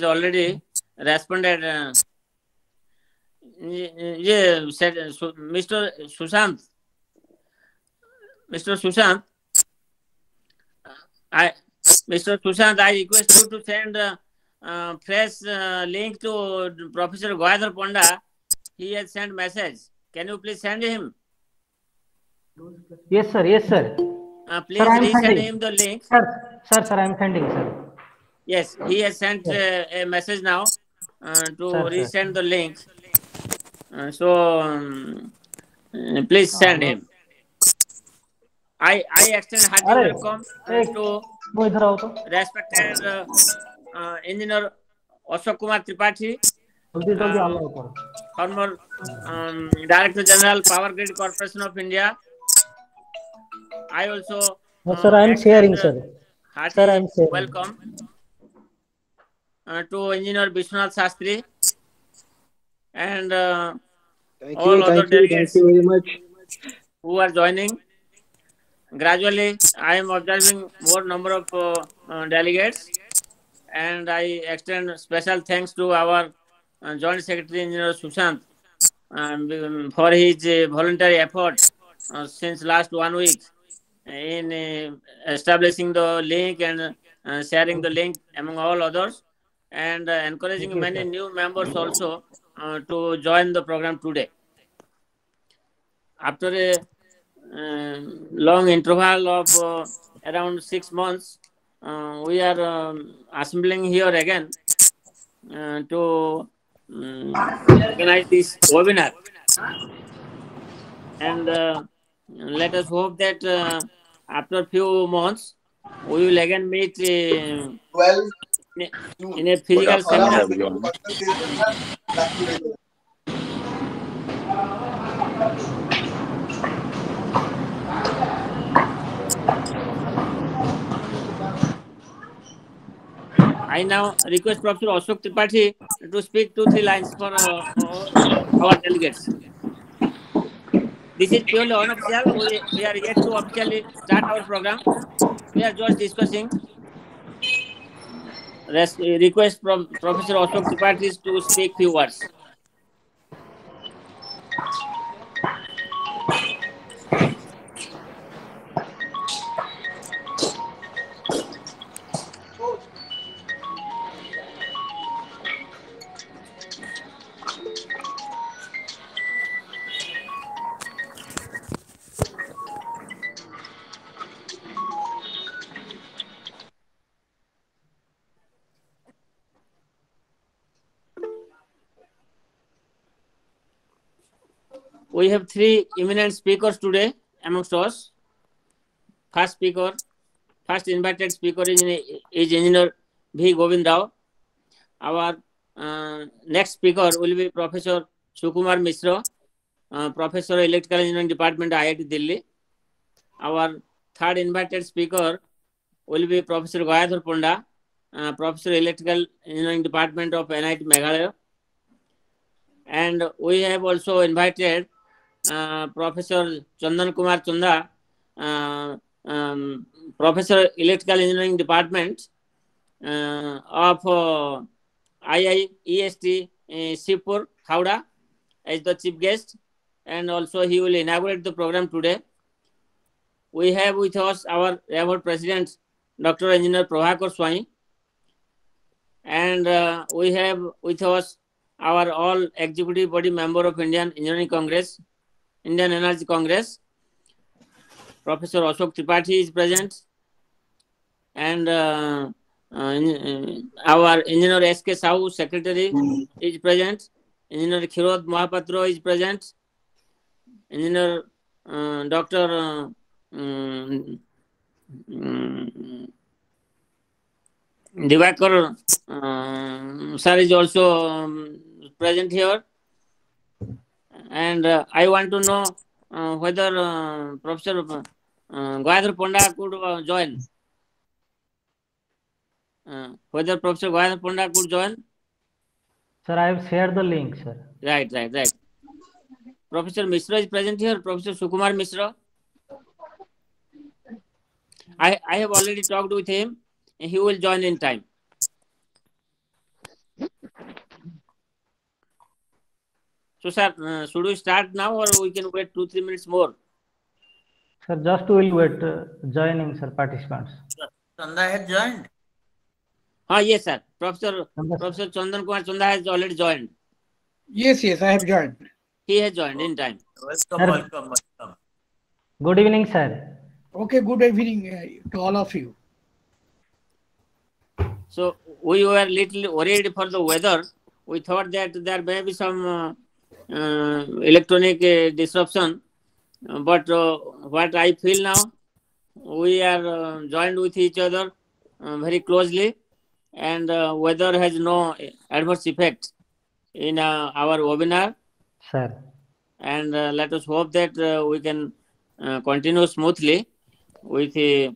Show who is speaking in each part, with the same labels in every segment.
Speaker 1: already responded. Yeah, said Mr. Sushant. Mr. Sushant, I Mr. Sushant, I request you to send fresh link to Professor Howarh Ponda. He has sent message. Can you please send him?
Speaker 2: Yes, sir. Yes, sir. Sir,
Speaker 1: Please
Speaker 2: I am
Speaker 1: resend
Speaker 2: sending.
Speaker 1: him the link.
Speaker 2: Sir, I am sending, sir.
Speaker 1: Yes, he has sent
Speaker 2: Yes.
Speaker 1: a message now to
Speaker 2: Sir.
Speaker 1: resend the link. Please send
Speaker 2: Allah.
Speaker 1: him. I extend hearty
Speaker 2: अरे
Speaker 1: welcome
Speaker 2: एक
Speaker 1: to
Speaker 2: वो इधर आओ तो
Speaker 1: respected engineer Ashok Kumar Tripathi,
Speaker 2: जल्दी जल्दी
Speaker 1: uh,
Speaker 2: Allah ऊपर.
Speaker 1: former Director General Power Grid Corporation of India. I also
Speaker 2: Yes, sir, I am
Speaker 1: extend
Speaker 2: sharing, sir. Sir, I
Speaker 1: hearty
Speaker 2: am sharing.
Speaker 1: welcome to Engineer Vishwanath Shastri and all other
Speaker 3: Thank
Speaker 1: delegates
Speaker 3: you very much.
Speaker 1: who are joining. Gradually, I am observing more number of delegates, and I extend special thanks to our Joint Secretary Engineer Sushant for his voluntary effort since last 1 week in establishing the link and sharing the link among all others, and
Speaker 2: Thank
Speaker 1: encouraging
Speaker 2: you,
Speaker 1: many
Speaker 2: sir.
Speaker 1: new members also to join the program today. After a long interval of around 6 months, we are assembling here again to organize this webinar. And let us hope that after few months, we will again meet in a physical seminar. I now request Professor Ashok Tripathi to speak 2-3 lines for our delegates. This is purely unofficial. We are yet to officially start our program. We are just discussing. Request from Professor Ashok Tripathi to speak few words. We have three eminent speakers today amongst us. First invited speaker is Engineer V. Govind Rao. Our next speaker will be Professor Sukumar Mishra, Professor Electrical Engineering Department, IIT Delhi. Our third invited speaker will be Professor Howarh Ponda, Professor Electrical Engineering Department of NIT Meghalaya. And we have also invited Professor Chandan Kumar Chanda, Professor Electrical Engineering Department of IIEST Shibpur, Howarh, as the chief guest, and also he will inaugurate the program today. We have with us our Howarh President, Dr. Engineer Prabhakar Swami, and we have with us our all executive body member of Indian Engineering Congress, Indian Energy Congress. Professor Ashok Tripathi is present, and our Engineer S.K. Sahu, Secretary, is present. Engineer Khirod Mahapatro is present. Engineer Dr. Divakar sir is also present here. And I want to know whether Professor Howarh Ponda could join. Whether Professor Howarh Ponda could join.
Speaker 2: Sir, I have shared the link, sir.
Speaker 1: Right. Professor Mishra is present here. Professor Sukumar Mishra. I have already talked with him. He will join in time. So, sir, should we start now or we can wait 2-3 minutes more?
Speaker 2: Sir, just will wait joining, sir, participants.
Speaker 3: Chanda has joined.
Speaker 1: Yes, sir. Professor
Speaker 2: Chanda,
Speaker 1: Chandan Kumar Chanda has already joined.
Speaker 4: Yes, I have joined.
Speaker 1: He has joined in time.
Speaker 3: Welcome.
Speaker 2: good evening, sir.
Speaker 4: Okay, good evening to all of you.
Speaker 1: So we were little worried for the weather. We thought that there may be some electronic disruption, but what I feel now, we are joined with each other very closely, and weather has no adverse effect in our webinar.
Speaker 2: Sir.
Speaker 1: And let us hope that we can continue smoothly with the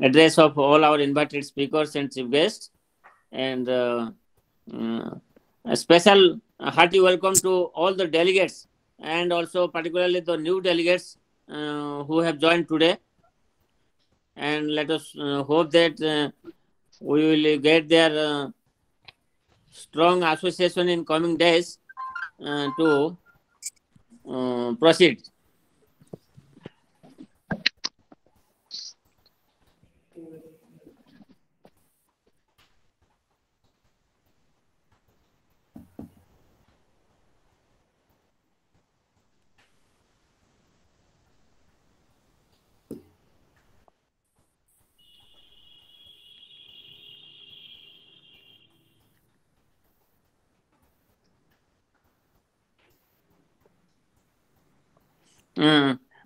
Speaker 1: address of all our invited speakers and chief guests. And a special hearty welcome to all the delegates, and also particularly the new delegates who have joined today. And let us hope that we will get their strong association in coming days to proceed.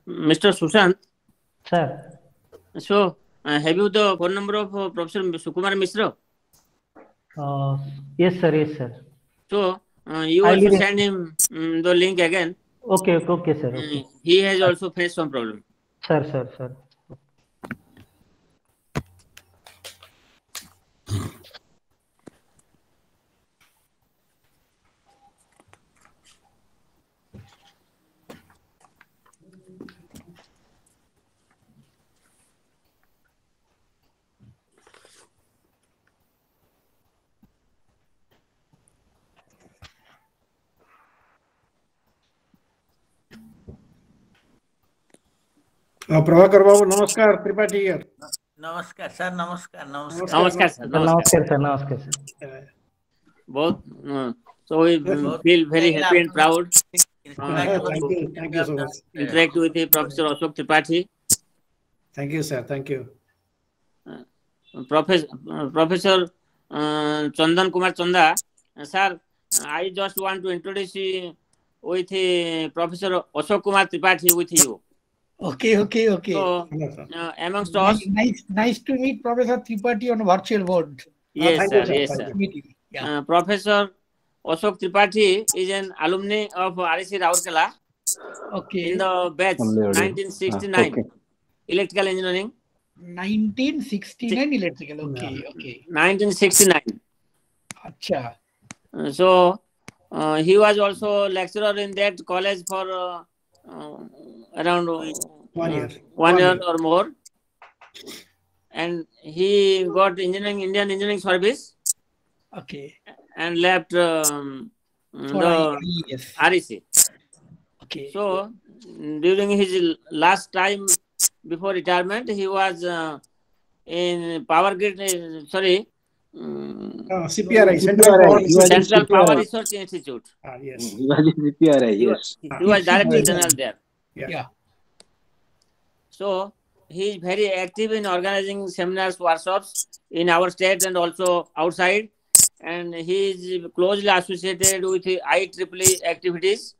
Speaker 1: Mr. Sushant.
Speaker 2: Sir.
Speaker 1: So, have you the phone number of Professor Sukumar Mishra?
Speaker 2: Yes, sir.
Speaker 1: So, you also send him the link again.
Speaker 2: Okay, sir. Okay.
Speaker 1: He has also faced some problem.
Speaker 2: Sir.
Speaker 4: Prabhakar Babu, namaskar, Tripathi here.
Speaker 3: Namaskar, sir. Namaskar.
Speaker 1: Namaskar, sir.
Speaker 2: Namaskar, sir.
Speaker 1: Both. So we feel very happy and proud.
Speaker 4: Thank you so much.
Speaker 1: Interact with the Professor Ashok Tripathi.
Speaker 4: Thank you, sir. Thank you.
Speaker 1: Professor Chandan Kumar Chanda, sir, I just want to introduce you with Professor Ashok Kumar Tripathi with you.
Speaker 4: Okay.
Speaker 1: So, amongst us,
Speaker 4: nice to meet Professor Tripathi on a virtual board.
Speaker 1: Yes, sir.
Speaker 4: Yeah.
Speaker 1: Professor Ashok Tripathi is an alumni of RSC Rourkela.
Speaker 4: Okay.
Speaker 1: In the batch 1969, electrical engineering.
Speaker 4: 1969 electrical. Okay.
Speaker 1: 1969.
Speaker 4: Acha.
Speaker 1: So he was also lecturer in that college for around 1 year or more, and he got Indian Engineering Service.
Speaker 4: Okay.
Speaker 1: And left the REC.
Speaker 4: Okay.
Speaker 1: So during his last time before retirement, he was in Power Grid.
Speaker 4: CPRI,
Speaker 1: Central Power Research Institute.
Speaker 4: Yes.
Speaker 5: He was in CPRI, yes.
Speaker 1: He was Director General there.
Speaker 4: Yeah.
Speaker 1: So he is very active in organizing seminars, workshops in our state and also outside. And he is closely associated with IEEE activities,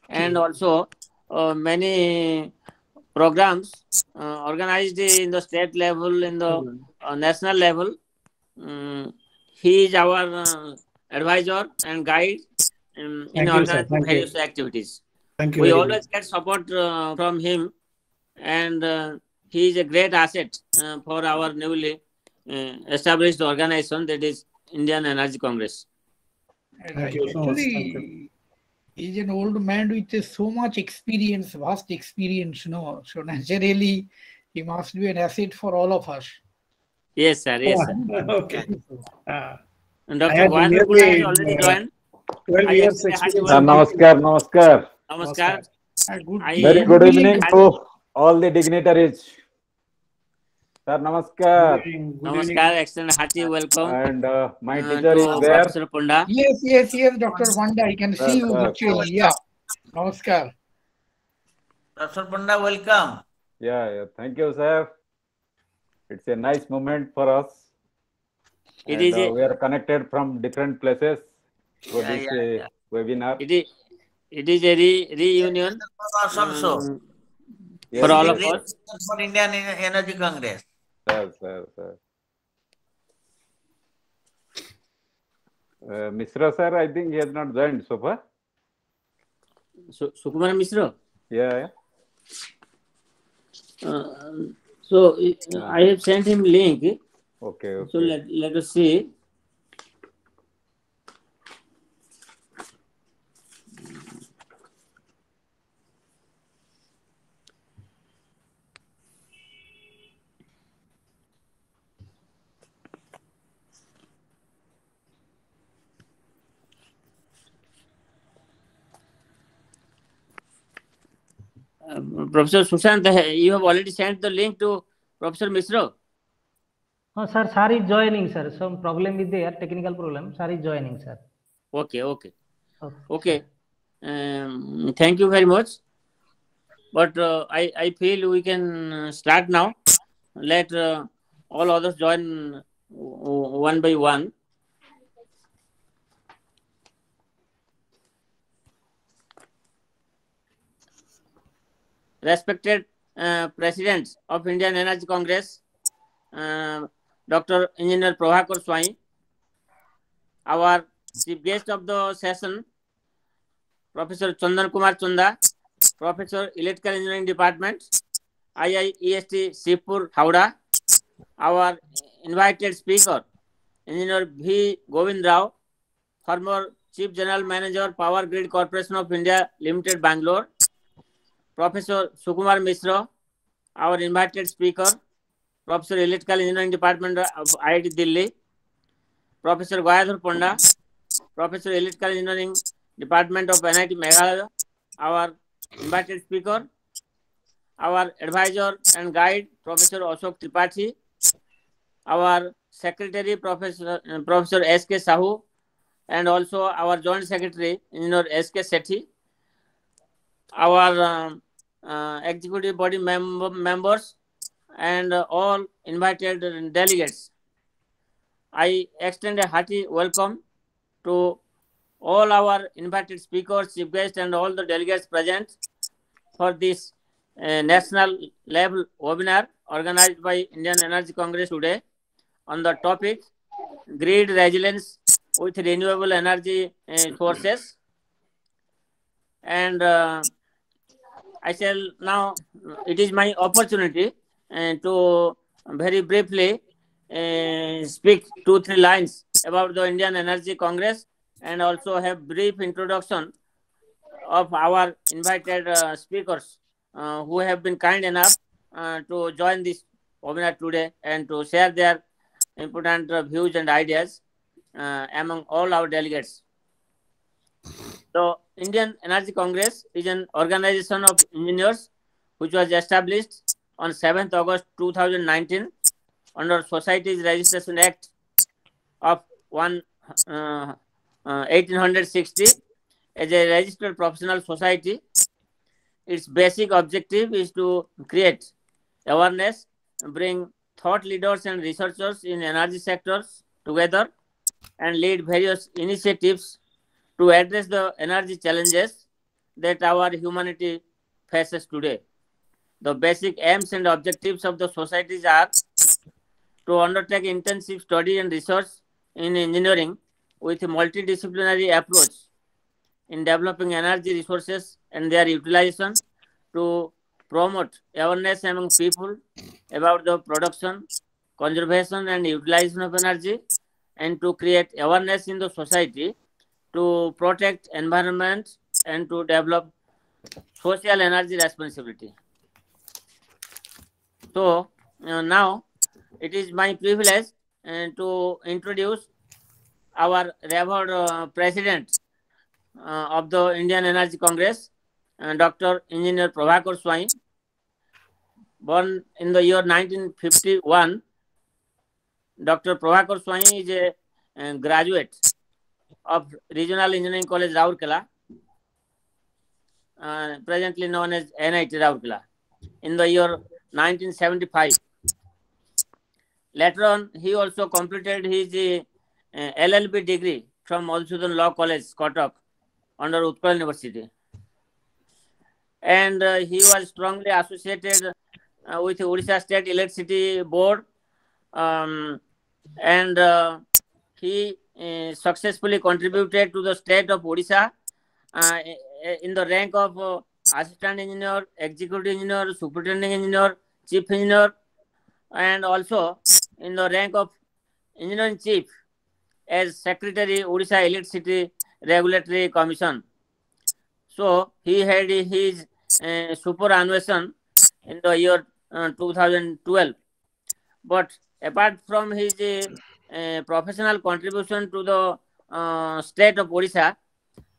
Speaker 1: and also many programs organized in the state level, in the national level. He is our advisor and guide in organizing various activities.
Speaker 4: Thank you.
Speaker 1: We always get support from him, and he is a great asset for our newly established organization, that is Indian Energy Congress.
Speaker 4: Thank you so much. Actually, he's an old man with so much experience, vast experience, So naturally, he must be an asset for all of us.
Speaker 1: Yes, sir.
Speaker 4: Okay.
Speaker 1: And Dr. Howarh has already joined.
Speaker 5: 12
Speaker 1: I
Speaker 5: years
Speaker 1: extend a hearty
Speaker 5: experience.
Speaker 1: welcome.
Speaker 6: Namaskar, namaskar.
Speaker 1: Namaskar.
Speaker 4: Good.
Speaker 6: Very good evening
Speaker 1: hearty-
Speaker 6: to all the dignitaries. Sir, namaskar.
Speaker 1: Namaskar. Extend a hearty welcome
Speaker 6: And my teacher is
Speaker 1: to
Speaker 6: there.
Speaker 1: Professor Panda.
Speaker 4: Yes, Dr. Panda. I can see you virtually. Yeah. Namaskar.
Speaker 3: Professor Panda, welcome.
Speaker 6: Yeah. Thank you, sir. It's a nice moment for us.
Speaker 1: It
Speaker 6: And
Speaker 1: is a-
Speaker 6: we are connected from different places for
Speaker 3: Yeah,
Speaker 6: this
Speaker 3: yeah.
Speaker 6: webinar.
Speaker 1: It is a reunion
Speaker 3: For us also.
Speaker 6: Yes,
Speaker 1: for all
Speaker 6: yes,
Speaker 1: of
Speaker 6: sir.
Speaker 1: us.
Speaker 3: For Indian Energy Congress.
Speaker 6: Sir. Mishra sir, I think he has not joined so far.
Speaker 1: Sukumar Mishra.
Speaker 6: Yeah.
Speaker 1: So I have sent him link.
Speaker 6: Okay.
Speaker 1: So let us see. Professor Sushant, you have already sent the link to Professor Mishra.
Speaker 2: Oh, sir is joining, sir. Some problem is there, technical problem. Sir is joining, sir.
Speaker 1: Okay. Thank you very much. But I feel we can start now. Let all others join one by one. Respected President of Indian Energy Congress, Dr. Engineer Prabhakar Swami, our chief guest of the session, Professor Chandan Kumar Chanda, Professor Electrical Engineering Department, IIEST Shibpur, Howarh, our invited speaker, Engineer V. Govind Rao, former Chief General Manager, Power Grid Corporation of India Limited, Bangalore, Professor Sukumar Mishra, our invited speaker, Professor Electrical Engineering Department of IIT Delhi, Professor Gayadhar Panda, Professor Electrical Engineering Department of NIT Meghalaya, our invited speaker, our advisor and guide, Professor Ashok Tripathi, our secretary, Professor S.K. Sahu, and also our joint secretary, Engineer S.K. Sethi, our executive body members, and all invited delegates. I extend a hearty welcome to all our invited speakers, chief guests, and all the delegates present for this national level webinar organized by Indian Energy Congress today on the topic grid resilience with renewable energy sources. And I shall now, it is my opportunity to very briefly speak 2-3 lines about the Indian Energy Congress and also have brief introduction of our invited speakers who have been kind enough to join this webinar today and to share their important views and ideas among all our delegates. The Indian Energy Congress is an organization of engineers which was established on 7th August 2019 under Societies Registration Act of 1860 as a registered professional society. Its basic objective is to create awareness, bring thought leaders and researchers in energy sectors together, and lead various initiatives to address the energy challenges that our humanity faces today. The basic aims and objectives of the societies are to undertake intensive study and research in engineering with a multidisciplinary approach in developing energy resources and their utilization, to promote awareness among people about the production, conservation and utilization of energy, and to create awareness in the society to protect environment and to develop social energy responsibility. So now it is my privilege to introduce our revered president, of the Indian Energy Congress, Dr. Engineer Prabhakar Swain, born in the year 1951. Dr. Prabhakar Swain is a graduate of Regional Engineering College, Rourkela, presently known as NIT Rourkela, in the year 1975. Later on, he also completed his LLB degree from Madhusudan Law College, Kotak, under Utkal University. And he was strongly associated with Odisha State Electricity Board, and he successfully contributed to the state of Odisha in the rank of assistant engineer, executive engineer, superintending engineer, chief engineer, and also in the rank of engineering chief as secretary Odisha Electricity Regulatory Commission. So he had his superannuation in the year 2012. But apart from his professional contribution to the state of Odisha,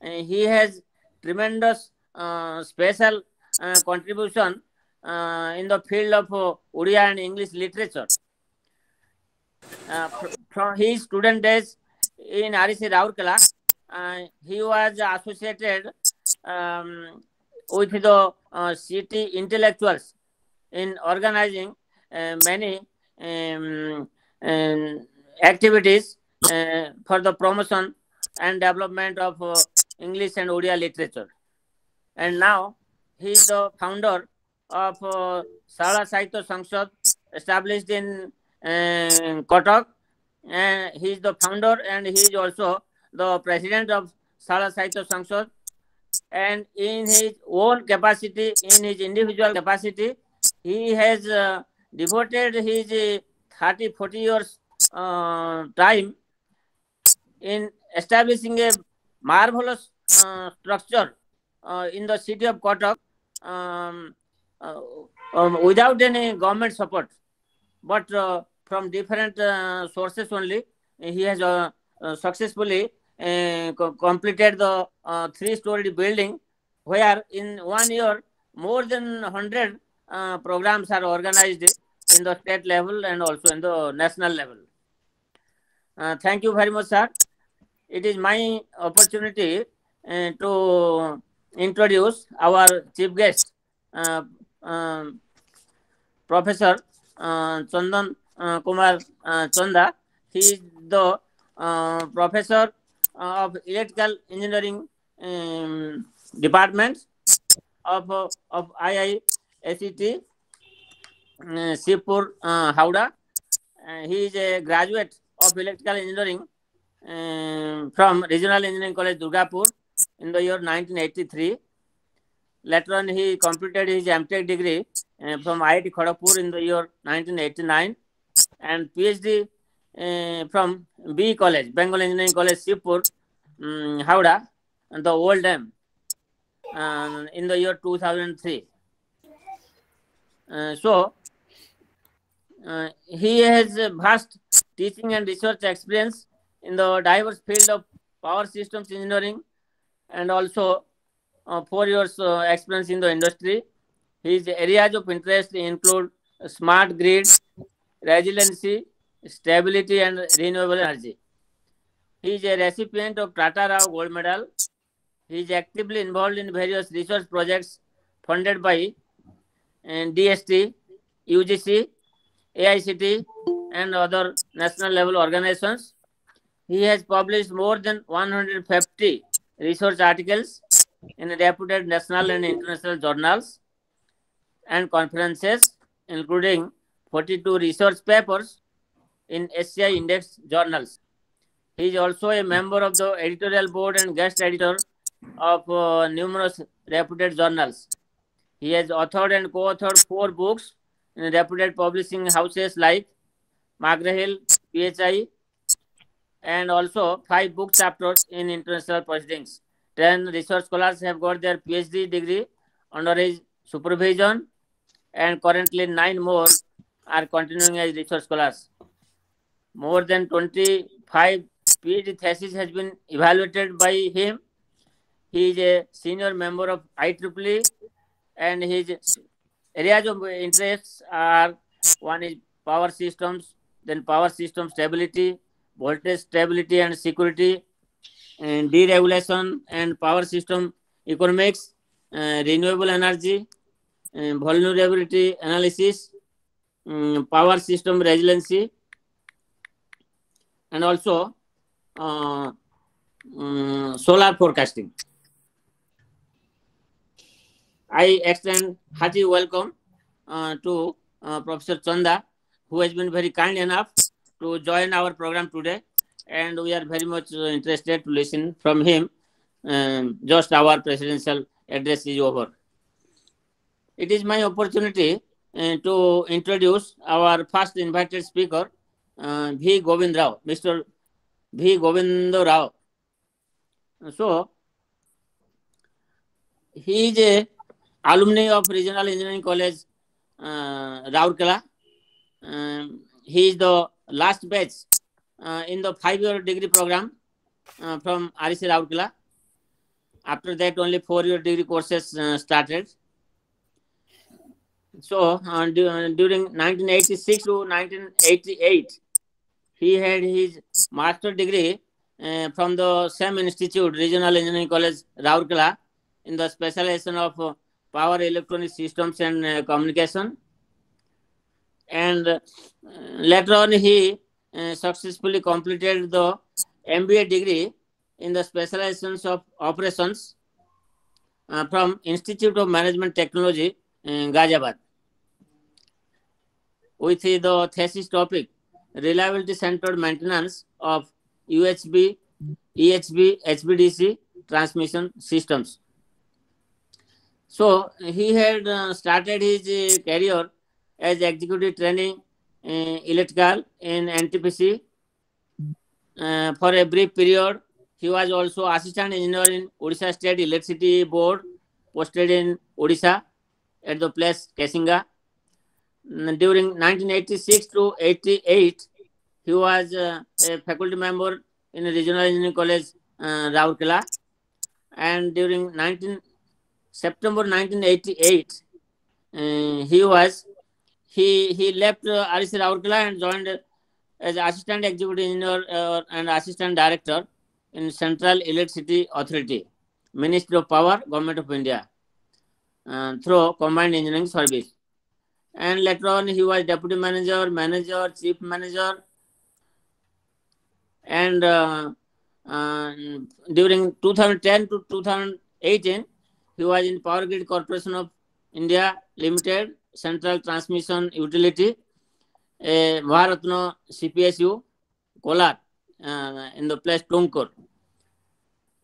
Speaker 1: he has tremendous special contribution in the field of Odia and English literature. From his student days in REC Rourkela, he was associated with the city intellectuals in organizing many activities for the promotion and development of English and Odia literature. And now he is the founder of Shala Sahitya Sangsad, established in Kotak. And he is the founder, and he is also the president of Shala Sahitya Sangsad. And in his own capacity, in his individual capacity, he has devoted his 30-40 years time in establishing a marvelous structure in the city of Kotak without any government support, but from different sources only. He has successfully completed the 3-story building, where in 1 year more than 100 programs are organized in the state level and also in the national level. Thank you very much, sir. It is my opportunity to introduce our chief guest, Professor Chandan Kumar Chanda. He is the professor of electrical engineering department of IIEST Shibpur, Howarh. He is a graduate of electrical engineering from Regional Engineering College, Durgapur, in the year 1983. Later on, he completed his MTech degree from IIT Kharagpur in the year 1989, and PhD from B College, Bengal Engineering College, Shibpur, Howarh, and the old name, in the year 2003. He has a vast teaching and research experience in the diverse field of power systems engineering, and also 4 years experience in the industry. His areas of interest include smart grid, resiliency, stability, and renewable energy. He is a recipient of Tata Rao Gold Medal. He is actively involved in various research projects funded by DST, UGC, AICT, and other national level organizations. He has published more than 150 research articles in reputed national and international journals and conferences, including 42 research papers in SCI Index journals. He is also a member of the editorial board and guest editor of numerous reputed journals. He has authored and co-authored 4 books in reputed publishing houses like McGraw-Hill, PHI, and also 5 book chapters in international proceedings. 10 research scholars have got their PhD degree under his supervision, and currently 9 more are continuing as research scholars. More than 25 PhD theses has been evaluated by him, He is a senior member of IEEE, and his areas of interests are: one is power systems, then power system stability, voltage stability and security, and deregulation and power system economics, renewable energy, vulnerability analysis, power system resiliency, and also solar forecasting. I extend hearty welcome to Professor Chanda, who has been very kind enough to join our program today, and we are very much interested to listen from him. Just our presidential address is over. It is my opportunity to introduce our first invited speaker, V. Govind Rao, Mr. V. Govind Rao. So, he is a alumni of Regional Engineering College, Rourkela. He is the last batch in the 5-year degree program from REC Rourkela. After that, only 4-year degree courses started. So, during 1986 to 1988, he had his master degree from the same institute, Regional Engineering College, Rourkela, in the specialization of power electronic systems and communication. And later on, he successfully completed the MBA degree in the specializations of operations from Institute of Management Technology in Ghaziabad, with the thesis topic reliability centered maintenance of UHB, EHB, HVDC transmission systems. So he had started his career as executive training electrical in NTPC. For a brief period, he was also assistant engineer in Odisha State Electricity Board, posted in Odisha at the place Kesinga. During 1986 to 88, he was a faculty member in Regional Engineering College, Rourkela. And during September 1988, he left REC Rourkela and joined as assistant executive engineer and assistant director in Central Electricity Authority, Ministry of Power, Government of India, through Combined Engineering Service. And later on, he was deputy manager, chief manager. And during 2010 to 2018, he was in Power Grid Corporation of India Limited, Central Transmission Utility, Maharatna CPSU, Kolar, in the place Tumkur.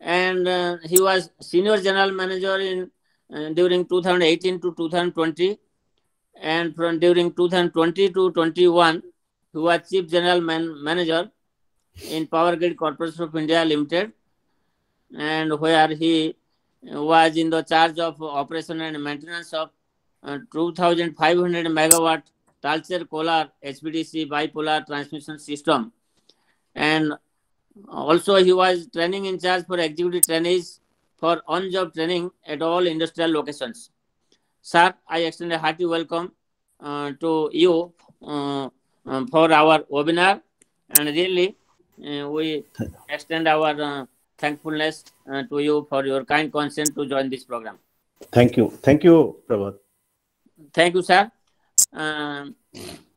Speaker 1: And he was senior general manager in during 2018 to 2020. And from during 2020 to 21, he was chief general manager in Power Grid Corporation of India Limited, and where he was in the charge of operation and maintenance of 2,500 megawatt Talcher Kolar HVDC bipolar transmission system. And also he was training in charge for executive trainees for on-job training at all industrial locations. Sir, I extend a hearty welcome to you for our webinar, and really we extend our thankfulness to you for your kind consent to join this program.
Speaker 5: Thank you. Thank you, Prabhat.
Speaker 1: Thank you, sir. Now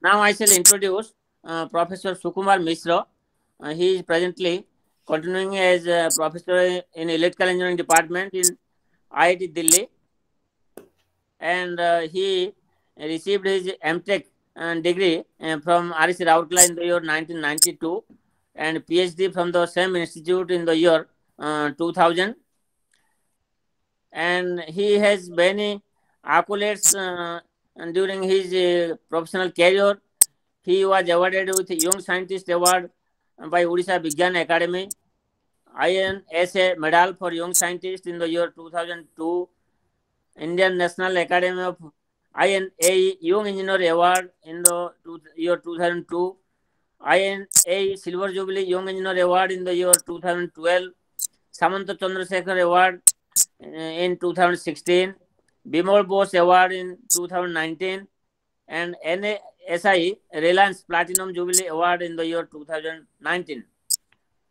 Speaker 1: I shall introduce Professor Sukumar Mishra. He is presently continuing as a professor in Electrical Engineering Department in IIT Delhi. And he received his MTech degree from REC Rourkela in the year 1992 and PhD from the same institute in the year 2000. And he has many accolades during his professional career. He was awarded with Young Scientist Award by Odisha Vigyan Academy, IIEST Medal for Young Scientist in the year 2002, Indian National Academy of INAE Young Engineer Award in the year 2002, INAE Silver Jubilee Young Engineer Award in the year 2012, Samanta Chandrasekhar Award in 2016, Bimol Bose Award in 2019, and NASI Reliance Platinum Jubilee Award in the year 2019.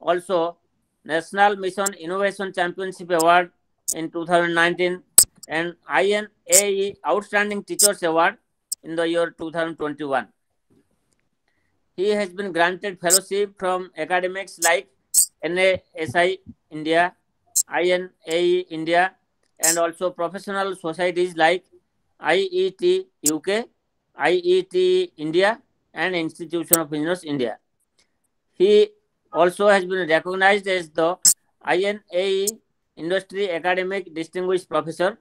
Speaker 1: Also, National Mission Innovation Championship Award in 2019 and INAE Outstanding Teachers Award in the year 2021. He has been granted fellowship from academics like NASI India, INAE India, and also professional societies like IET UK, IET India, and Institution of Engineers India. He also has been recognized as the INAE Industry Academic Distinguished Professor.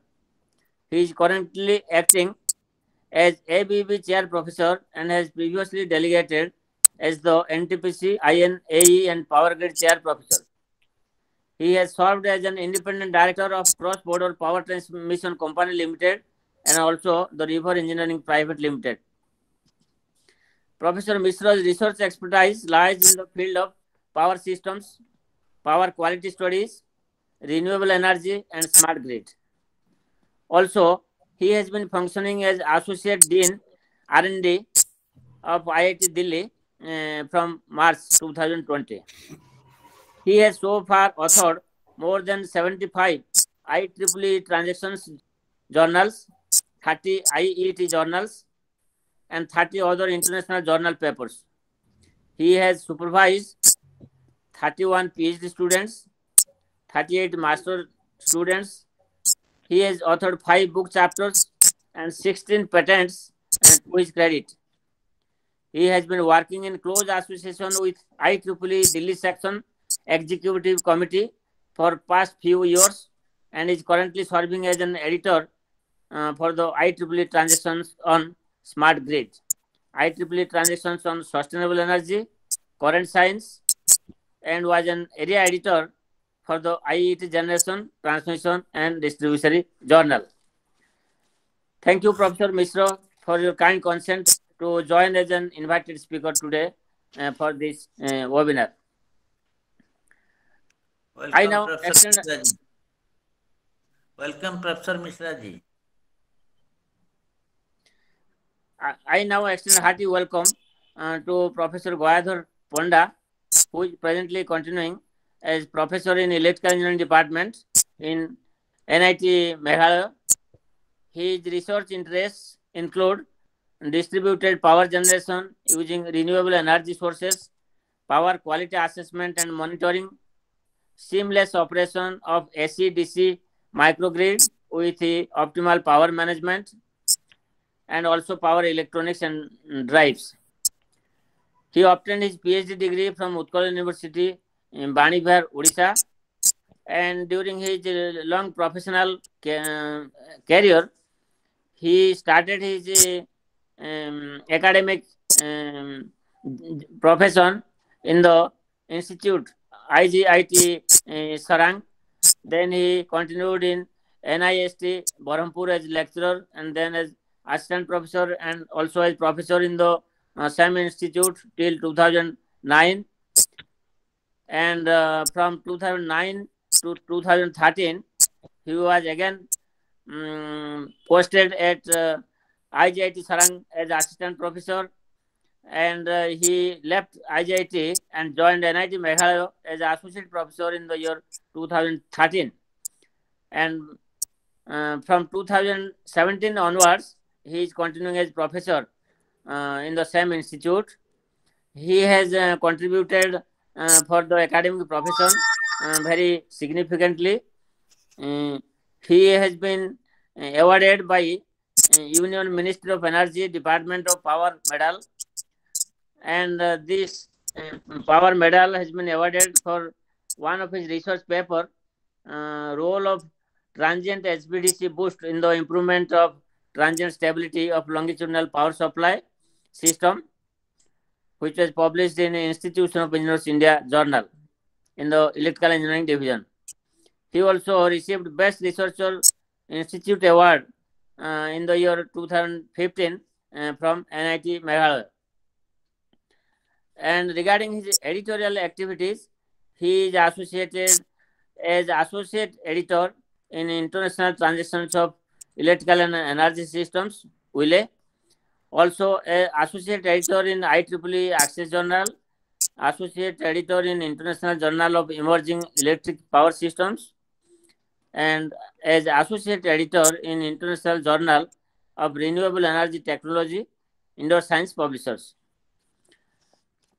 Speaker 1: He is currently acting as ABB Chair Professor and has previously delegated as the NTPC, INAE, and Power Grid Chair Professor. He has served as an independent director of Cross Border Power Transmission Company Limited and also the River Engineering Private Limited. Professor Mishra's research expertise lies in the field of power systems, power quality studies, renewable energy, and smart grid. Also, he has been functioning as Associate Dean R&D of IIT Delhi from March 2020. He has so far authored more than 75 IEEE transactions journals, 30 IET journals, and 30 other international journal papers. He has supervised 31 PhD students, 38 master students. He has authored 5 book chapters and 16 patents and to his credit. He has been working in close association with IEEE Delhi Section Executive Committee for past few years and is currently serving as an editor for the IEEE transactions on smart grid, IEEE transactions on sustainable energy, current science, and was an area editor for the IET Generation, Transmission and Distribution Journal. Thank you, Professor Mishra, for your kind consent to join as an invited speaker today for this webinar.
Speaker 3: Welcome,
Speaker 1: I now
Speaker 3: Professor
Speaker 1: extend.
Speaker 3: Mishra ji. Welcome, Professor Mishra ji.
Speaker 1: I now extend a hearty welcome to Professor Goyadhar Ponda, who is presently continuing as Professor in Electrical Engineering Department in NIT Meghalaya. His research interests include distributed power generation using renewable energy sources, power quality assessment and monitoring, seamless operation of AC-DC microgrid with optimal power management, and also power electronics and drives. He obtained his PhD degree from Utkal University in Banibhar, Odisha, and during his long professional career, he started his academic profession in the institute IGIT Sarang. Then he continued in NIST Berhampur as lecturer and then as assistant professor and also as professor in the same institute till 2009. And from 2009 to 2013, he was again posted at IGIT Sarang as assistant professor, and he left IGIT and joined NIT Meghalaya as associate professor in the year 2013. And from 2017 onwards, he is continuing as professor in the same institute. He has contributed for the academic profession very significantly. He has been awarded by Union Ministry of Energy Department of Power Medal, and this Power Medal has been awarded for one of his research paper, role of transient HVDC boost in the improvement of transient stability of longitudinal power supply system, which was published in Institution of Engineers India journal in the Electrical Engineering Division. He also received Best Researcher Institute Award in the year 2015 from NIT Meghalaya. And regarding his editorial activities, he is associated as associate editor in international transactions of electrical and energy systems, WILE. Also, associate editor in IEEE Access Journal, associate editor in International Journal of Emerging Electric Power Systems, and as associate editor in International Journal of Renewable Energy Technology, Indoor Science Publishers.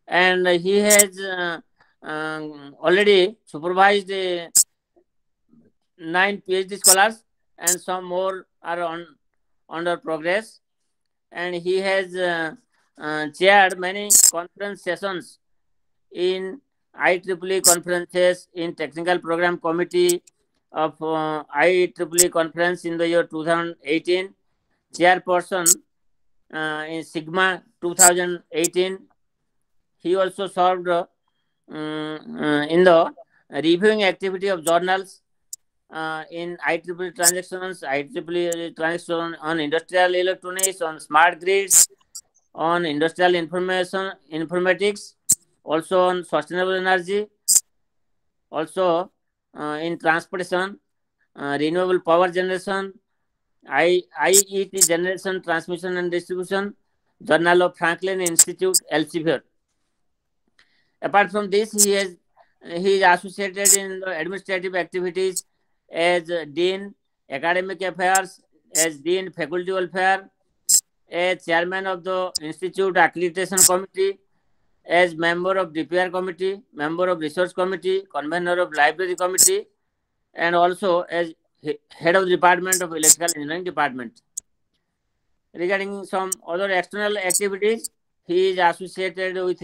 Speaker 1: And he has already supervised 9 PhD scholars, and some more are under progress. And he has chaired many conference sessions in IEEE conferences, in Technical Program Committee of IEEE conference in the year 2018, chairperson in Sigma 2018. He also served in the reviewing activity of journals in IEEE transactions, IEEE transaction on industrial electronics, on smart grids, on industrial informatics, also on sustainable energy, also in transportation, renewable power generation, IET generation, transmission and distribution, Journal of Franklin Institute, Elsevier. Apart from this, he is associated in the administrative activities as Dean Academic Affairs, as Dean Faculty Welfare, as Chairman of the Institute Accreditation Committee, as Member of DPR Committee, Member of Research Committee, Convener of Library Committee, and also as Head of the Department of Electrical Engineering Department. Regarding some other external activities, he is associated with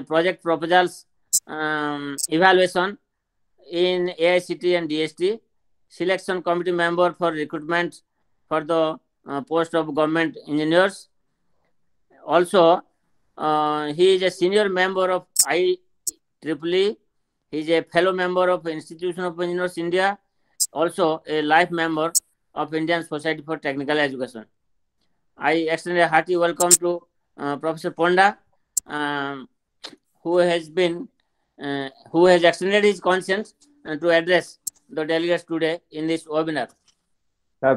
Speaker 1: project proposals evaluation in AICT and DST, selection committee member for recruitment for the post of government engineers. Also, he is a senior member of IEEE. He is a fellow member of Institution of Engineers India, also a life member of Indian Society for Technical Education. I extend a hearty welcome to Professor Chanda, who has extended his conscience to address the delegates today in this webinar.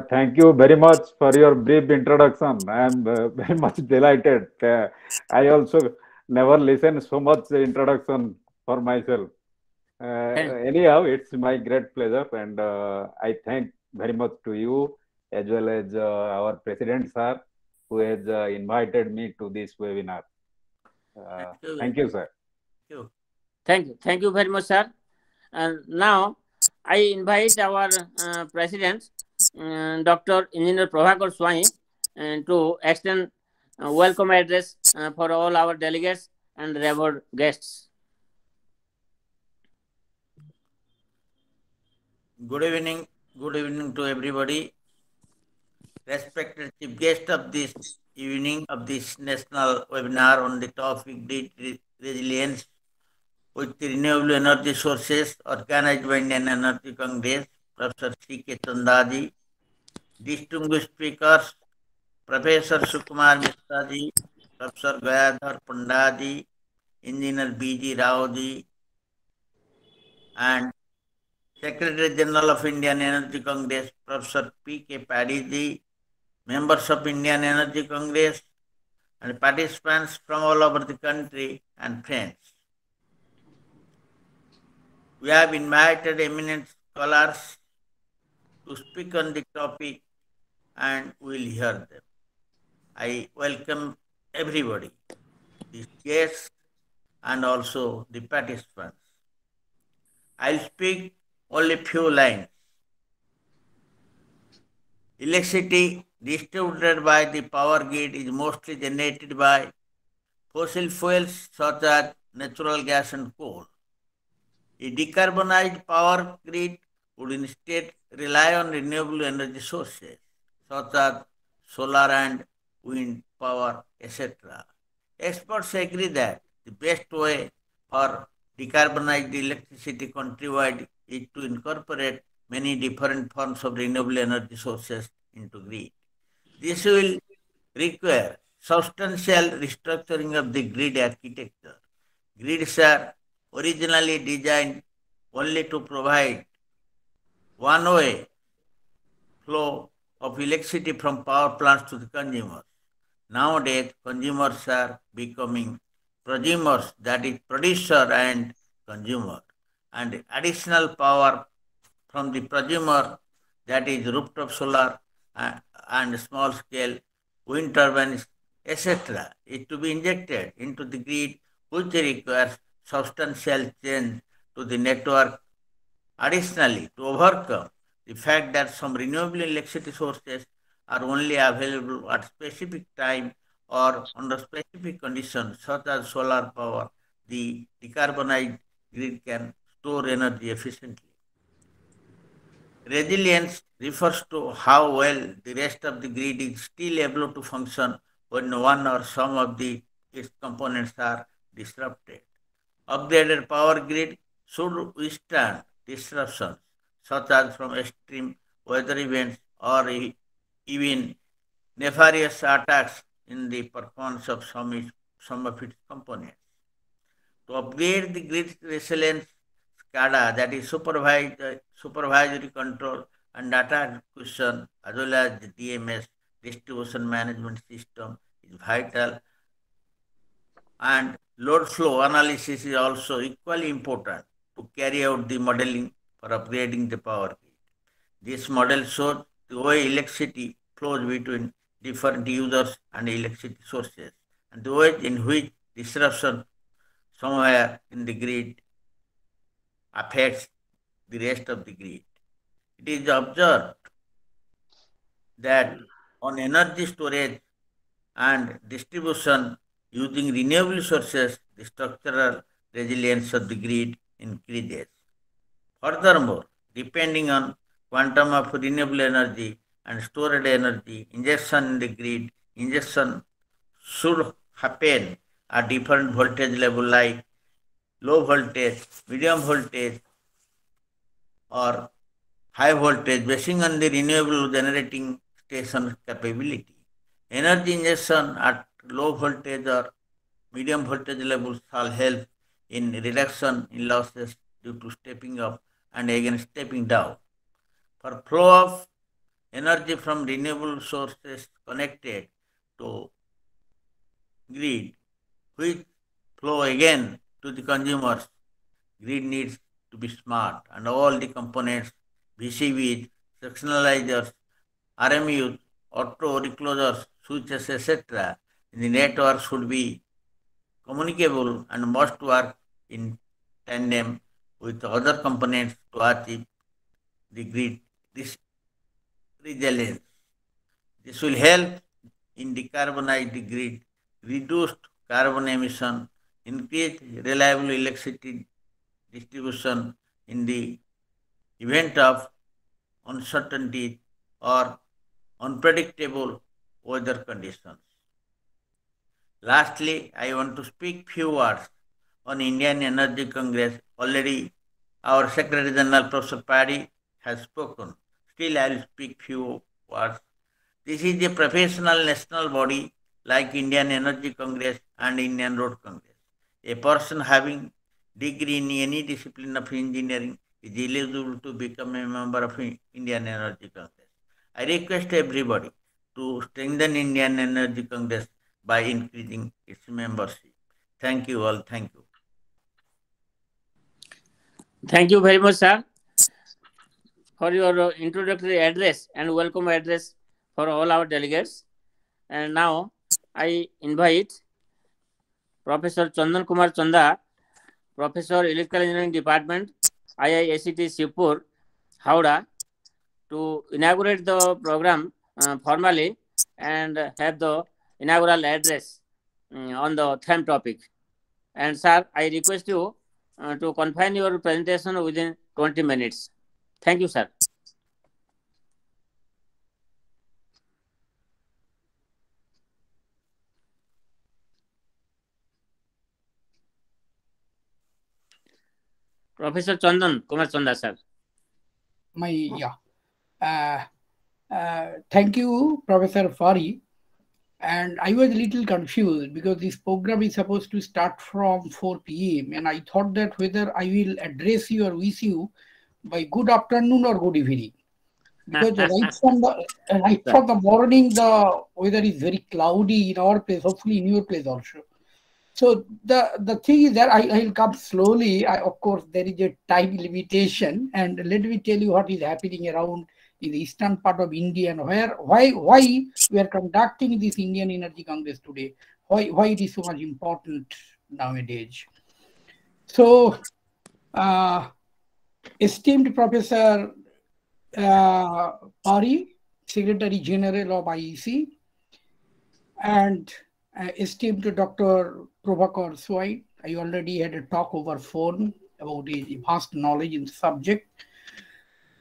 Speaker 6: Thank you very much for your brief introduction. I am very much delighted. I also never listened so much introduction for myself. Anyhow, it's my great pleasure, and I thank very much to you as well as our President sir, who has invited me to this webinar. Thank you, sir.
Speaker 1: Thank you very much, sir. And now I invite our President, Dr. Engineer Prabhakar Swami, to extend a welcome address for all our delegates and revered guests.
Speaker 3: Good evening to everybody. Respected chief guest of this evening of this national webinar on the topic grid resilience with renewable energy sources organized by Indian Energy Congress, Professor C.K. Chanda, distinguished speakers, Professor Sukumar Mishra ji, Professor Gayadhar Panda ji, Engineer B.G. Rao ji, and Secretary General of Indian Energy Congress, Professor P.K. Paddy ji, members of Indian Energy Congress, and participants from all over the country and friends. We have invited eminent scholars to speak on the topic, and we will hear them. I welcome everybody, the guests and also the participants. I'll speak only few lines. Electricity distributed by the power grid is mostly generated by fossil fuels such as natural gas and coal. A decarbonized power grid would instead rely on renewable energy sources such as solar and wind power, etc. Experts agree that the best way for decarbonized electricity countrywide is to incorporate many different forms of renewable energy sources into grid. This will require substantial restructuring of the grid architecture. Grids are originally designed only to provide one-way flow of electricity from power plants to the consumers. Nowadays, consumers are becoming prosumers, that is, producer and consumer, and additional power from the prosumer, that is, rooftop solar and small-scale wind turbines, etc., is to be injected into the grid, which requires substantial change to the network. Additionally, to overcome the fact that some renewable electricity sources are only available at specific time or under specific conditions, such as solar power, the decarbonized grid can store energy efficiently. Resilience refers to how well the rest of the grid is still able to function when one or some of its components are disrupted. Upgraded power grid should withstand disruptions such as from extreme weather events or even nefarious attacks in the performance of some of its components. To upgrade the grid resilience, SCADA, that is supervisory control and data acquisition, as well as the DMS, distribution management system, is vital, and load flow analysis is also equally important to carry out the modeling for upgrading the power grid. This model shows the way electricity flows between different users and electricity sources, and the way in which disruption somewhere in the grid affects the rest of the grid. It is observed that on energy storage and distribution using renewable sources, the structural resilience of the grid increases. Furthermore, depending on quantum of renewable energy and stored energy, injection in the grid, injection should happen at different voltage level like low voltage, medium voltage, or high voltage, basing on the renewable generating station capability. Energy injection at low voltage or medium voltage levels shall help in reduction in losses due to stepping up and again stepping down. For flow of energy from renewable sources connected to grid, which flow again to the consumers, grid needs to be smart, and all the components, VCVs, sectionalizers, RMUs, auto reclosers, switches, etc., in the network should be communicable and must work in tandem with other components to achieve the grid resilience. This will help in decarbonize the grid, reduce carbon emission, increase reliable electricity distribution in the event of uncertainty or unpredictable weather conditions. Lastly, I want to speak few words on Indian Energy Congress. Already our Secretary General Professor Paddy has spoken. Still I will speak few words. This is a professional national body like Indian Energy Congress and Indian Road Congress. A person having degree in any discipline of engineering is eligible to become a member of Indian Energy Congress. I request everybody to strengthen Indian Energy Congress by increasing its membership. Thank you all. Thank you.
Speaker 1: Thank you very much, sir, for your introductory address and welcome address for all our delegates. And now I invite Professor Chandan Kumar Chanda, Professor Electrical Engineering Department, IIEST Shibpur, Howarh, to inaugurate the program formally and have the inaugural address on the theme topic. And sir, I request you to confine your presentation within 20 minutes. Thank you, sir. Professor Chandan Kumar Chanda, sir.
Speaker 4: Thank you, Professor Fari. And I was a little confused because this program is supposed to start from 4 p.m. and I thought that whether I will address you or wish you by good afternoon or good evening. Because right from the morning, the weather is very cloudy in our place, hopefully in your place also. So the thing is that I'll come slowly. Of course, there is a time limitation, and let me tell you what is happening around in the eastern part of India and why we are conducting this Indian Energy Congress today. Why it is so much important nowadays. So, esteemed Professor Pari, Secretary General of IEC, and esteemed Dr. Prabhakar Swai. I already had a talk over phone about his vast knowledge in the subject.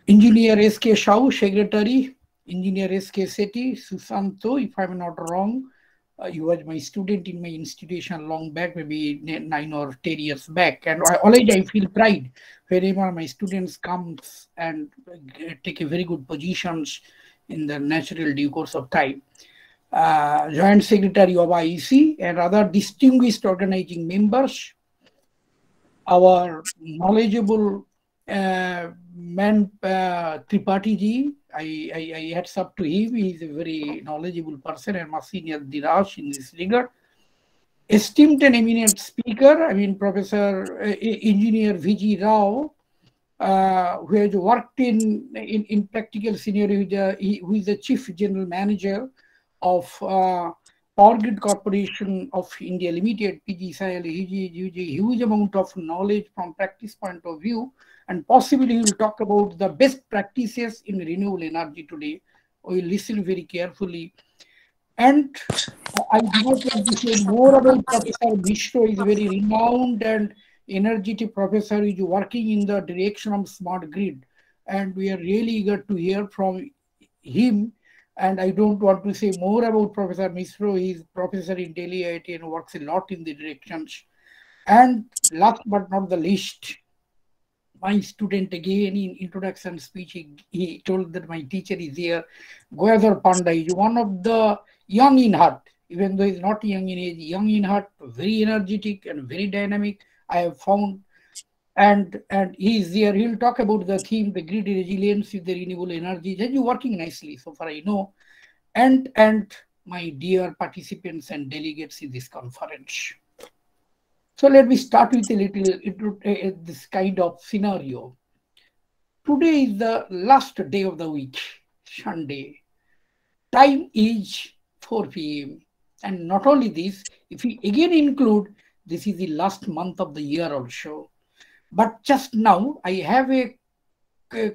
Speaker 4: Engineer S.K. Shau, Secretary, Engineer S.K. Sethi, Susanto, if I'm not wrong, you was my student in my institution long back, maybe 9 or 10 years back. And already I feel pride whenever my students comes and take a very good positions in the natural due course of time. Joint Secretary of IEC and other distinguished organizing members, our knowledgeable man Tripathi ji, I hats up to him. He is a very knowledgeable person and much senior Diraj in this regard. Esteemed and eminent speaker, I mean Professor Engineer V.G. Rao, who has worked in practical scenario, who is the Chief General Manager of Power Grid Corporation of India Limited, PGCIL. He has a huge amount of knowledge from practice point of view, and possibly he will talk about the best practices in renewable energy today. We will listen very carefully. And I do not want to say more about Professor Mishra. He is a very renowned and energetic professor. He is working in the direction of smart grid, and we are really eager to hear from him. And I don't want to say more about Professor Mishra. He is professor in Delhi IIT and works a lot in the directions. And last but not the least, my student again in introduction speech, he told that my teacher is here. Goyadhar Panda is one of the young in heart, even though he's not young in age, young in heart, very energetic and very dynamic, I have found. And he is there. He'll talk about the theme, the grid resilience with the renewable energy. That is working nicely, so far I know. And my dear participants and delegates in this conference. So let me start with a little this kind of scenario. Today is the last day of the week, Sunday. Time is 4 p.m. And not only this, if we again include, this is the last month of the year also. But just now, I have a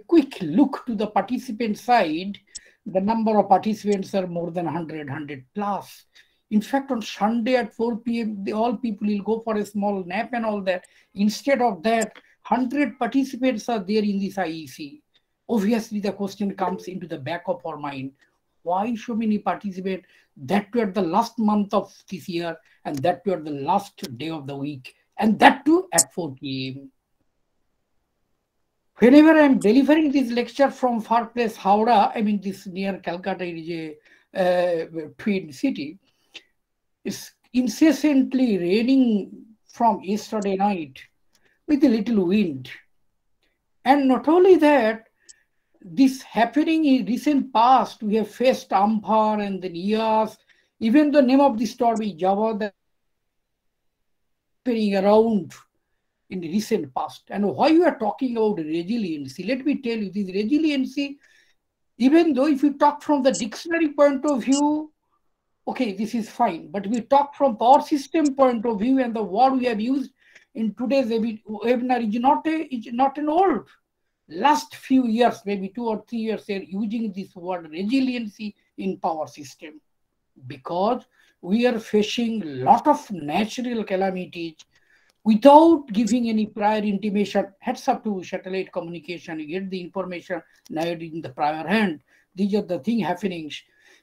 Speaker 4: quick look to the participant side. The number of participants are more than 100 plus. In fact, on Sunday at 4 p.m., all people will go for a small nap and all that. Instead of that, 100 participants are there in this IEC. Obviously, the question comes into the back of our mind. Why so many participants? That too at the last month of this year, and that too at the last day of the week, and that too at 4 p.m. Whenever I am delivering this lecture from far place Howarh, I mean this near Calcutta is a twin city, it's incessantly raining from yesterday night with a little wind. And not only that, this happening in recent past, we have faced Amphan and then IIEST, even the name of the storm is Java, that happening around in the recent past. And why you are talking about resiliency? Let me tell you, this resiliency, even though if you talk from the dictionary point of view, okay, this is fine. But we talk from power system point of view, and the word we have used in today's webinar is not an old. Last few years, maybe 2 or 3 years, they are using this word resiliency in power system, because we are facing a lot of natural calamities without giving any prior intimation. Heads up to satellite communication, you get the information now in the prior hand. These are the things happening.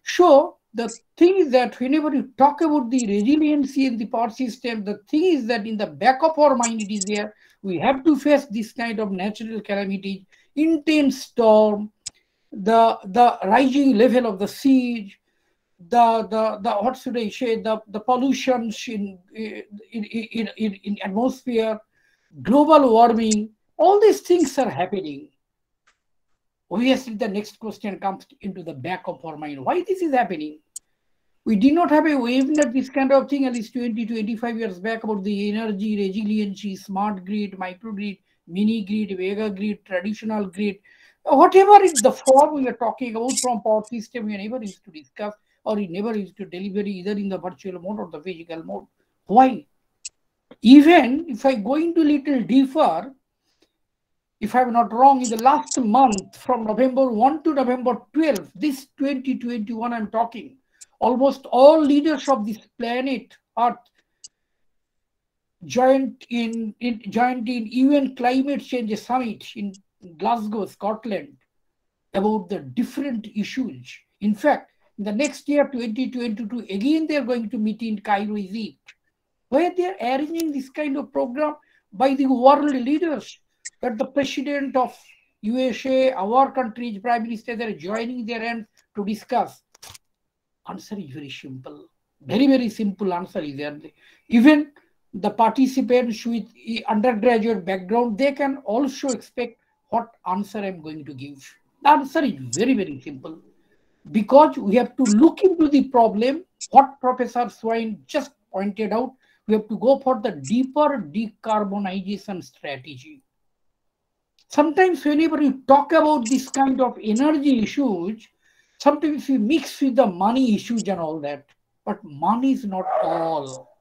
Speaker 4: So the thing is that whenever you talk about the resiliency in the power system, the thing is that in the back of our mind it is there. We have to face this kind of natural calamities, intense storm, the rising level of the sea, the what should I say, the pollution in atmosphere, global warming, All these things are happening. Obviously, the next question comes into the back of our mind. Why this is happening? We did not have a webinar, this kind of thing, at least 20 to 25 years back about the energy, resiliency, smart grid, microgrid, mini grid, vega grid, traditional grid. Whatever is the form we are talking about from power system, we never used to discuss, or we never used to deliver either in the virtual mode or the physical mode. Why? Even if I go into little deeper, if I'm not wrong, in the last month from November 1 to November 12, this 2021 I'm talking, almost all leaders of this planet Earth joined in UN Climate Change Summit in Glasgow, Scotland, about the different issues. In fact, in the next year, 2022, again they're going to meet in Cairo, Egypt, where they're arranging this kind of program by the world leaders, that the president of USA, our country's prime minister, they're joining their hands to discuss. Answer is very simple. Very, very simple answer is there. Even the participants with undergraduate background, they can also expect what answer I'm going to give. The answer is very, very simple. Because we have to look into the problem, what Professor Swain just pointed out, we have to go for the deeper decarbonization strategy. Sometimes whenever you talk about this kind of energy issues, sometimes we mix with the money issues and all that. But money is not all.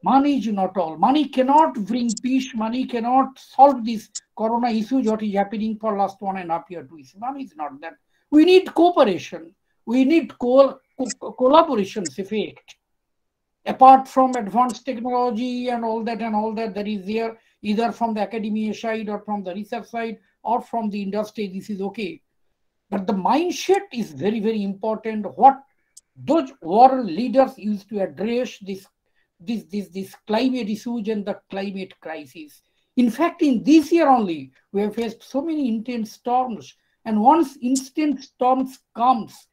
Speaker 4: Money is not all. Money cannot bring peace. Money cannot solve this corona issue what is happening for last 1.5 years. Money is not that. We need cooperation. We need collaborations effect. Apart from advanced technology and all that that is there, either from the academia side or from the research side or from the industry, this is okay. But the mindset is very, very important. What those world leaders used to address this climate issues and the climate crisis. In fact, in this year only, we have faced so many intense storms. And once intense storms comes,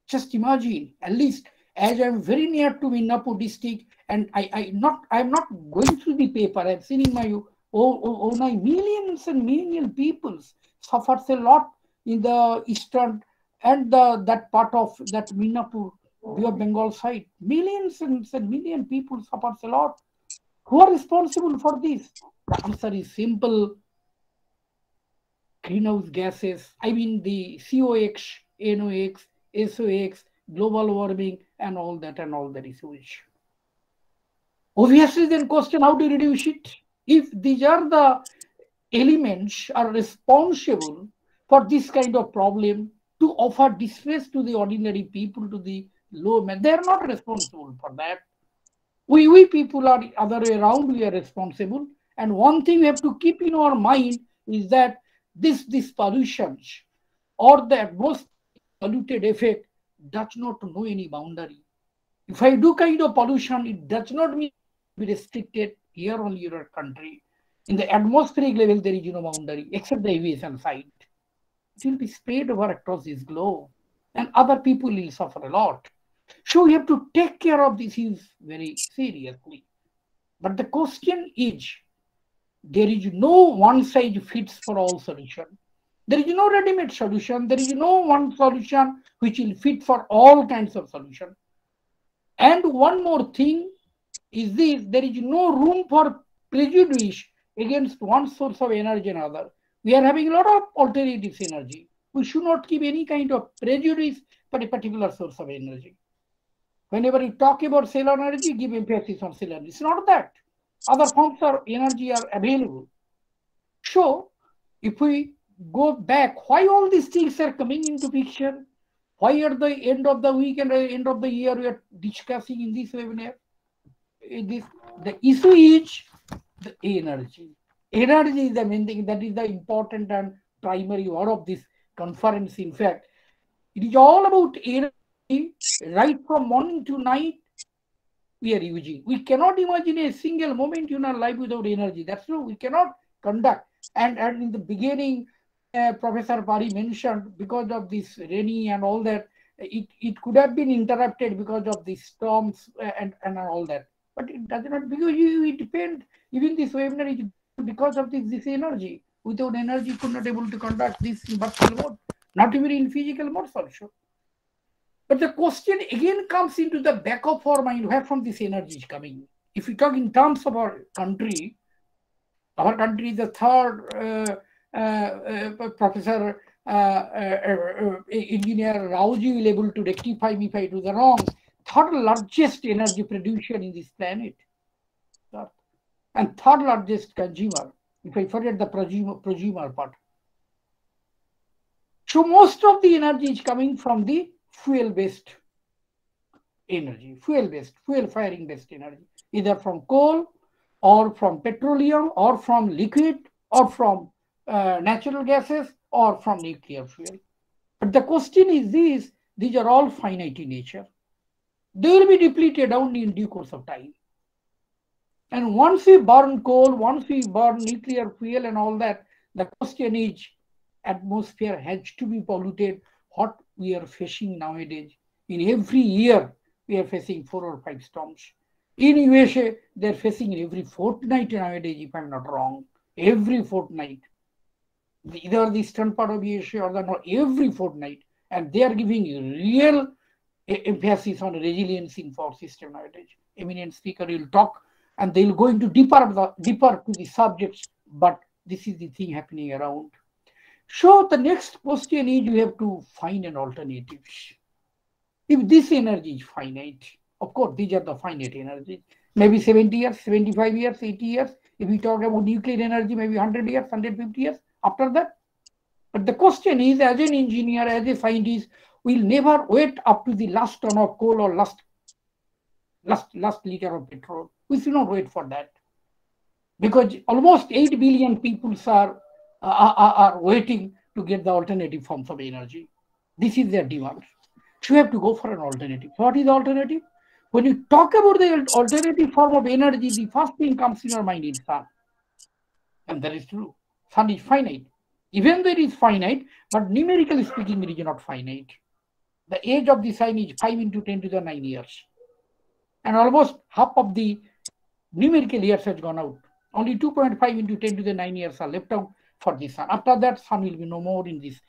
Speaker 4: just imagine, at least as I'm very near to Minnapur district, and I'm not going through the paper. I've seen in my own eye, millions and millions people suffers a lot in the eastern and that part of that Minnapur, Bay of Bengal side. Millions and millions people suffers a lot. Who are responsible for this? The answer is simple. Greenhouse gases, I mean the COX, NOx, SOx, global warming, and all that issues. Obviously, then question, how to reduce it? If these are the elements are responsible for this kind of problem, to offer distress to the ordinary people, to the low men, they are not responsible for that. We people are other way around, we are responsible. And one thing we have to keep in our mind is that this pollutions or the atmospheric polluted effect does not know any boundary. If I do kind of pollution, it does not mean be restricted here only in your country. In the atmospheric level, there is no boundary except the aviation side. It will be spread over across this globe, and other people will suffer a lot. So we have to take care of this issues very seriously. But the question is, there is no one size fits for all solution. There is no ready-made solution. There is no one solution which will fit for all kinds of solution. And one more thing is this, there is no room for prejudice against one source of energy and another. We are having a lot of alternative energy. We should not give any kind of prejudice for a particular source of energy. Whenever you talk about solar energy, give emphasis on solar energy. It's not that. Other forms of energy are available. So, if we go back, why all these things are coming into picture? Why at the end of the week and the end of the year we are discussing in this webinar? The issue is the energy. Energy is the main thing. That is the important and primary word of this conference. In fact, it is all about energy. Right from morning to night, we are using. We cannot imagine a single moment in our life without energy. That's true. We cannot conduct. And in the beginning, Professor Pari mentioned, because of this rainy and all that, it could have been interrupted because of the storms and all that. But it does not, because it depends. Even this webinar is because of this energy. Without energy, could not able to conduct this in virtual mode, not even in physical modes also. But the question again comes into the back of our mind, where from this energy is coming. If we talk in terms of our country is the third, Professor Engineer Raoji will able to rectify me if I do the wrong, third largest energy producer in this planet, and third largest consumer, if I forget the prosumer part. So most of the energy is coming from the fuel-based energy, fuel firing-based energy, either from coal or from petroleum or from liquid or from natural gases or from nuclear fuel. But the question is this, these are all finite in nature. They will be depleted only in due course of time. And once we burn coal, once we burn nuclear fuel and all that, the question is, atmosphere has to be polluted. What we are facing nowadays, in every year, we are facing 4 or 5 storms. In USA, they're facing every fortnight nowadays, if I'm not wrong. Every fortnight. Either the eastern part of USA or the north, every fortnight. And they are giving real emphasis on resiliency for system nowadays. Eminent speaker will talk and they'll go into deeper to the subjects, but this is the thing happening around. So the next question is, you have to find an alternative. If this energy is finite, of course, these are the finite energies. Maybe 70 years, 75 years, 80 years. If we talk about nuclear energy, maybe 100 years, 150 years after that. But the question is, as an engineer, as a scientist, we'll never wait up to the last ton of coal or last liter of petrol. We should not wait for that. Because almost 8 billion people are waiting to get the alternative forms of energy. This is their demand. So you have to go for an alternative. What is the alternative? When you talk about the alternative form of energy, the first thing comes in your mind is sun. And that is true. Sun is finite. Even though it is finite, but numerically speaking, it is not finite. The age of the sun is 5 into 10 to the 9 years. And almost half of the numerical years has gone out. Only 2.5 into 10 to the 9 years are left out for the sun. After that, sun will be no more in this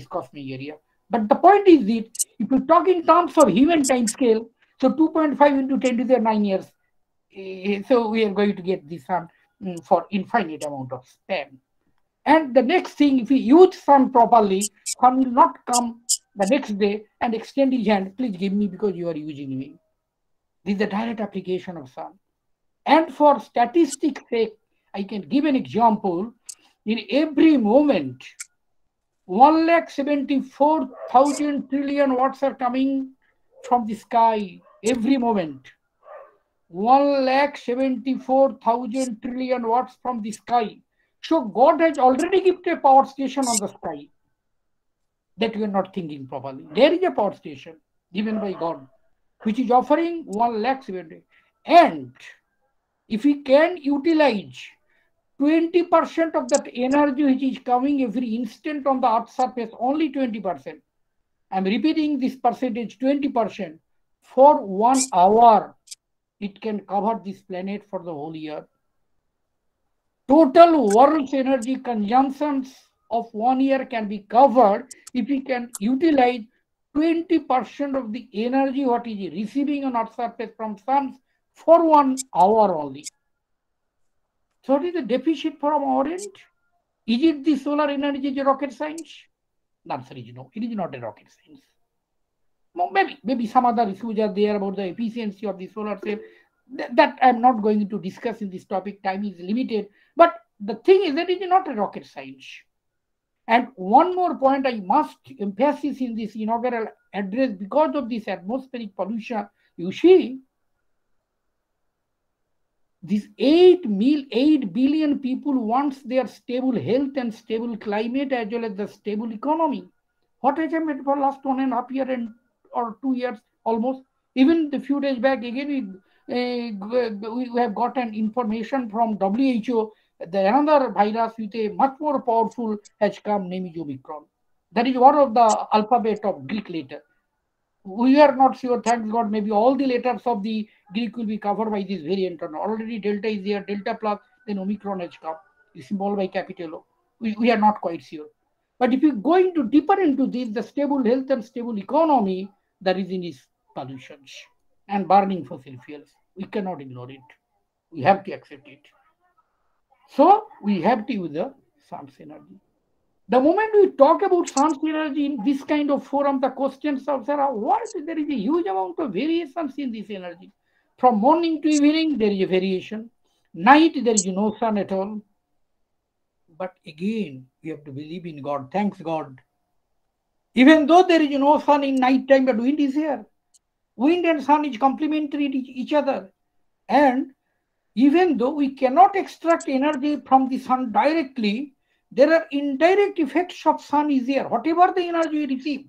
Speaker 4: cosmic area. But the point is that if you talk in terms of human time scale, so 2.5 into 10 to the 9 years, so we are going to get the sun for infinite amount of span. And the next thing, if we use sun properly, sun will not come the next day and extend his hand, please give me because you are using me. This is the direct application of sun. And for statistics sake, I can give an example. In every moment, 1,74,000 trillion watts are coming from the sky every moment. 1,74,000 trillion watts from the sky. So God has already given a power station on the sky that we are not thinking properly. There is a power station given by God, which is offering 1,70,000. And if we can utilize 20% of that energy which is coming every instant on the Earth's surface, only 20%. I'm repeating this percentage, 20%. For 1 hour, it can cover this planet for the whole year. Total world's energy consumptions of 1 year can be covered if we can utilize 20% of the energy what is receiving on Earth's surface from sun for 1 hour only. So what is the deficit from our end? Is it the solar energy, the rocket science? The answer is no, it is not a rocket science. Maybe some other issues are there about the efficiency of the solar cell. That I'm not going to discuss in this topic, time is limited. But the thing is that it is not a rocket science. And one more point I must emphasize in this inaugural address, because of this atmospheric pollution, you see, these 8 billion people want their stable health and stable climate as well as the stable economy. What has happened for last 1.5 years or 2 years almost? Even the few days back, again, we have gotten information from WHO that another virus with a much more powerful has come, named Omicron. That is one of the alphabet of Greek letter. We are not sure, thank God, maybe all the letters of the Greek will be covered by this variant. Already Delta is there, Delta plus, then Omicron has come, is symbol by capital O. We are not quite sure. But if you go into deeper into this, the stable health and stable economy, the reason is pollutions and burning fossil fuels. We cannot ignore it. We have to accept it. So we have to use the sun's energy. The moment we talk about sun's energy in this kind of forum, the questions are, sir, what? There is a huge amount of variations in this energy. From morning to evening, there is a variation. Night, there is no sun at all. But again, we have to believe in God. Thanks God. Even though there is no sun in night time, but wind is here. Wind and sun is complementary to each other. And even though we cannot extract energy from the sun directly, there are indirect effects of sun is there. Whatever the energy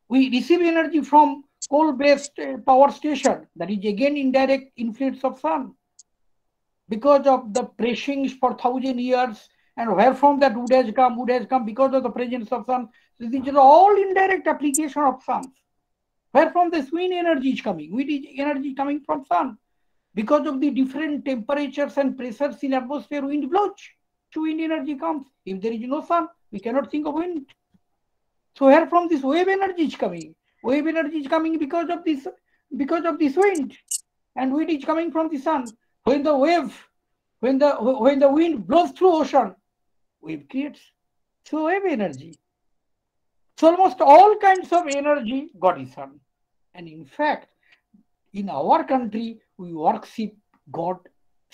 Speaker 4: we receive energy from coal-based power station. That is again indirect influence of sun. Because of the pressings for 1,000 years, and where from that wood has come because of the presence of sun. So these are all indirect application of sun. Where from this wind energy is coming? Wind energy coming from sun. Because of the different temperatures and pressures in atmosphere, wind blows. So wind energy comes. If there is no sun, we cannot think of wind. So where from this wave energy is coming? Wave energy is coming because of this wind, and wind is coming from the sun. When the wind blows through ocean, wave creates. So wave energy. So almost all kinds of energy God is sun. And in fact, in our country, we worship God,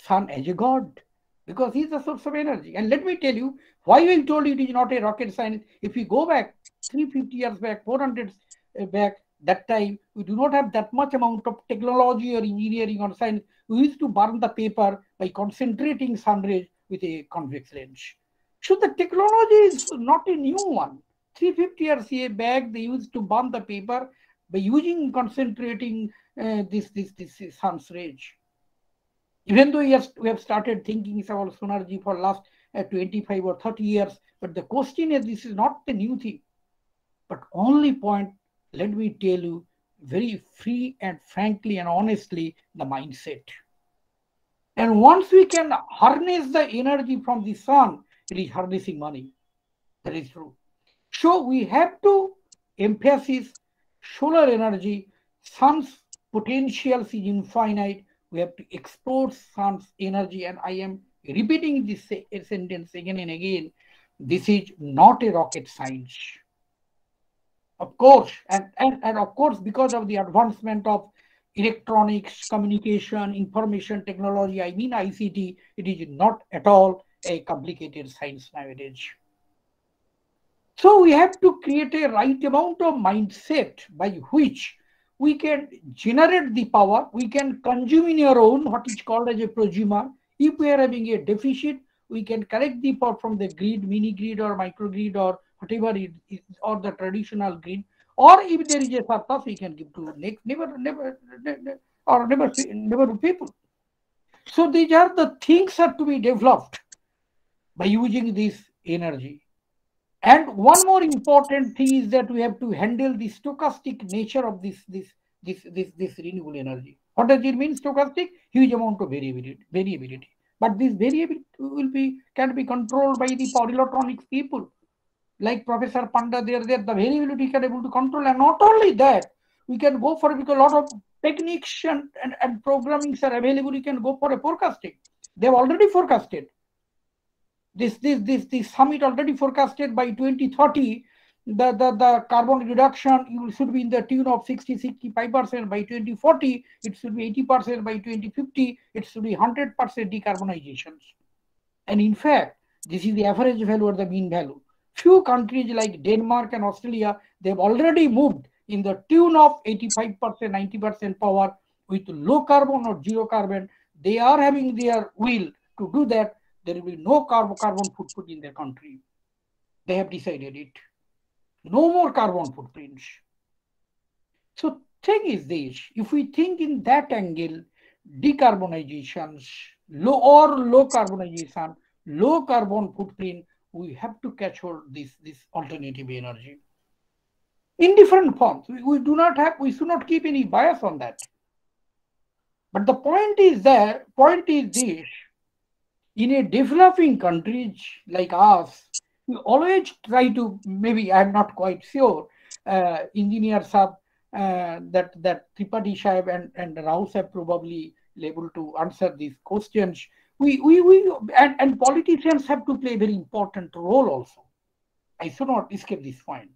Speaker 4: sun as a God, because he is the source of energy. And let me tell you why I told you it is not a rocket science. If we go back 350 years back, 400 back, that time we do not have that much amount of technology or engineering or science. We used to burn the paper by concentrating sun rays with a convex lens. So the technology is not a new one. 350 years back, they used to burn the paper by concentrating this sun's rays. Even though we have started thinking about solargy for last 25 or 30 years, but the question is, this is not the new thing. But only point, let me tell you very free and frankly and honestly, the mindset. And once we can harness the energy from the sun, it is harnessing money. That is true. So we have to emphasize solar energy. Sun's potential is infinite. We have to explore sun's energy. And I am repeating this sentence again and again. This is not a rocket science. Of course, and of course, because of the advancement of electronics, communication, information technology, I mean ICT, it is not at all a complicated science nowadays. So we have to create a right amount of mindset by which we can generate the power, we can consume in our own, what is called as a prosumer. If we are having a deficit, we can collect the power from the grid, mini grid or microgrid or whatever it is, or the traditional grid. Or if there is a surplus, we can give to neighbor people. So these are the things that to be developed by using this energy. And one more important thing is that we have to handle the stochastic nature of this renewable energy. What does it mean, stochastic? Huge amount of variability. But this variability can be controlled by the power electronics people. Like Professor Panda, the variability can be able to control. And not only that, we can go for, because a lot of techniques and programmings are available, you can go for a forecasting. They've already forecasted. This summit already forecasted by 2030, the carbon reduction should be in the tune of 65%. By 2040, it should be 80%. By 2050, it should be 100% decarbonization. And in fact, this is the average value or the mean value. Few countries like Denmark and Australia, they've already moved in the tune of 85%, 90% power with low carbon or zero carbon. They are having their will to do that. There will be no carbon footprint in their country. They have decided it. No more carbon footprints. So thing is this, if we think in that angle, decarbonizations, low carbonization, low carbon footprint, we have to catch hold this alternative energy in different forms. We should not keep any bias on that. But the point is this, In a developing countries like us, we always try to, maybe I'm not quite sure, engineers have that Tripathi Sahib and Rao Sahib probably able to answer these questions. And politicians have to play a very important role also. I should not escape this point.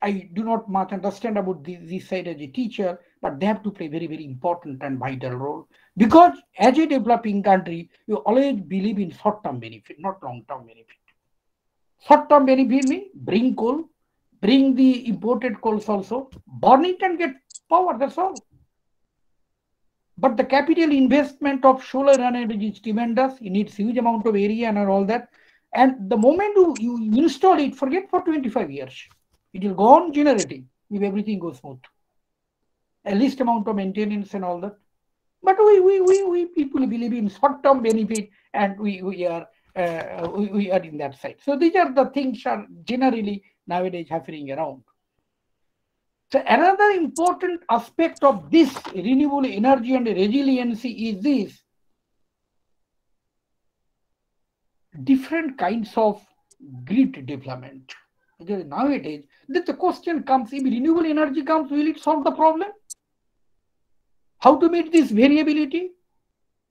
Speaker 4: I do not much understand about this side as a teacher, but they have to play very, very important and vital role. Because as a developing country, you always believe in short-term benefit, not long-term benefit. Short-term benefit means bring coal, bring the imported coals also, burn it and get power, that's all. But the capital investment of solar energy is tremendous. It needs huge amount of area and all that. And the moment you install it, forget for 25 years. It will go on generating if everything goes smooth. A least amount of maintenance and all that. But we people believe in short-term benefit, and we are in that side. So these are the things are generally nowadays happening around. So another important aspect of this renewable energy and resiliency is this: different kinds of grid development. Because nowadays, the question comes, if renewable energy comes, will it solve the problem? How to meet this variability?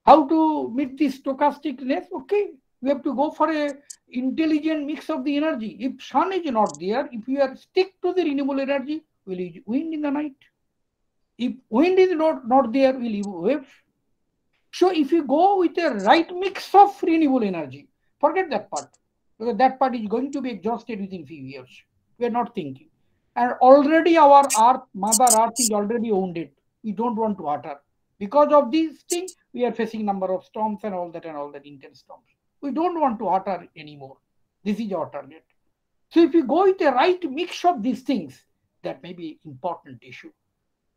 Speaker 4: How to meet this stochasticness? Okay, we have to go for a intelligent mix of the energy. If sun is not there, if we are stick to the renewable energy, we'll use wind in the night. If wind is not there, we'll use waves. So if you go with a right mix of renewable energy, forget that part, because that part is going to be exhausted within few years. We are not thinking. And already our Earth, Mother Earth is already wounded. We don't want water. Because of these things, we are facing number of storms and all that intense storms. We don't want water anymore. This is our target. So if you go with the right mix of these things, that may be important issue.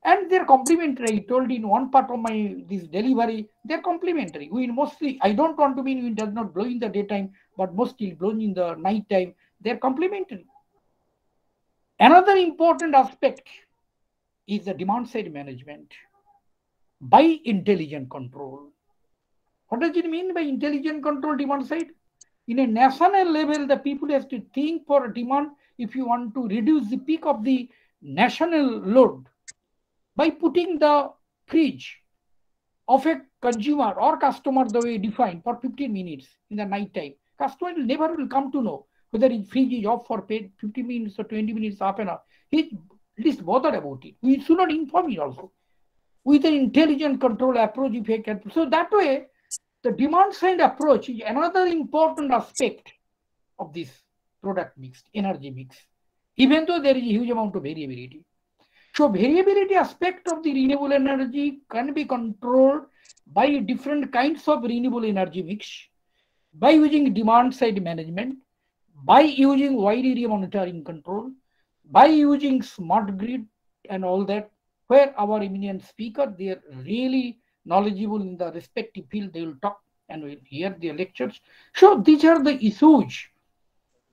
Speaker 4: And they're complementary. I told in one part of this delivery, they're complementary. We mostly, I don't want to mean wind does not blow in the daytime, but mostly blowing in the night time. They're complementary. Another important aspect is the demand side management by intelligent control. What does it mean by intelligent control demand side? In a national level, the people have to think for demand if you want to reduce the peak of the national load by putting the fridge of a consumer or customer the way defined for 15 minutes in the night time. Customer will never come to know whether his fridge is off for 50 minutes or 20 minutes, half an hour. He's least bothered about it. We should not inform it also. With an intelligent control approach, if you can. So that way, the demand side approach is another important aspect of this product mix, energy mix, even though there is a huge amount of variability. So variability aspect of the renewable energy can be controlled by different kinds of renewable energy mix, by using demand side management, by using wide area monitoring control, by using smart grid and all that, where our eminent speaker, they are really knowledgeable in the respective field, they will talk and we'll hear their lectures. So these are the issues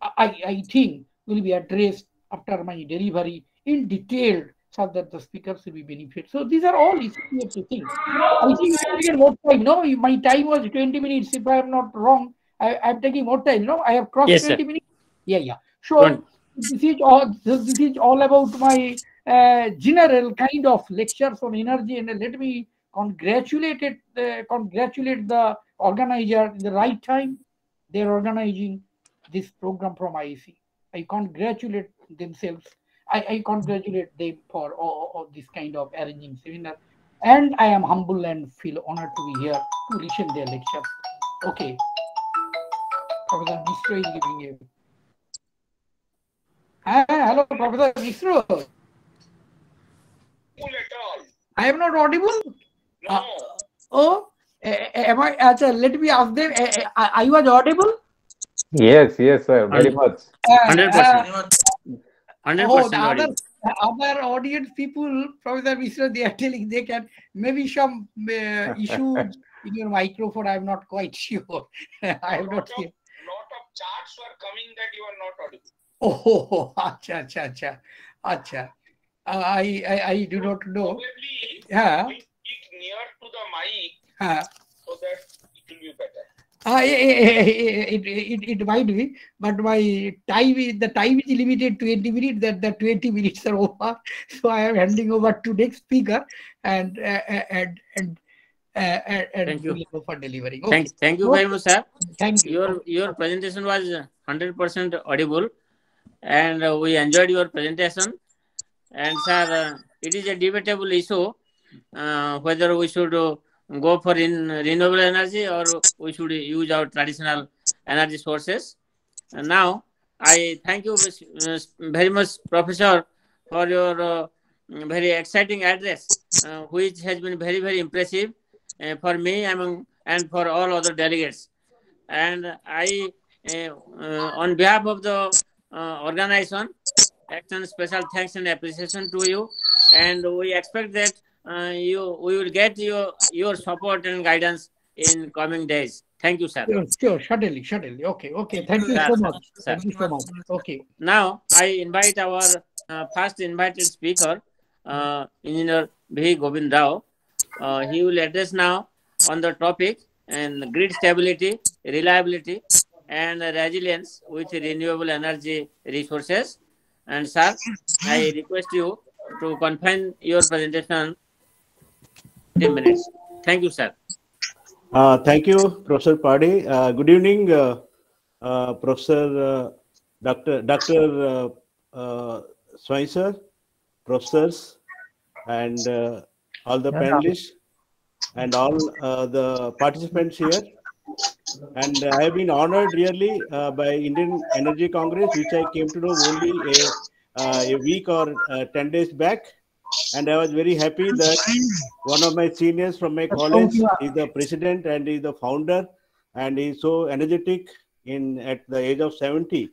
Speaker 4: I think will be addressed after my delivery in detail, so that the speakers will be benefit. So these are all issues we have to think. I think I get more time. No, my time was 20 minutes. If I am not wrong, I'm taking more time. No, I have crossed 20 minutes. Yeah. So this is all about my general kind of lectures on energy, and let me congratulate the organizer in the right time. They're organizing this program from IEC. I congratulate themselves. I congratulate them for all this kind of arranging seminar. And I am humble and feel honored to be here to listen their lectures. Okay. Professor Mishra is giving you. Hello, Professor Mishra. I am not audible? No. Am I? Let me ask them. I was audible?
Speaker 6: Yes, sir. Very much.
Speaker 1: 100%. 100%.
Speaker 4: The other audience people, Professor Mishra, they are telling they can maybe some issues in your microphone. I'm not quite sure. I have not seen.
Speaker 7: Lot of charts were coming that you are not audible.
Speaker 4: Oh, acha. I do not know.
Speaker 7: Probably
Speaker 4: yeah.
Speaker 7: we speak near to the mic
Speaker 4: Yeah.
Speaker 7: so that it will be better.
Speaker 4: It might be, but my time is the time is limited 20 minutes. That the 20 minutes are over, so I am handing over to next speaker and
Speaker 1: Thank you.
Speaker 4: we'll go for delivering. Okay.
Speaker 1: Thank you very much, sir.
Speaker 4: Thank you.
Speaker 1: Your presentation was 100% audible, and we enjoyed your presentation. And sir, it is a debatable issue whether we should go for renewable energy or we should use our traditional energy sources. And now, I thank you very much, Professor, for your very exciting address, which has been very impressive for me and for all other delegates. And I, on behalf of the organization, extend special thanks and appreciation to you. And we expect that we will get your support and guidance in coming days. Thank you, sir.
Speaker 4: Sure. Certainly. Okay. Thank you
Speaker 1: Sir,
Speaker 4: so much.
Speaker 1: sir.
Speaker 4: Thank you so much. Okay.
Speaker 1: Now, I invite our first invited speaker, Engineer V. Govind Rao. He will address now on the topic and grid stability, reliability, and resilience with renewable energy resources. And sir, I request you to confine your presentation 10 minutes. Thank you, sir.
Speaker 5: Thank you, Professor Padi. Good evening, Professor Dr. Sir, professors, and all the panelists, and all the participants here. And I have been honored really by Indian Energy Congress, which I came to know only a week or 10 days back. And I was very happy that one of my seniors from my college is the president and is the founder, and he's so energetic at the age of 70,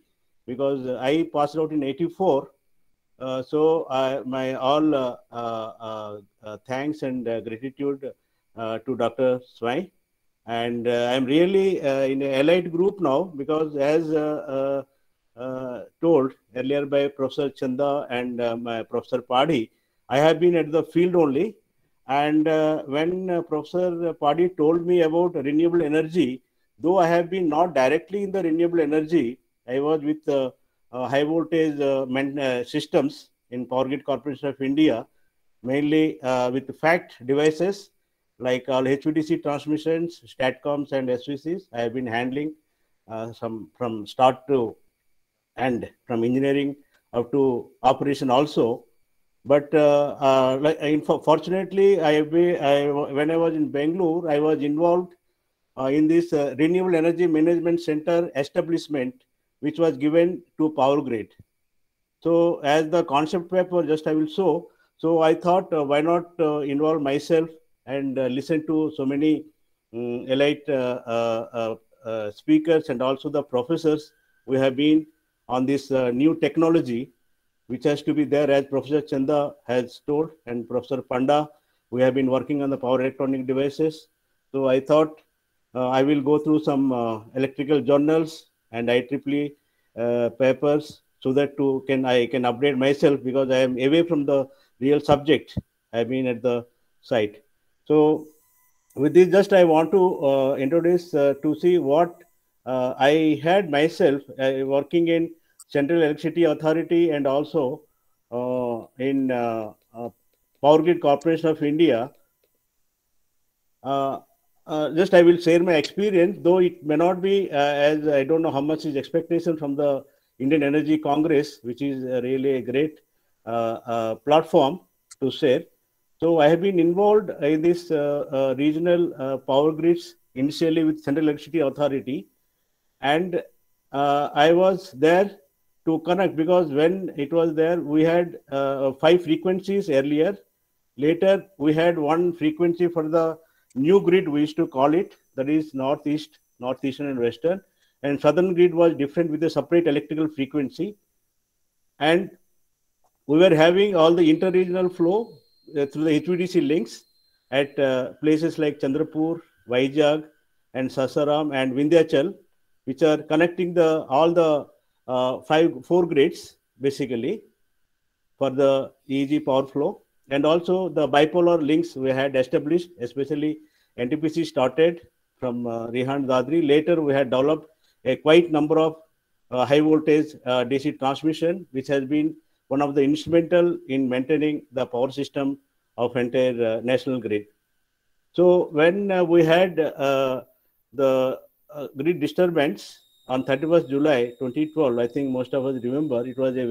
Speaker 5: because I passed out in 84. So my all thanks and gratitude to Dr. Swai. And I'm really in an allied group now, because as told earlier by Professor Chanda and my Professor Padi, I have been at the field only. And when Professor Padi told me about renewable energy, though I have been not directly in the renewable energy, I was with high voltage systems in Power Grid Corporation of India, mainly with FACT devices like all HVDC transmissions, STATCOMs, and SVCs. I have been handling some from start to end, from engineering up to operation also. But fortunately, when I was in Bangalore, I was involved in this Renewable Energy Management Center establishment, which was given to Power Grid. So as the concept paper just I will show, so I thought why not involve myself and listen to so many elite speakers and also the professors who have been on this new technology, which has to be there, as Professor Chanda has told, and Professor Panda, we have been working on the power electronic devices. So I thought I will go through some electrical journals and IEEE papers, so that I can update myself, because I am away from the real subject. I have been at the site. So with this, just I want to introduce to see what I had myself working in Central Electricity Authority and also in Power Grid Corporation of India. Just I will share my experience, though it may not be as I don't know how much is expectation from the Indian Energy Congress, which is really a great platform to share. So I have been involved in this regional power grids initially with Central Electricity Authority, and I was there to connect, because when it was there, we had 5 frequencies earlier. Later, we had 1 frequency for the new grid, we used to call it, that is northeast, northeastern and western. And southern grid was different with a separate electrical frequency. And we were having all the interregional flow through the HVDC links at places like Chandrapur, Vizag, and Sasaram and Vindhyachal, which are connecting all the 4 grids basically for the EEG power flow. And also the bipolar links we had established, especially NTPC started from Rehan Dadri. Later, we had developed a quite number of high voltage DC transmission, which has been one of the instrumental in maintaining the power system of entire national grid. So when we had the grid disturbance on 31st July 2012, I think most of us remember, it was a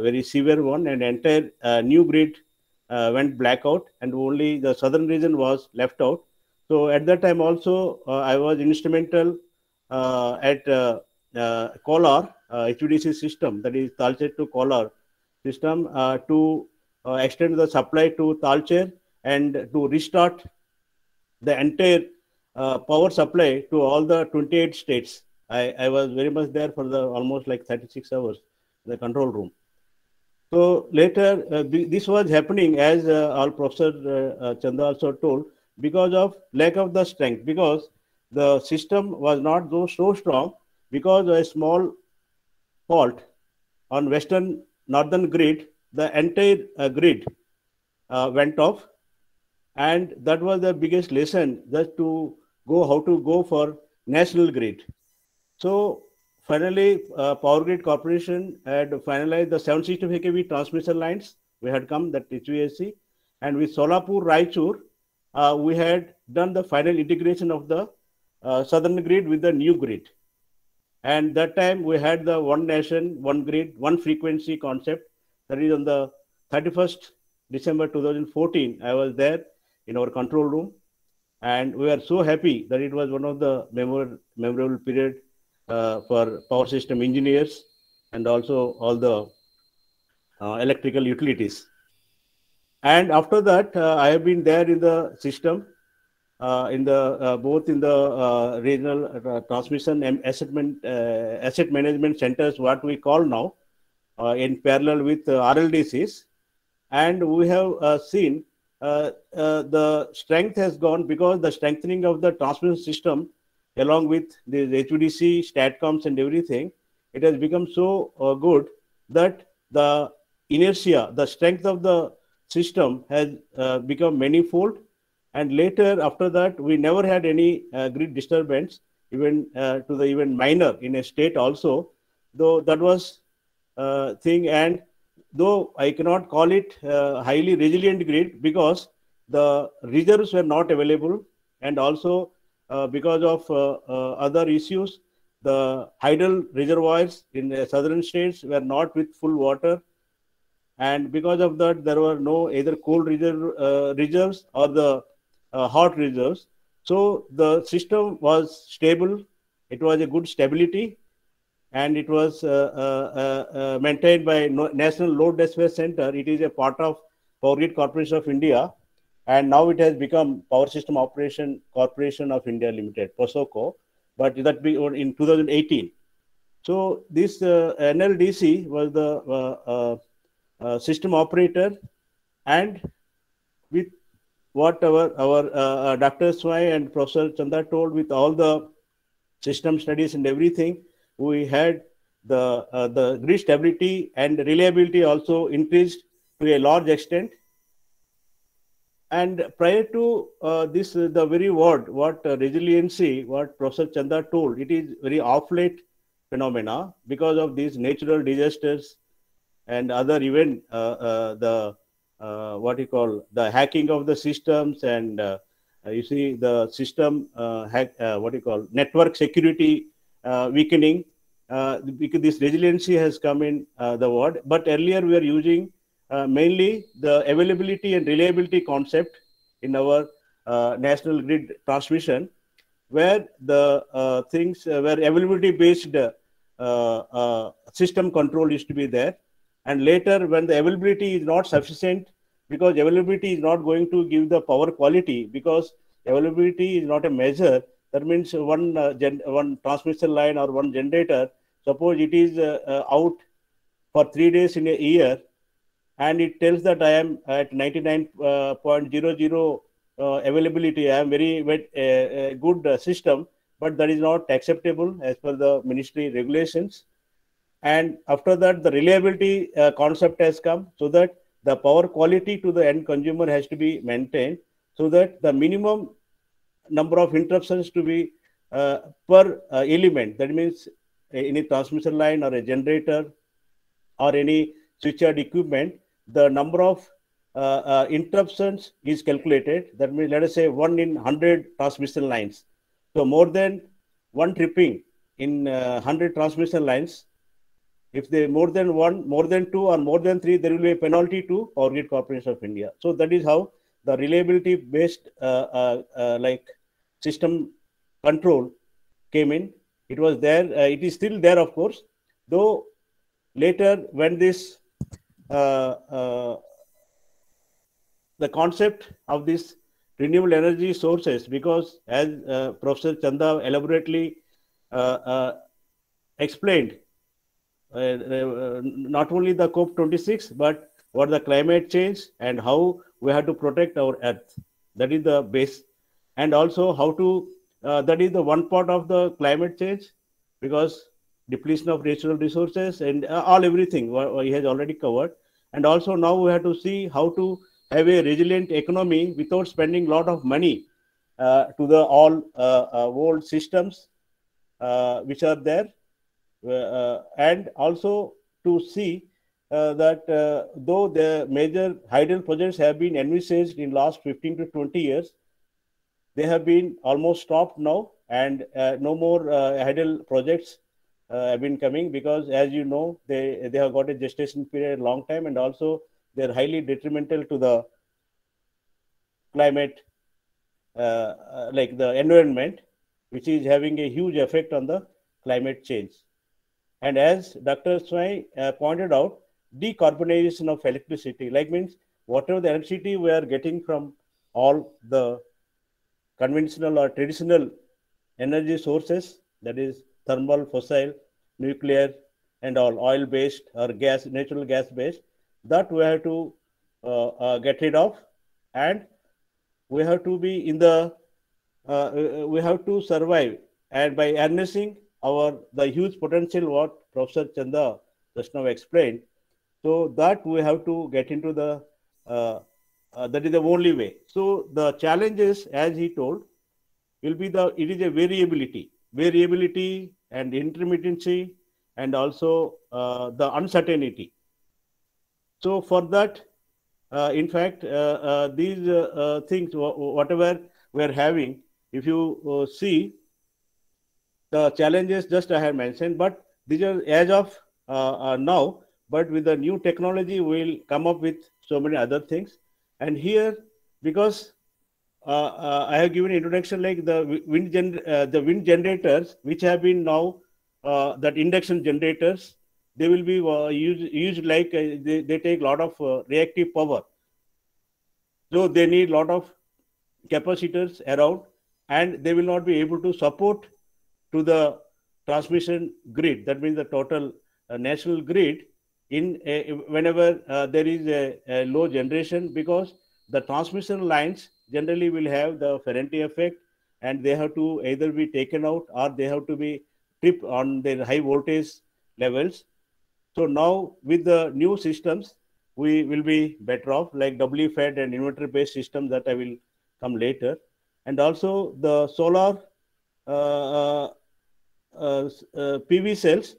Speaker 5: very severe one, and entire new grid went blackout, and only the southern region was left out. So at that time also, I was instrumental at Kolar HVDC system, that is Talcher to Kolar system, to extend the supply to Talcher and to restart the entire power supply to all the 28 states. I was very much there for the almost like 36 hours in the control room. So later, this was happening, as our Professor Chanda also told, because of lack of the strength, because the system was not so strong, because of a small fault on western northern grid, the entire grid went off, and that was the biggest lesson, that to go how to go for national grid. So finally, Power Grid Corporation had finalized the 765 kV transmission lines. We had come, that HVAC, and with Solapur, Raichur, we had done the final integration of the southern grid with the new grid. And that time we had the one nation, one grid, one frequency concept. That is on the 31st December 2014. I was there in our control room, and we are so happy that it was one of the memorable period for power system engineers and also all the electrical utilities. And after that, I have been there in the system, in the both in the regional transmission and asset management centers, what we call now, in parallel with RLDCs, and we have seen the strength has gone, because the strengthening of the transmission system, along with the HVDC, STATCOMs and everything, it has become so good that the inertia, the strength of the system has become manifold. And later, after that, we never had any grid disturbance, even to the even minor in a state also, though that was thing. And though I cannot call it highly resilient grid, because the reserves were not available, and also because of other issues, the hydel reservoirs in the southern states were not with full water, and because of that, there were no either cold reserves or the hot reserves. So the system was stable. It was a good stability, and it was maintained by National Load Dispatch Center. It is a part of Power Grid Corporation of India, and now it has become Power System Operation Corporation of India Limited, POSOCO, but that be in 2018. So this NLDC was the system operator, and with what our Dr. Swai and Professor Chanda told, with all the system studies and everything, we had the grid stability and reliability also increased to a large extent. And prior to this, the very word, what resiliency, what Professor Chanda told, it is very off-late phenomena because of these natural disasters and other event, what you call the hacking of the systems, and you see the system what you call network security weakening. Because this resiliency has come in the word, but earlier we were using mainly the availability and reliability concept in our national grid transmission, where the things where availability based system control used to be there. And later, when the availability is not sufficient, because availability is not going to give the power quality, because availability is not a measure. That means one transmission line or one generator, suppose it is out for 3 days in a year, and it tells that I am at 99.00 availability, I am very good system, but that is not acceptable as per the ministry regulations. And after that, the reliability concept has come, so that the power quality to the end consumer has to be maintained, so that the minimum number of interruptions to be per element. That means any transmission line or a generator or any switchyard equipment, the number of interruptions is calculated. That means, let us say 1 in 100 transmission lines. So more than one tripping in 100 transmission lines, if they more than one, more than two, or more than three, there will be a penalty to Power Grid Corporation of India. So that is how the reliability based like system control came in. It was there. It is still there, of course, though later when this the concept of this renewable energy sources, because as Professor Chanda elaborately explained, not only the COP26, but what the climate change and how we have to protect our earth. That is the base. And also how to, that is the one part of the climate change, because depletion of natural resources and all everything he has already covered. And also now we have to see how to have a resilient economy without spending a lot of money to the all old systems which are there. And also to see that though the major hydel projects have been envisaged in last 15 to 20 years, they have been almost stopped now, and no more hydel projects have been coming, because as you know, they have got a gestation period a long time, and also they're highly detrimental to the climate, like the environment, which is having a huge effect on the climate change. And as Dr. Swai pointed out, decarbonization of electricity, like means whatever the electricity we are getting from all the conventional or traditional energy sources, that is thermal, fossil, nuclear, and all oil-based or gas, natural gas-based, that we have to get rid of, and we have to be in the, we have to survive, and by harnessing the huge potential what Professor Chanda just now explained, so that we have to get into the, that is the only way. So the challenges, as he told, will be it is a variability and intermittency, and also the uncertainty. So for that, in fact, these things, whatever we are having, if you see, the challenges just I have mentioned, but these are as of now, but with the new technology, we'll come up with so many other things. And here, because I have given introduction like the wind generators, which have been now that induction generators, they will be used like they take a lot of reactive power. So they need a lot of capacitors around, and they will not be able to support to the transmission grid. That means the total national grid in whenever there is a low generation, because the transmission lines generally will have the Ferranti effect, and they have to either be taken out or they have to be tripped on their high voltage levels. So now with the new systems, we will be better off, like W-fed and inverter-based system that I will come later. And also the solar PV cells.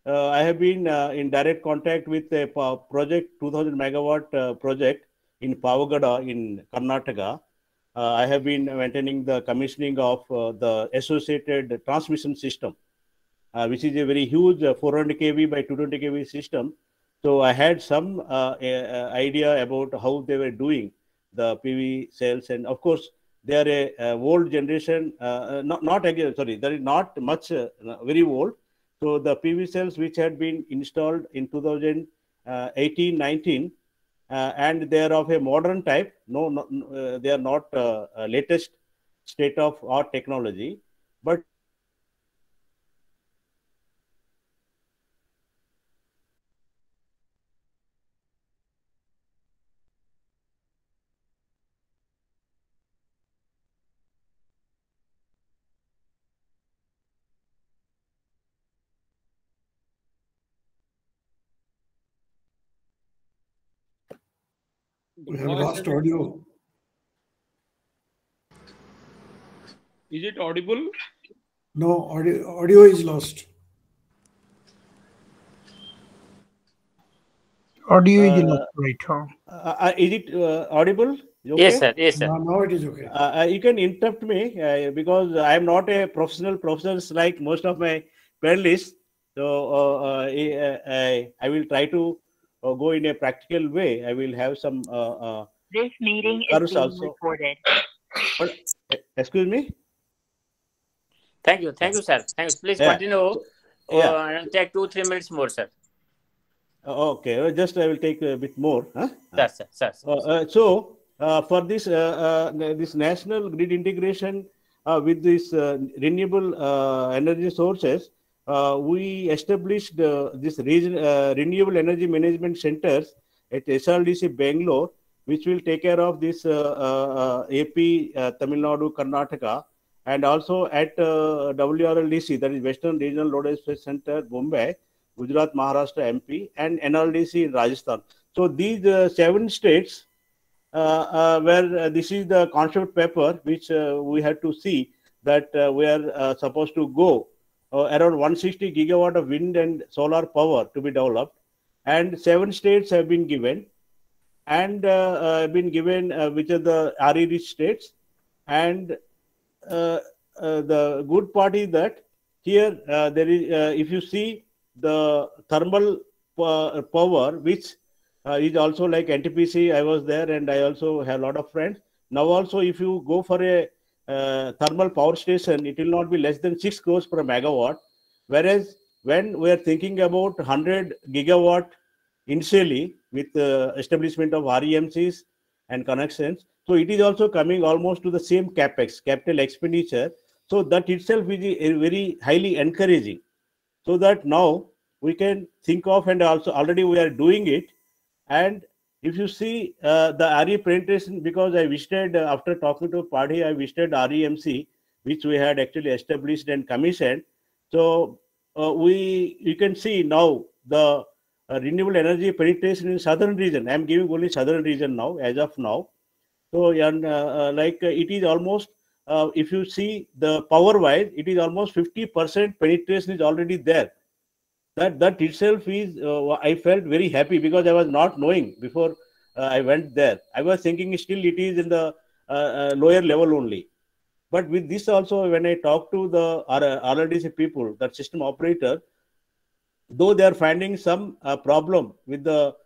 Speaker 5: I have been in direct contact with a project, 2000 megawatt project in Pavagada in Karnataka. I have been maintaining the commissioning of the associated transmission system, which is a very huge 400 kV by 220 kV system. So I had some idea about how they were doing the PV cells, and of course they are a old generation, not again, sorry, there is not much very old. So the PV cells which had been installed in 2018-19, and they are of a modern type. No, they are not latest state of art technology, but
Speaker 8: We have lost audio. Is it audible?
Speaker 9: No, audio is lost.
Speaker 4: Audio is not right. Huh?
Speaker 5: Is it audible? Okay?
Speaker 1: Yes, sir. Yes, sir.
Speaker 9: Now it is okay.
Speaker 5: You can interrupt me because I am not a professional professor like most of my panelists. So I will try to go in a practical way. I will have some
Speaker 10: This meeting is
Speaker 5: curves
Speaker 10: being
Speaker 5: also.
Speaker 10: recorded.
Speaker 5: But, excuse me?
Speaker 1: Thank you, sir. Thanks. Please
Speaker 5: Yeah.
Speaker 1: continue.
Speaker 5: Yeah.
Speaker 1: Take 2-3 minutes more, sir.
Speaker 5: Okay, just I will take a bit more. Huh?
Speaker 1: Sir.
Speaker 5: So for this this national grid integration with this renewable energy sources, we established this region renewable energy management centers at SRDC Bangalore, which will take care of this AP, Tamil Nadu, Karnataka, and also at WRLDC, that is Western Regional Load Dispatch Center, Bombay, Gujarat, Maharashtra, MP, and NRDC in Rajasthan. So these 7 states where this is the concept paper which we had to see that we are supposed to go around 160 gigawatt of wind and solar power to be developed, and 7 states have been given, and which are the RE-rich states. And the good part is that here there is if you see the thermal power, which is also like NTPC. I was there and I also have a lot of friends. Now also if you go for a thermal power station, it will not be less than 6 crores per megawatt. Whereas when we are thinking about 100 gigawatt initially with establishment of REMCs and connections, so it is also coming almost to the same capex, capital expenditure. So that itself is very highly encouraging. So that now we can think of, and also already we are doing it. And if you see the RE penetration, because I visited after talking to Padhi, I visited REMC, which we had actually established and commissioned. So you can see now the renewable energy penetration in southern region. I am giving only southern region now, as of now. So and it is almost, if you see the power wise, it is almost 50% penetration is already there. That itself is I felt very happy because I was not knowing before I went there. I was thinking still it is in the lower level only. But with this also, when I talk to the RLDC people, that system operator, though they are finding some problem with the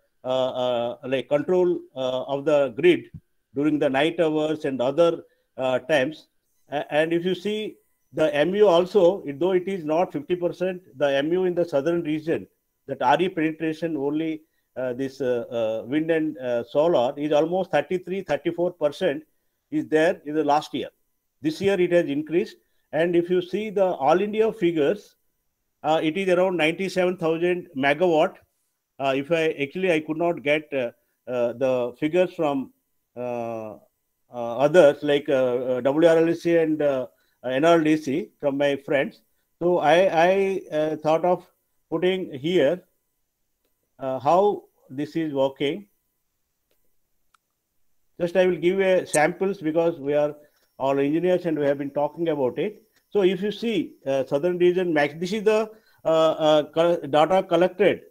Speaker 5: like control of the grid during the night hours and other times. And if you see the MU also, though it is not 50%, the MU in the southern region, that RE penetration only this wind and solar is almost 33-34% is there in the last year. This year it has increased. And if you see the all India figures, it is around 97,000 megawatt. If I could not get the figures from others like WRLC and NRDC from my friends. So I thought of putting here how this is working. Just I will give a samples because we are all engineers and we have been talking about it. So if you see southern region max, this is the data collected,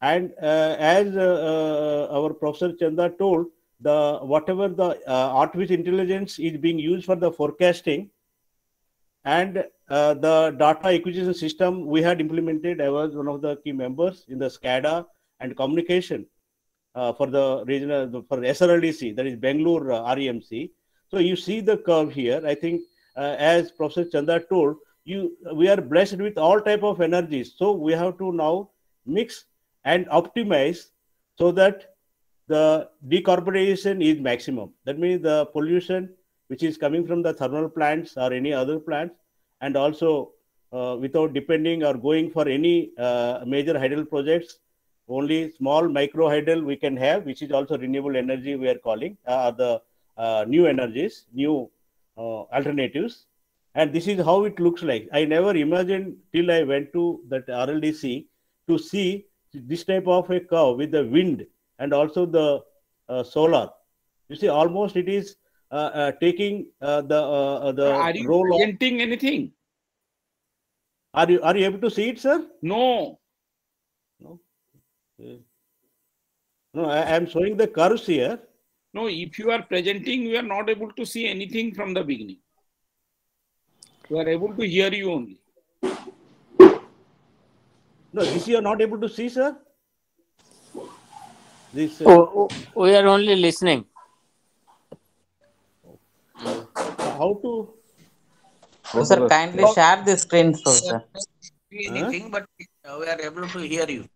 Speaker 5: and as our Professor Chanda told, whatever the artificial intelligence is being used for the forecasting, and the data acquisition system we had implemented. I was one of the key members in the SCADA and communication for the regional, for SRLDC, that is Bangalore REMC. So you see the curve here. I think as Professor Chanda told, we are blessed with all type of energies. So we have to now mix and optimize so that the decarbonization is maximum. That means the pollution which is coming from the thermal plants or any other plants, and also without depending or going for any major hydel projects, only small micro hydel we can have, which is also renewable energy we are calling, the new energies, new alternatives. And this is how it looks like. I never imagined till I went to that RLDC to see this type of a curve with the wind and also the solar. You see, almost it is taking the
Speaker 7: Are you
Speaker 5: role of.
Speaker 7: presenting anything?
Speaker 5: Are you able to see it, sir?
Speaker 7: No.
Speaker 5: No. No, I am showing the curves here.
Speaker 7: No, if you are presenting, we are not able to see anything from the beginning. We are able to hear you only.
Speaker 5: No, this you are not able to see, sir. This.
Speaker 1: We are only listening.
Speaker 5: How to?
Speaker 8: So, sir, kindly share the screen, sir.
Speaker 3: Anything, but we are able to hear you.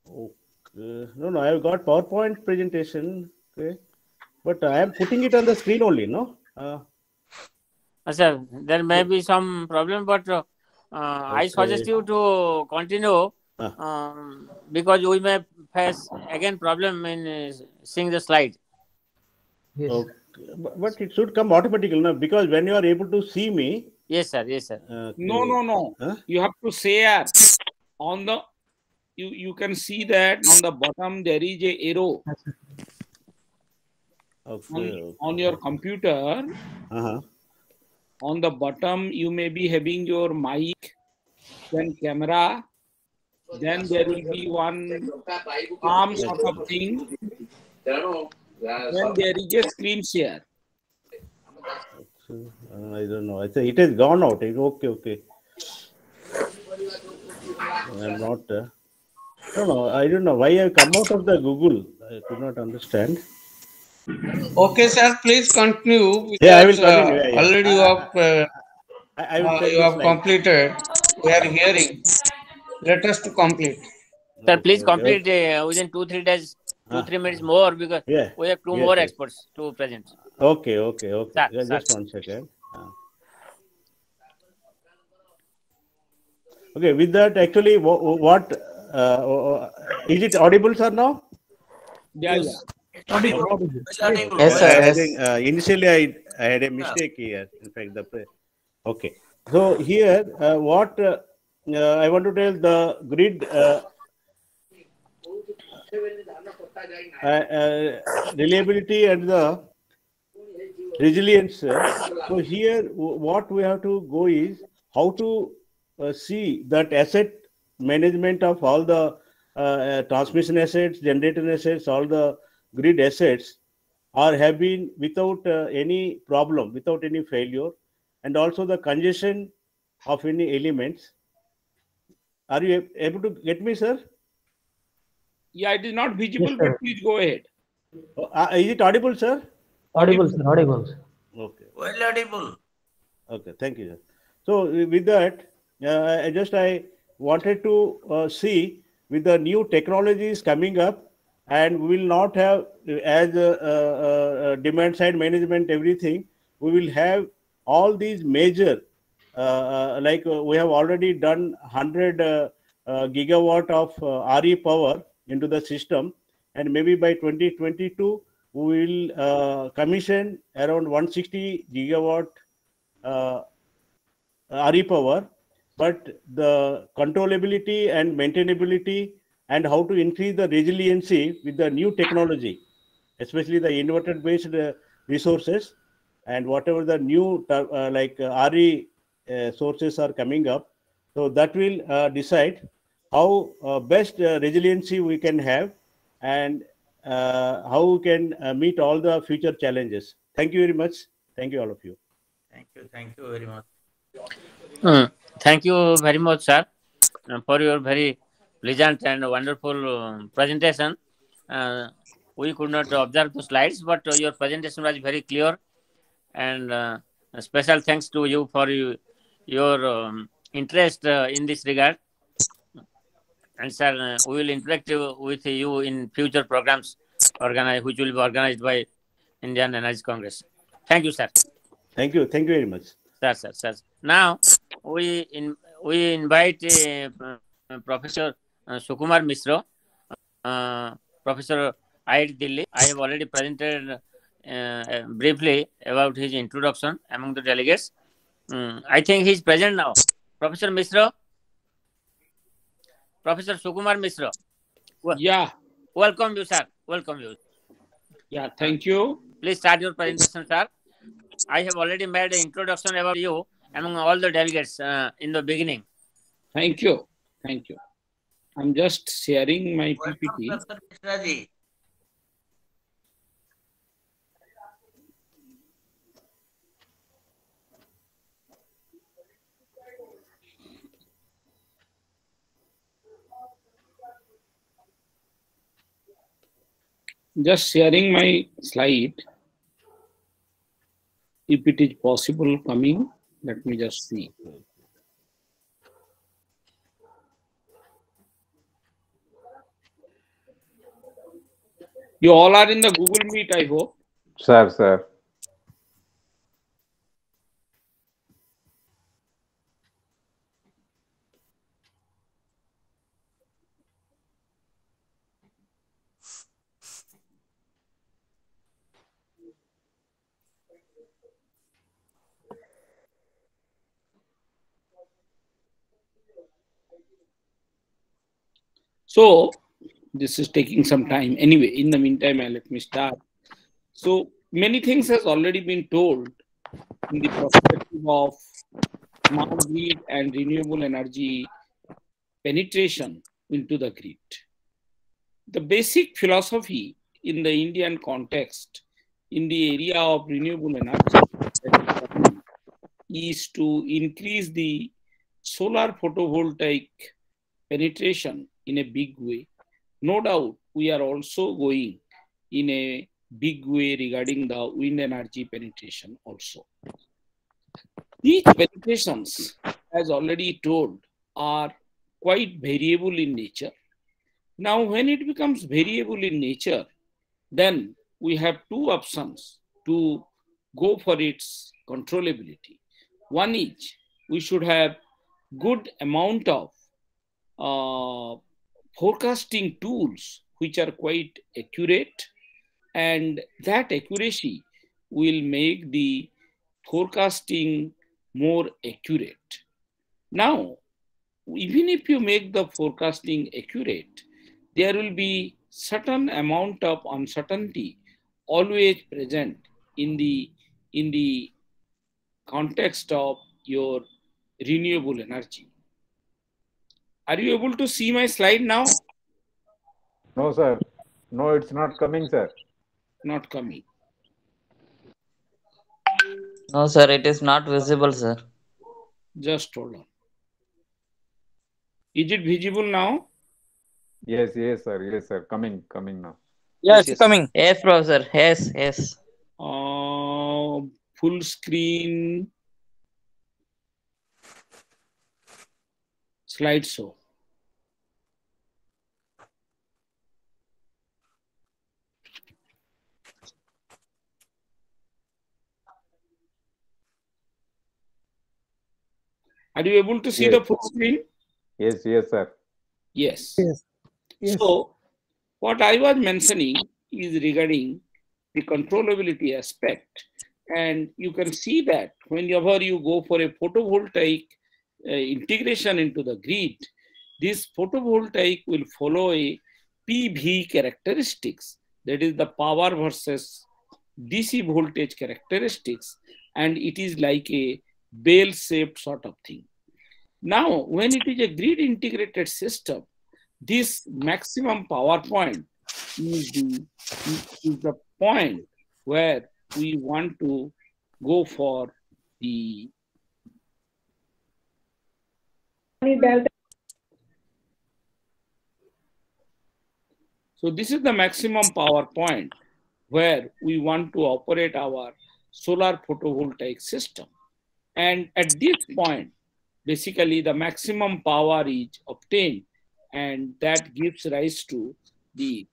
Speaker 5: Okay. No, I have got PowerPoint presentation. Okay, but I am putting it on the screen only. No.
Speaker 1: Sir, there may be some problem, but I suggest you to continue because we may face again problem in seeing the slide.
Speaker 2: Yes.
Speaker 5: Okay. But it should come automatically, no? Because when you are able to see me.
Speaker 1: Yes, sir. Yes, sir.
Speaker 5: Okay.
Speaker 7: No.
Speaker 5: Huh?
Speaker 7: You have to say on the. You can see that on the bottom there is a arrow.
Speaker 5: Okay.
Speaker 7: On your computer. On the bottom, you may be having your mic, then camera, then there will be one arm sort of thing. Then there is a screen share.
Speaker 5: I don't know. I say it has gone out. Okay. I'm not. No. I don't know why I come out of the Google. I could not understand.
Speaker 11: Okay, sir. Please continue.
Speaker 5: Yeah, I will continue.
Speaker 11: Already you have completed. We are hearing. Let us to complete.
Speaker 1: Sir, please complete within 2-3 days, 2-3 minutes more because we have two more experts to present.
Speaker 5: Okay.
Speaker 1: Sir,
Speaker 5: just 1 second. Okay, with that, actually, what is it audible, sir? Now?
Speaker 7: Yes.
Speaker 8: Audible. Yes, sir.
Speaker 5: I think initially I had a mistake here. In fact, okay. So here, what I want to tell the grid reliability and the resilience. So here, what we have to go is how to see that asset management of all the transmission assets, generator assets, all the grid assets have been without any problem, without any failure, and also the congestion of any elements. Are you able to get me, sir?
Speaker 7: Yeah, it is not visible, but please go ahead.
Speaker 5: Is it audible, sir?
Speaker 2: Audible, sir. Audible.
Speaker 5: Okay.
Speaker 3: Well audible.
Speaker 5: Okay, thank you, sir. So with that, I wanted to see with the new technologies coming up, and we will not have as demand side management everything. We will have all these major like we have already done 100 gigawatt of RE power into the system, and maybe by 2022 we will commission around 160 gigawatt RE power, but the controllability and maintainability and how to increase the resiliency with the new technology, especially the inverter based resources and whatever the new like RE sources are coming up. So that will decide how best resiliency we can have and how we can meet all the future challenges. Thank you very much. Thank you, all of you.
Speaker 3: Thank you very much.
Speaker 1: Thank you very much, sir, for your very pleasant and wonderful presentation. We could not observe the slides, but your presentation was very clear. And special thanks to you for your interest in this regard. And sir, we will interact with you in future programs which will be organized by Indian Energy Congress. Thank you, sir.
Speaker 5: Thank you very much.
Speaker 1: Sir. Now we invite Professor Sukumar Misra, Professor IIT Delhi. I have already presented briefly about his introduction among the delegates. I think he is present now. Professor Misra, Professor Sukumar Misra.
Speaker 7: Yeah.
Speaker 1: Welcome you, sir. Welcome you.
Speaker 7: Yeah, thank you.
Speaker 1: Please start your presentation, sir. I have already made an introduction about you among all the delegates in the beginning.
Speaker 7: Thank you. Thank you. I'm just sharing my PPT.
Speaker 3: Welcome, Dr. Mishraji.
Speaker 7: Just sharing my slide. If it is possible coming, let me just see. You all are in the Google Meet, I hope.
Speaker 6: Sir.
Speaker 7: So this is taking some time. Anyway, in the meantime, let me start. So many things has already been told in the perspective of smart grid and renewable energy penetration into the grid. The basic philosophy in the Indian context in the area of renewable energy is to increase the solar photovoltaic penetration in a big way. No doubt, we are also going in a big way regarding the wind energy penetration also. These penetrations, as already told, are quite variable in nature. Now, when it becomes variable in nature, then we have two options to go for its controllability. One is we should have good amount of forecasting tools which are quite accurate, and that accuracy will make the forecasting more accurate. Now, even if you make the forecasting accurate, there will be certain amount of uncertainty always present in the context of your renewable energy. Are you able to see my slide now?
Speaker 6: No, sir. No, it's not coming, sir.
Speaker 7: Not coming.
Speaker 8: No, sir, it is not visible, sir.
Speaker 7: Just hold on. Is it visible now?
Speaker 6: Yes, sir. Coming now.
Speaker 8: Yes. Coming. Yes, professor. Yes.
Speaker 7: Full screen slideshow. Are you able to see the full screen?
Speaker 6: Yes, sir.
Speaker 7: Yes. So, what I was mentioning is regarding the controllability aspect. And you can see that whenever you go for a photovoltaic integration into the grid, this photovoltaic will follow a PV characteristics, that is the power versus DC voltage characteristics, and it is like a bell-shaped sort of thing. Now, when it is a grid integrated system, this maximum power point is the point where we want to go for the So this is the maximum power point where we want to operate our solar photovoltaic system. And at this point, basically the maximum power is obtained, and that gives rise to the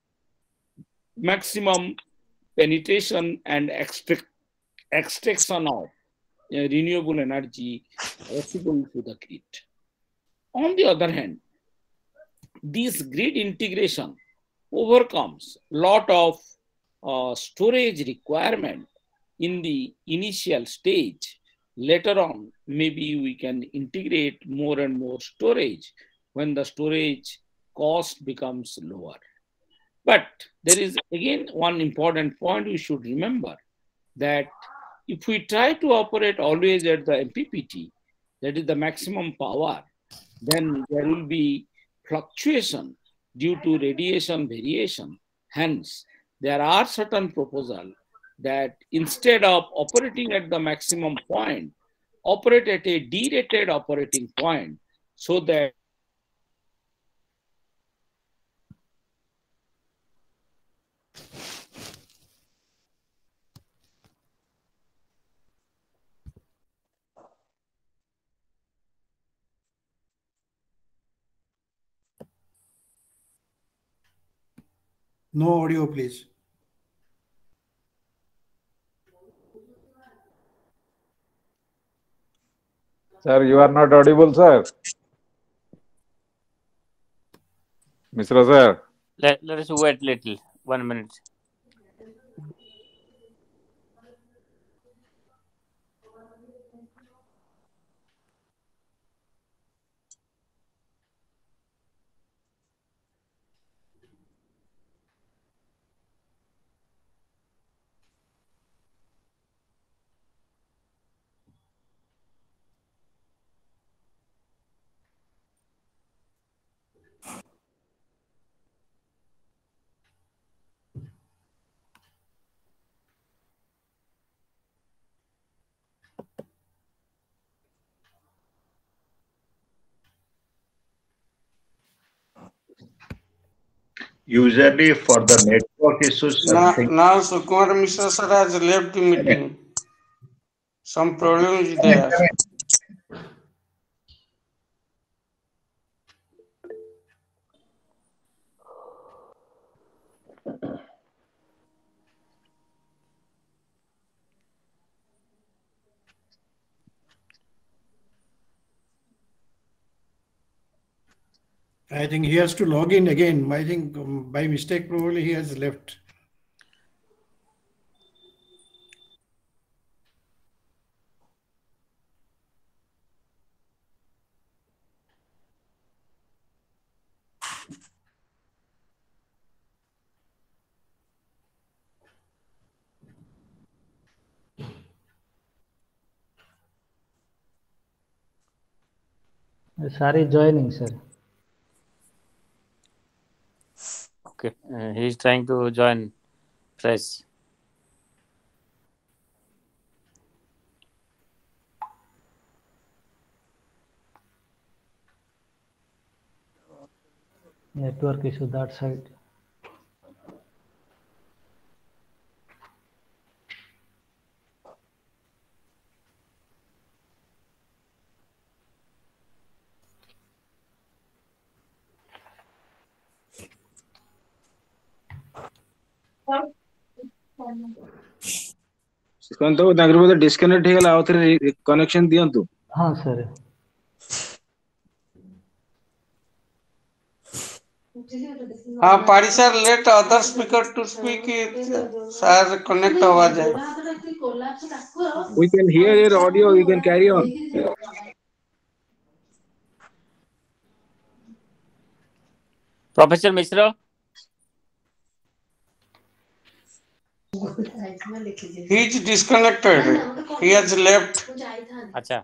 Speaker 7: maximum penetration and extraction of renewable energy possible to the grid. On the other hand, this grid integration overcomes a lot of storage requirement in the initial stage. Later on, maybe we can integrate more and more storage when the storage cost becomes lower. But there is again one important point we should remember, that if we try to operate always at the MPPT, that is the maximum power, then there will be fluctuation due to radiation variation. Hence, there are certain proposals that instead of operating at the maximum point, operate at a derated operating point, so that
Speaker 9: No audio, please.
Speaker 6: Sir, you are not audible, sir. Mr. Sir.
Speaker 1: Let us wait little. 1 minute.
Speaker 12: Usually for the network issues, something.
Speaker 11: Now Sukumar Mishra sir has left the meeting. Some problem is there.
Speaker 9: I think he has to log in again. I think by mistake, probably he has left.
Speaker 2: Sir is joining, sir.
Speaker 1: Okay, he is trying to join fresh.
Speaker 2: Network issue that side.
Speaker 11: Srikanth ବାବୁ ତାଙ୍କର ବୋଧେ disconnect ହେଇଗଲା, ଆଉ ଥରେ connection ଦିଅନ୍ତୁ।
Speaker 2: हाँ sir.
Speaker 11: पारी sir let other speaker to speak, sir connect हुआ जाए। We can hear your audio, you can carry on.
Speaker 1: Professor Mishra.
Speaker 11: He is disconnected. He has left.
Speaker 1: Acha.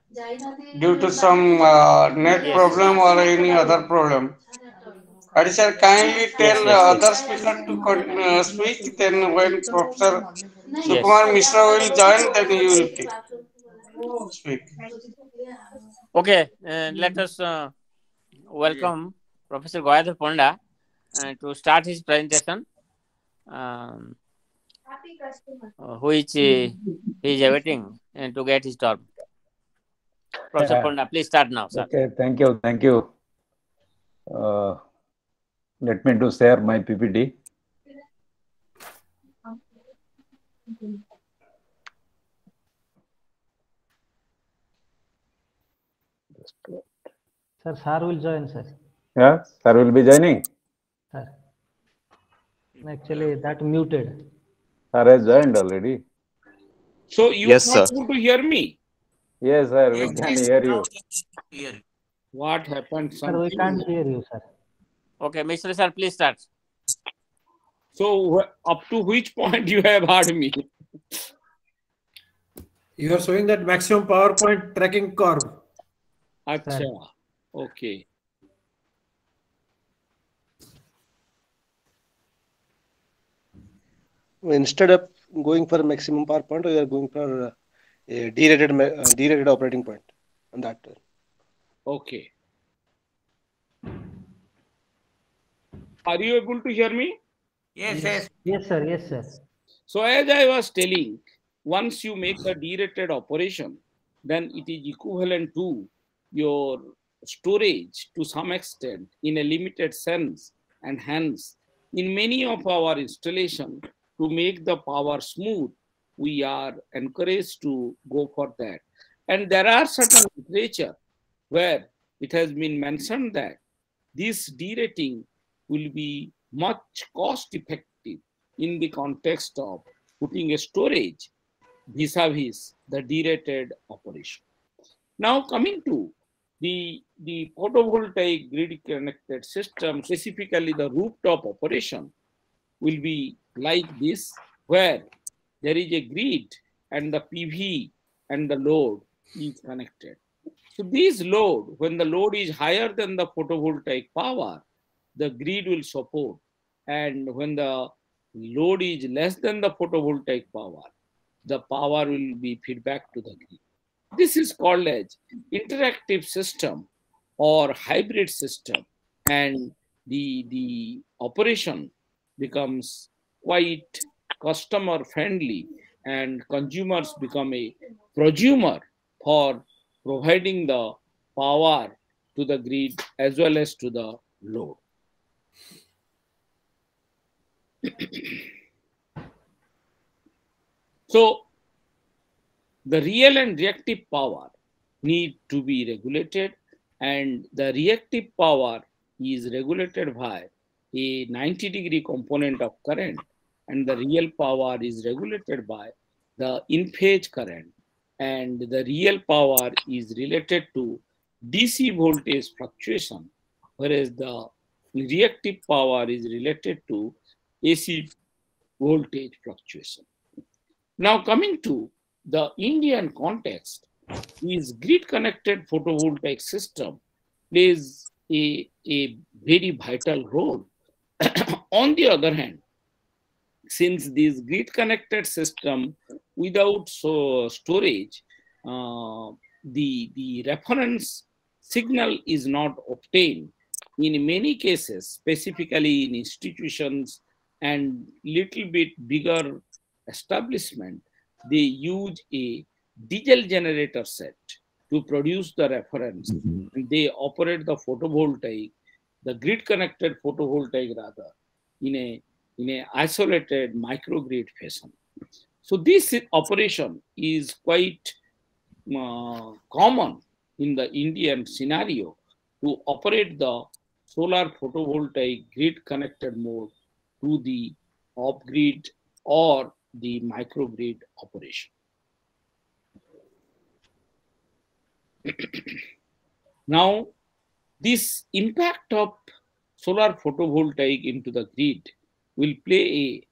Speaker 11: Due to some net problem or any other problem. Paris sir, kindly tell other speaker to speak. Then when Professor Sukumar Mishra will join, then he will speak.
Speaker 1: Okay, let us welcome Professor Howarh Panda to start his presentation, which he is awaiting to get his term. Professor Panda, please start now, sir.
Speaker 6: Okay, thank you. Let me to share my PPT.
Speaker 2: Sir will join, sir.
Speaker 6: Yeah, sir will be joining.
Speaker 2: Sir, actually that muted.
Speaker 6: Sir has joined already.
Speaker 7: So you
Speaker 12: Yes,
Speaker 7: are not
Speaker 12: sir.
Speaker 7: able to hear me?
Speaker 6: Yes, sir, we can hear you.
Speaker 7: What happened?
Speaker 2: Sir, we can't hear you, sir.
Speaker 1: Okay, Mr. Sir, please start.
Speaker 7: So up to which point you have heard me?
Speaker 9: You are showing that maximum power point tracking curve.
Speaker 7: Acha. Okay.
Speaker 13: Instead of going for maximum power point, we are going for a derated operating point on that.
Speaker 7: Okay. Are you able to hear me?
Speaker 3: Yes, yes.
Speaker 2: Yes, sir. Yes, sir.
Speaker 7: So as I was telling, once you make the derated operation, then it is equivalent to your storage to some extent in a limited sense, and hence in many of our installation to make the power smooth, we are encouraged to go for that. And there are certain literature where it has been mentioned that this derating will be much cost effective in the context of putting a storage vis-a-vis the derated operation. Now coming to the photovoltaic grid connected system, specifically the rooftop operation, will be like this, where there is a grid and the PV and the load is connected. So this load, when the load is higher than the photovoltaic power, the grid will support. And when the load is less than the photovoltaic power, the power will be feedback to the grid. This is called as interactive system or hybrid system, and the operation becomes quite customer friendly, and consumers become a prosumer for providing the power to the grid as well as to the load. So the real and reactive power need to be regulated, and the reactive power is regulated by a 90-degree component of current, and the real power is regulated by the in-phase current, and the real power is related to DC voltage fluctuation, whereas the reactive power is related to AC voltage fluctuation. Now coming to the Indian context, this grid-connected photovoltaic system plays a very vital role. On the other hand, since this grid-connected system without storage, the reference signal is not obtained. In many cases, specifically in institutions and little bit bigger establishment, they use a diesel generator set to produce the reference. And they operate the photovoltaic, the grid connected photovoltaic rather, in a isolated microgrid fashion. So this operation is quite common in the Indian scenario to operate the solar photovoltaic grid connected mode to the off-grid or the microgrid operation. Now, this impact of solar photovoltaic into the grid will play a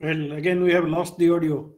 Speaker 9: Well, again, we have lost the audio.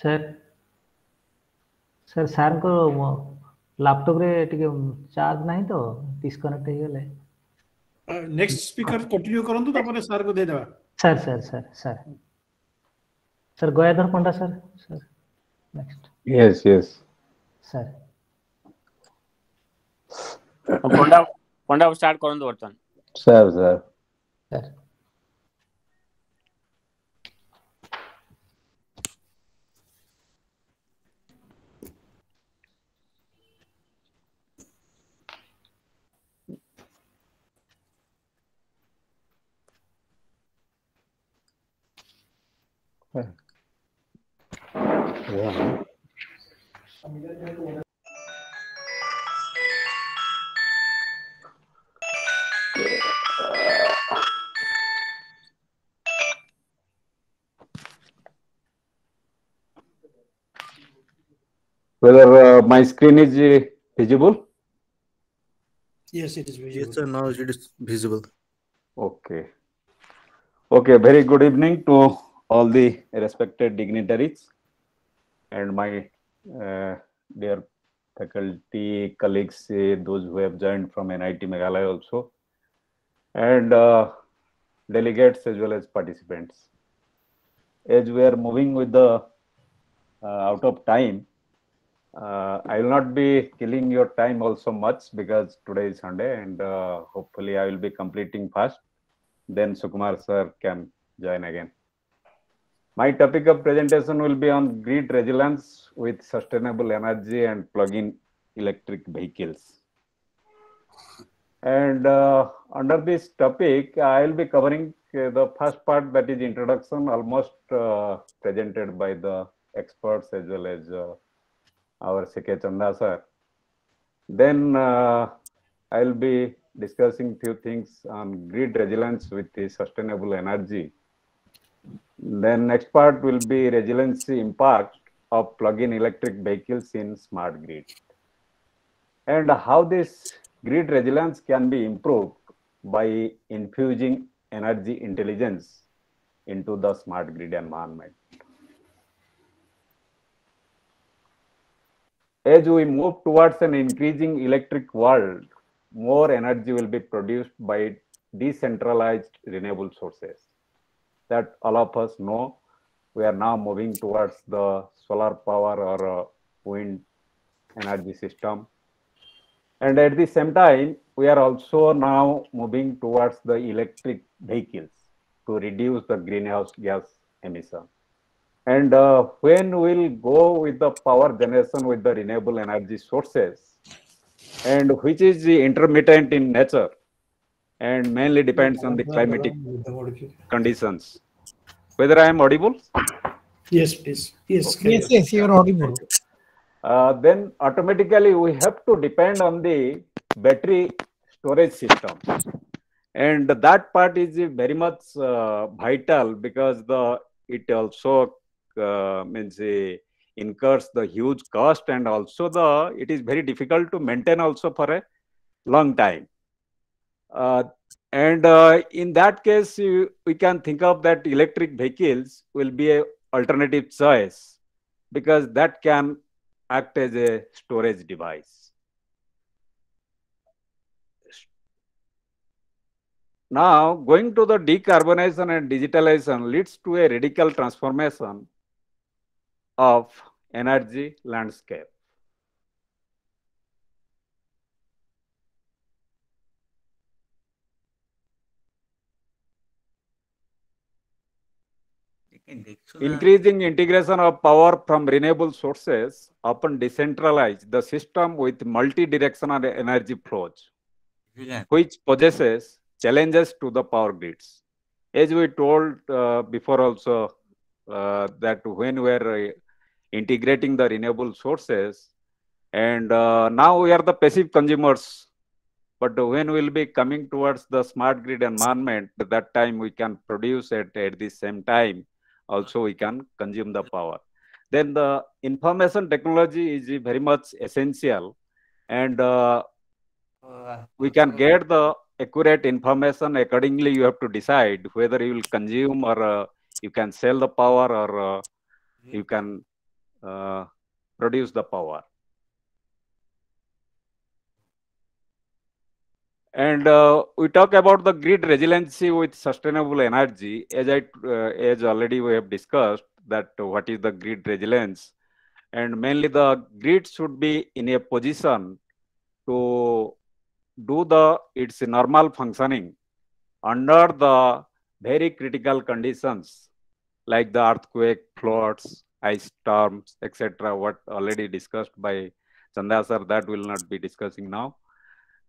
Speaker 2: Sir sir सार को laptop रे टिके charge नहीं तो disconnect हो गले
Speaker 9: next speaker continue करंतु तापर सर को दे देबा
Speaker 2: sir sir sir sir sir Gayadhar Panda sir sir next
Speaker 6: Yes, yes.
Speaker 2: Sir
Speaker 1: Panda start करंतु वर्तमान
Speaker 6: Sir, sir.
Speaker 2: Sir
Speaker 5: Yeah.
Speaker 6: Whether my screen is visible?
Speaker 9: Yes, it is visible.
Speaker 14: Yes, sir. Now it is visible.
Speaker 6: Okay. Okay. Very good evening to all the respected dignitaries and my dear faculty colleagues, those who have joined from NIT Meghalaya also, and delegates as well as participants. As we are moving with the out of time, I will not be killing your time also much because today is Sunday and hopefully I will be completing fast. Then Sukumar sir can join again. My topic of presentation will be on grid resilience with sustainable energy and plug-in electric vehicles. And under this topic, I will be covering the first part, that is introduction, almost presented by the experts as well as our CK Chanda sir. Then I will be discussing few things on grid resilience with the sustainable energy. Then next part will be resiliency impact of plug-in electric vehicles in smart grid, and how this grid resilience can be improved by infusing energy intelligence into the smart grid environment. As we move towards an increasing electric world, more energy will be produced by decentralized renewable sources. That all of us know, we are now moving towards the solar power or wind energy system. And at the same time, we are also now moving towards the electric vehicles to reduce the greenhouse gas emission. And when we'll go with the power generation with the renewable energy sources, and which is the intermittent in nature and mainly depends on the climatic conditions. Whether I am audible?
Speaker 9: Yes, please. Yes,
Speaker 4: Yes, yes, you are audible.
Speaker 6: Then automatically we have to depend on the battery storage system, and that part is very much vital because it also means incurs the huge cost, and also it is very difficult to maintain also for a long time. And in that case, we can think of that electric vehicles will be a alternative choice because that can act as a storage device. Now, going to the decarbonization and digitalization leads to a radical transformation of energy landscape. Increasing integration of power from renewable sources often decentralize the system with multi-directional energy flows, which possesses challenges to the power grids. As we told before also, that when we are integrating the renewable sources, and now we are the passive consumers, but when we'll be coming towards the smart grid environment, at that time we can produce it at the same time. Also, we can consume the power. Then the information technology is very much essential, and we can get the accurate information. Accordingly, you have to decide whether you will consume or you can sell the power, or you can produce the power. And we talk about the grid resiliency with sustainable energy. As already we have discussed that what is the grid resilience, and mainly the grid should be in a position to do its normal functioning under the very critical conditions like the earthquake, floods, ice storms, etc. What already discussed by Chanda sir, that will not be discussing now.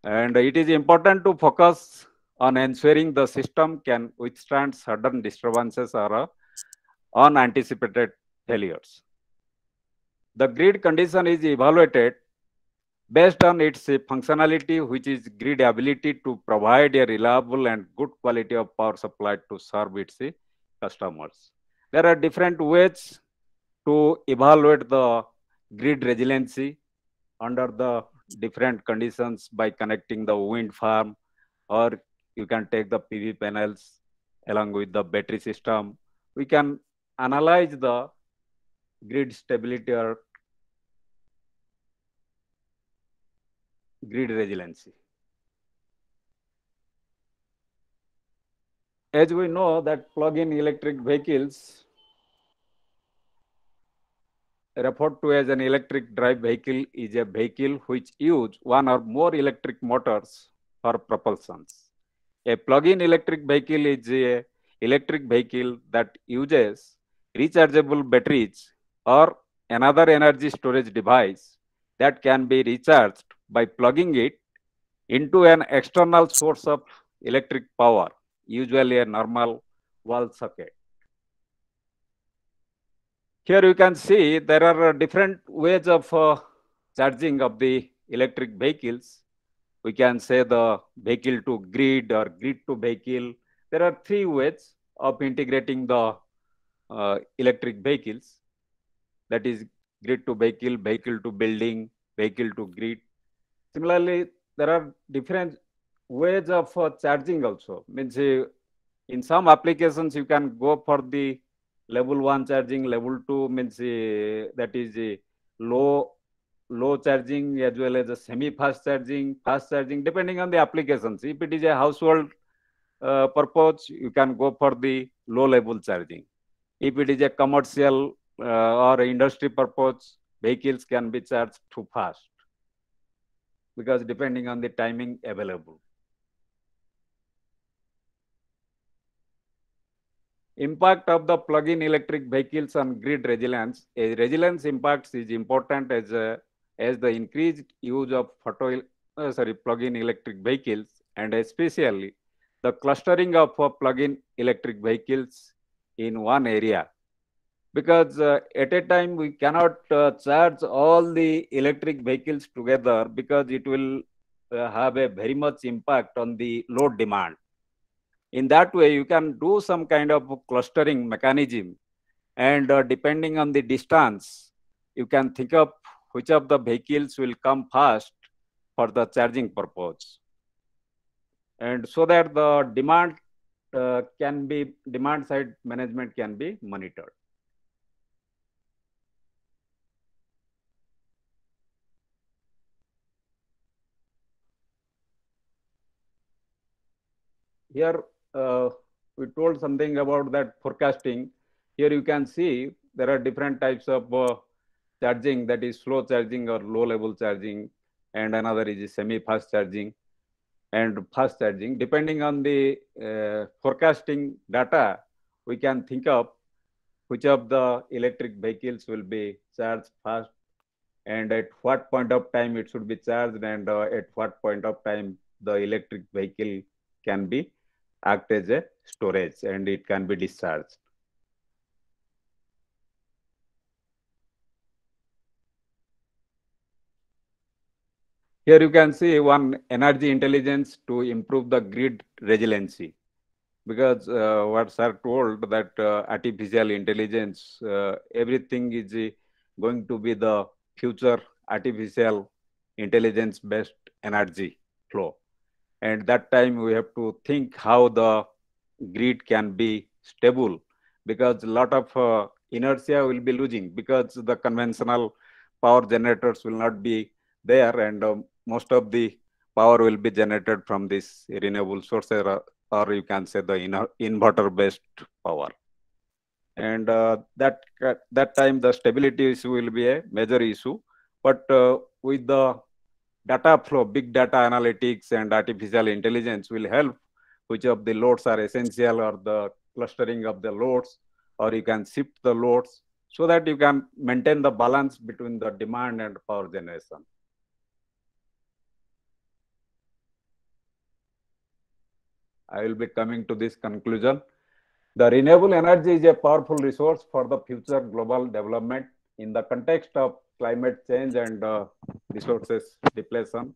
Speaker 6: And it is important to focus on ensuring the system can withstand sudden disturbances or unanticipated failures. The grid condition is evaluated based on its functionality, which is grid ability to provide a reliable and good quality of power supply to serve its customers. There are different ways to evaluate the grid resiliency under the different conditions by connecting the wind farm, or you can take the PV panels along with the battery system. We can analyze the grid stability or grid resiliency. As we know that plug-in electric vehicles referred to as an electric drive vehicle is a vehicle which use one or more electric motors for propulsion. A plug-in electric vehicle is a electric vehicle that uses rechargeable batteries or another energy storage device that can be recharged by plugging it into an external source of electric power, usually a normal wall socket. Here you can see there are different ways of charging of the electric vehicles. We can say the vehicle to grid or grid to vehicle. There are three ways of integrating the electric vehicles. That is grid to vehicle, vehicle to building, vehicle to grid. Similarly, there are different ways of charging also. Means in some applications you can go for the level 1 charging, level 2 means that is low charging as well as a semi-fast charging, fast charging, depending on the applications. If it is a household purpose, you can go for the low level charging. If it is a commercial or industry purpose, vehicles can be charged too fast because depending on the timing available. Impact of the plug-in electric vehicles on grid resilience. A resilience impact is important as the increased use of plug-in electric vehicles, and especially the clustering of plug-in electric vehicles in one area. Because at a time we cannot charge all the electric vehicles together because it will have a very much impact on the load demand. In that way, you can do some kind of clustering mechanism, and depending on the distance, you can think of which of the vehicles will come first for the charging purpose. And so that the demand side management can be monitored. Here we told something about that forecasting. Here you can see there are different types of charging, that is slow charging or low level charging, and another is semi-fast charging and fast charging. Depending on the forecasting data, we can think of which of the electric vehicles will be charged fast and at what point of time it should be charged, and at what point of time the electric vehicle can be act as a storage and it can be discharged. Here you can see one energy intelligence to improve the grid resiliency, because what sir told that artificial intelligence, everything is going to be the future artificial intelligence based energy flow. And that time we have to think how the grid can be stable, because a lot of inertia will be losing because the conventional power generators will not be there, and most of the power will be generated from this renewable sources, or you can say the inverter based power. And that time the stability issue will be a major issue. But with the data flow, big data analytics and artificial intelligence will help which of the loads are essential, or the clustering of the loads, or you can shift the loads so that you can maintain the balance between the demand and power generation. I will be coming to this conclusion. The renewable energy is a powerful resource for the future global development in the context of climate change and resources depletion.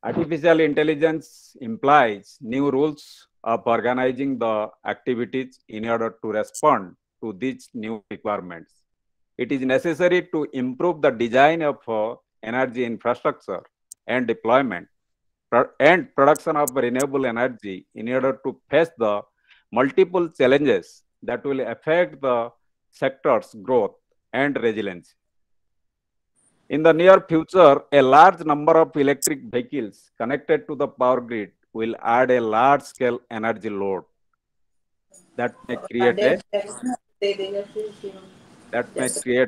Speaker 6: Artificial intelligence implies new rules of organizing the activities in order to respond to these new requirements. It is necessary to improve the design of energy infrastructure and deployment and production of renewable energy in order to face the multiple challenges that will affect the sector's growth and resilience. In the near future, a large number of electric vehicles connected to the power grid will add a large-scale energy load that may create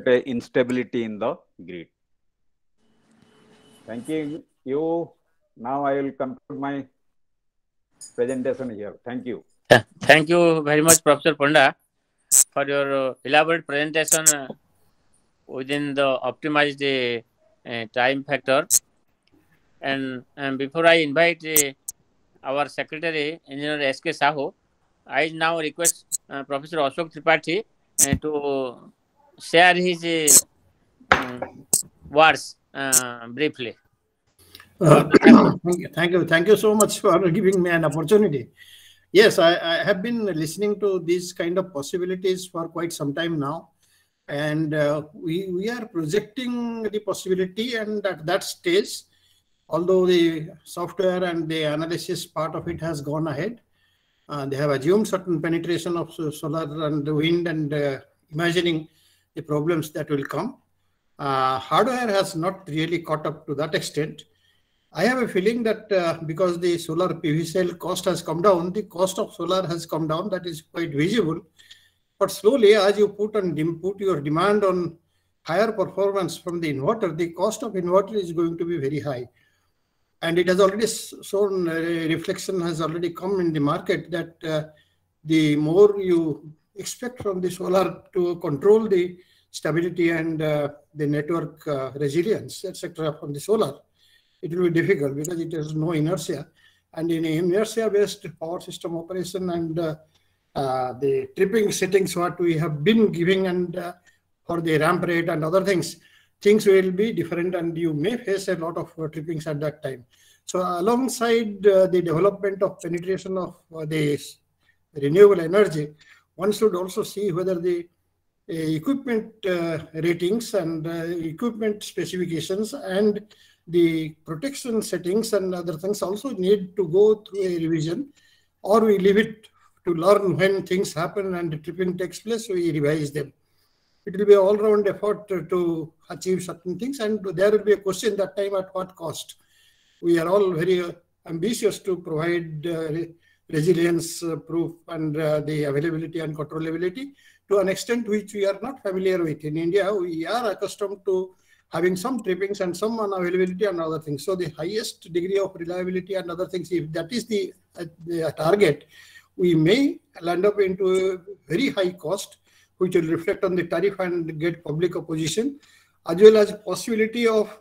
Speaker 6: a instability in the grid. Thank you. Now I will conclude my presentation here. Thank you.
Speaker 1: Thank you very much, Professor Panda, for your elaborate presentation within the optimized time factor. And before I invite our Secretary, Engineer S.K. Sahu, I now request Professor Ashok Tripathi to share his words briefly.
Speaker 9: Thank you so much for giving me an opportunity. Yes, I have been listening to these kind of possibilities for quite some time now, and we are projecting the possibility, and at that stage, although the software and the analysis part of it has gone ahead, they have assumed certain penetration of solar and wind, and imagining the problems that will come. Hardware has not really caught up to that extent. I have a feeling that because the solar PV cell cost has come down, the cost of solar has come down. That is quite visible. But slowly, as you put your demand on higher performance from the inverter, the cost of inverter is going to be very high. And it has already shown, reflection has already come in the market that the more you expect from the solar to control the stability and the network resilience, etc., from the solar, it will be difficult because it has no inertia. And in inertia-based power system operation and the tripping settings what we have been giving, and for the ramp rate and other things will be different, and you may face a lot of trippings at that time. So alongside the development of penetration of the renewable energy, one should also see whether the equipment ratings and equipment specifications and the protection settings and other things also need to go through a revision, or we leave it to learn when things happen and the tripping takes place, we revise them. It will be an all-round effort to achieve certain things, and there will be a question that time at what cost. We are all very ambitious to provide resilience proof and the availability and controllability to an extent which we are not familiar with. In India, we are accustomed to having some trippings and some unavailability and other things. So the highest degree of reliability and other things, if that is the target, we may land up into a very high cost, which will reflect on the tariff and get public opposition, as well as possibility of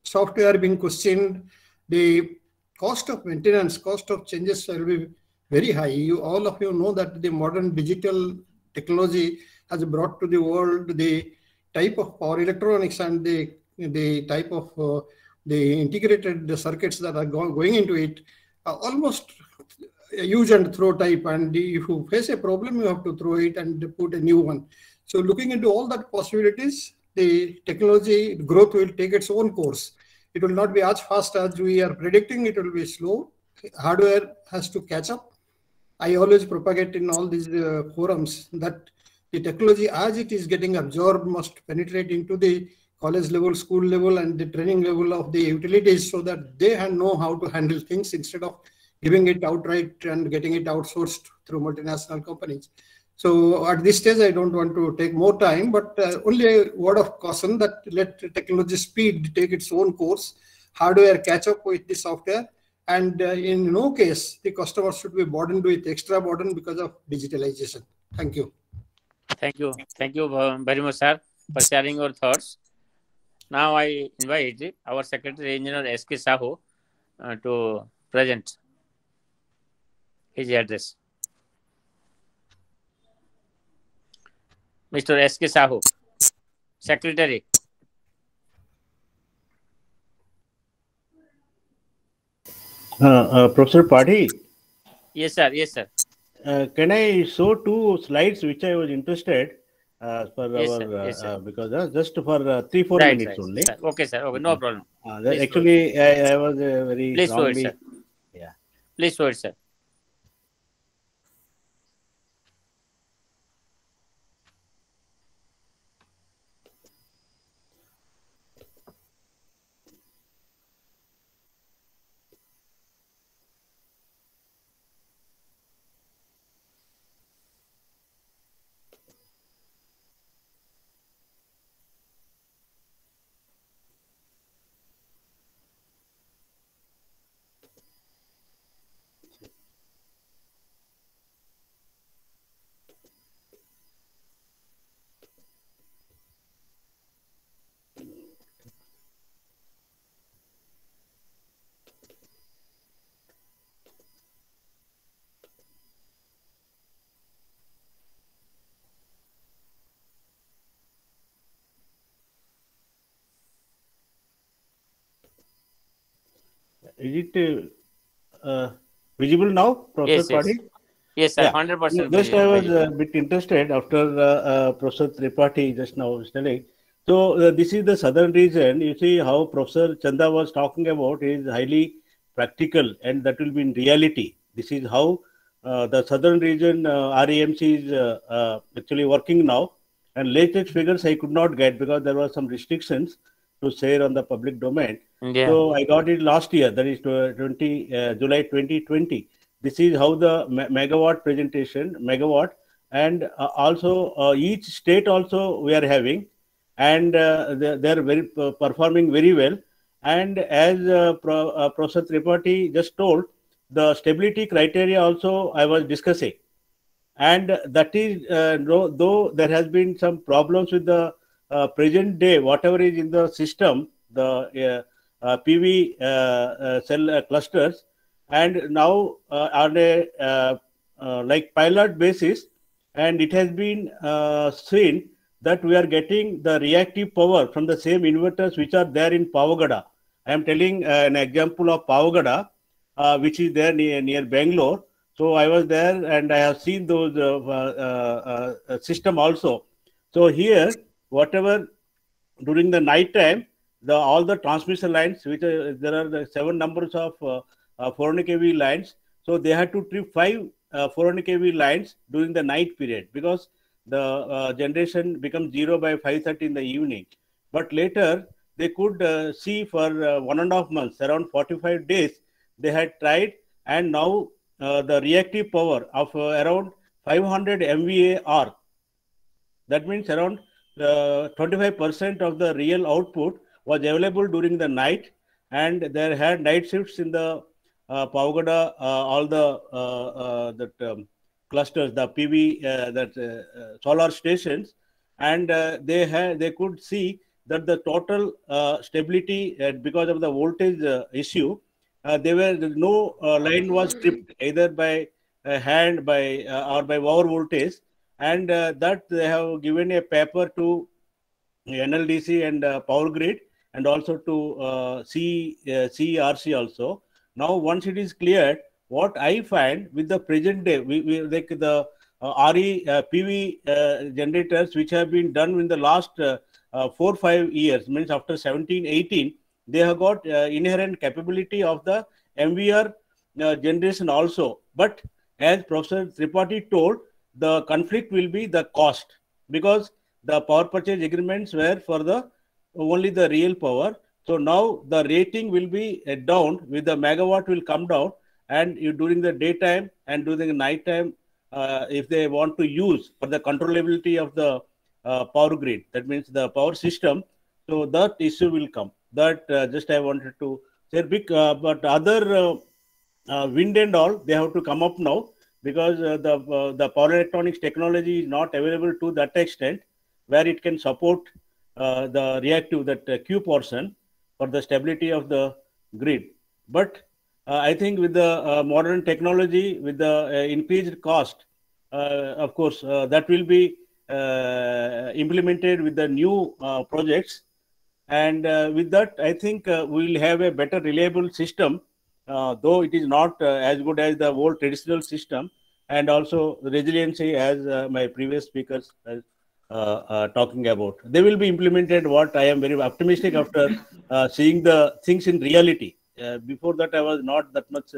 Speaker 9: software being questioned. The cost of maintenance, cost of changes will be very high. All of you know that the modern digital technology has brought to the world the type of power electronics and the type of the integrated circuits that are going into it, almost use and throw type. And if you face a problem, you have to throw it and put a new one. So looking into all that possibilities, the technology growth will take its own course. It will not be as fast as we are predicting. It will be slow. Hardware has to catch up. I always propagate in all these forums that the technology as it is getting absorbed must penetrate into the college level, school level, and the training level of the utilities, so that they know how to handle things instead of giving it outright and getting it outsourced through multinational companies. So at this stage, I don't want to take more time, but only a word of caution that let technology speed take its own course, hardware catch up with the software, and in no case the customer should be burdened with extra burden because of digitalization. Thank you.
Speaker 1: Thank you. Thank you very much, sir, for sharing your thoughts. Now I invite our Secretary Engineer S.K. Sahu to present his address. Mr. S.K. Sahu, Secretary.
Speaker 5: Professor Padhi.
Speaker 1: Yes, sir. Yes, sir.
Speaker 5: Can I show 2 slides which I was interested for
Speaker 1: Yes,
Speaker 5: our
Speaker 1: sir. Yes, sir.
Speaker 5: because just for 3-4
Speaker 1: Right,
Speaker 5: minutes
Speaker 1: right.
Speaker 5: only.
Speaker 1: Sir. Okay, sir. Okay, no problem.
Speaker 5: Actually, I was very
Speaker 1: Please show it,
Speaker 5: wrongly.
Speaker 1: sir. Yeah. Please show it, sir.
Speaker 5: Is it visible now, Professor
Speaker 1: Yes,
Speaker 5: Padhi?
Speaker 1: yes, sir.
Speaker 5: Yeah.
Speaker 1: 100%.
Speaker 5: Just I was
Speaker 1: visible.
Speaker 5: a bit interested after Professor Tripathi just now telling. So this is the southern region. You see how Professor Chanda was talking about is highly practical, and that will be in reality. This is how the southern region REMC is actually working now. And latest figures I could not get because there were some restrictions to share on the public domain.
Speaker 1: Yeah.
Speaker 5: So I got it last year, that is July 2020. This is how the megawatt presentation, megawatt, and also each state also we are having, and they are very performing very well. And as Professor Tripathi just told, the stability criteria also I was discussing, and that is though there has been some problems with the present day, whatever is in the system, the PV cell clusters, and now on a like pilot basis, and it has been seen that we are getting the reactive power from the same inverters which are there in Pavagada. I am telling an example of Pavagada, which is there near Bangalore. So I was there and I have seen those system also. So here, whatever during the night time, all the transmission lines, which there are the 7 numbers of 400 kV lines. So they had to trip 5 400 kV lines during the night period because the generation becomes 0 by 5:30 in the evening. But later they could see for 1.5 months, around 45 days, they had tried, and now the reactive power of around 500 MVAR. That means around 25% of the real output was available during the night, and there had night shifts in the Pavagada, all the clusters, the PV, solar stations, and they could see that the total stability because of the voltage issue, no line was tripped either by hand or by over voltage, and that they have given a paper to NLDC and Power Grid, and also to CERC also. Now, once it is cleared, what I find with the present day, we like the PV generators which have been done in the last 4-5 years, means after 17-18, they have got inherent capability of the MVR generation also. But as Professor Tripathi told, the conflict will be the cost. because the power purchase agreements were for the only the real power. So now the rating will be down, with the megawatt will come down, and you during the daytime and during the night time, if they want to use for the controllability of the power grid, that means the power system, so that issue will come. That just I wanted to say. Big, but other wind and all, they have to come up now, because the power electronics technology is not available to that extent where it can support the reactive, that Q portion, for the stability of the grid. But I think with the modern technology, with the increased cost, of course, that will be implemented with the new projects. And with that, I think we will have a better reliable system, though it is not as good as the old traditional system, and also resiliency, as my previous speakers talking about. They will be implemented. What I am very optimistic after seeing the things in reality. Before that, I was not that much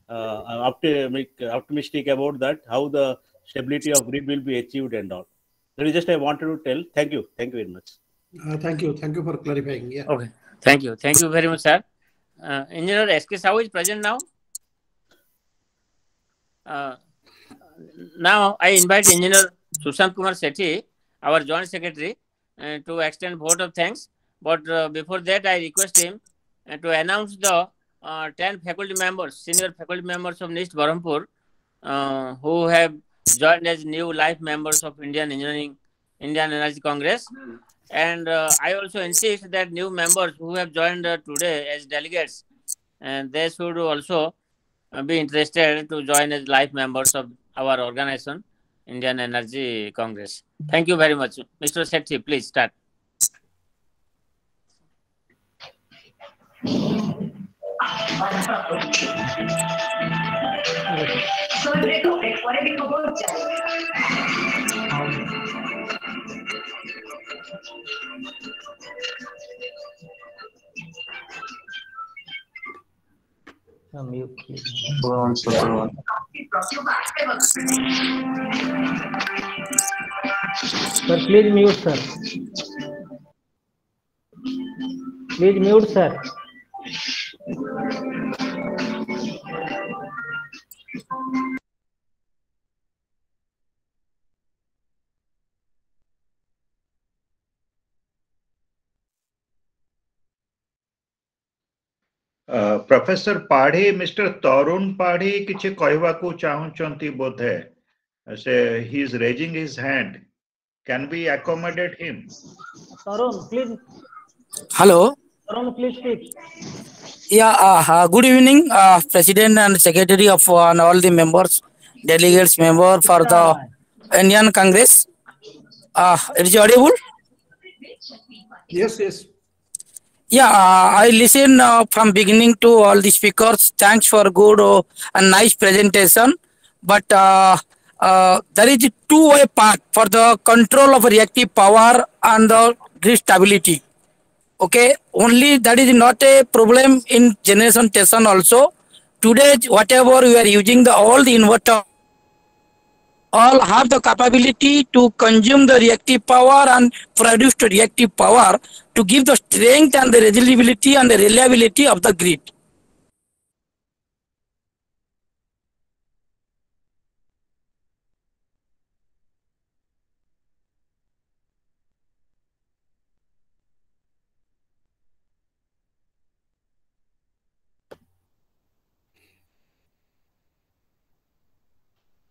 Speaker 5: optimistic about that, how the stability of grid will be achieved and all. That is just I wanted to tell. Thank you. Thank you very much.
Speaker 9: Thank you. Thank you for clarifying. Yeah.
Speaker 1: Okay. Thank you. Thank you very much, sir. Engineer S.K. Sahu is present now. Now I invite Engineer Sushant Kumar Sethi, our Joint Secretary, to extend vote of thanks. But before that, I request him to announce the 10 faculty members, senior faculty members of NIST Berhampur, who have joined as new life members of Indian Energy Congress. And I also insist that new members who have joined today as delegates, and they should also be interested to join as life members of our organization, Indian Energy Congress. Thank you very much. Mr. Sethi, please start.
Speaker 2: Mute, please. Sir, please mute, sir. Please mute, sir.
Speaker 12: Professor Padhi, Mr. Tarun Padhi kichhi କହିବାକୁ ଚାହୁଁଛନ୍ତି ବୋଧେ. He is raising his hand. Can we accommodate him?
Speaker 2: Tarun, please.
Speaker 14: Hello.
Speaker 2: Tarun, please speak.
Speaker 14: Yeah. Good evening, President and Secretary of and all the members, delegates, member for the Indian Congress. Is it audible?
Speaker 9: Yes, yes.
Speaker 14: Yeah, I listen from beginning to all the speakers. Thanks for good and nice presentation. But there is a two-way path for the control of reactive power and the grid stability. Okay, only that is not a problem in generation station also. Today, whatever we are using, all the inverter all have the capability to consume the reactive power and produce the reactive power to give the strength and the reliability and the reliability of the grid.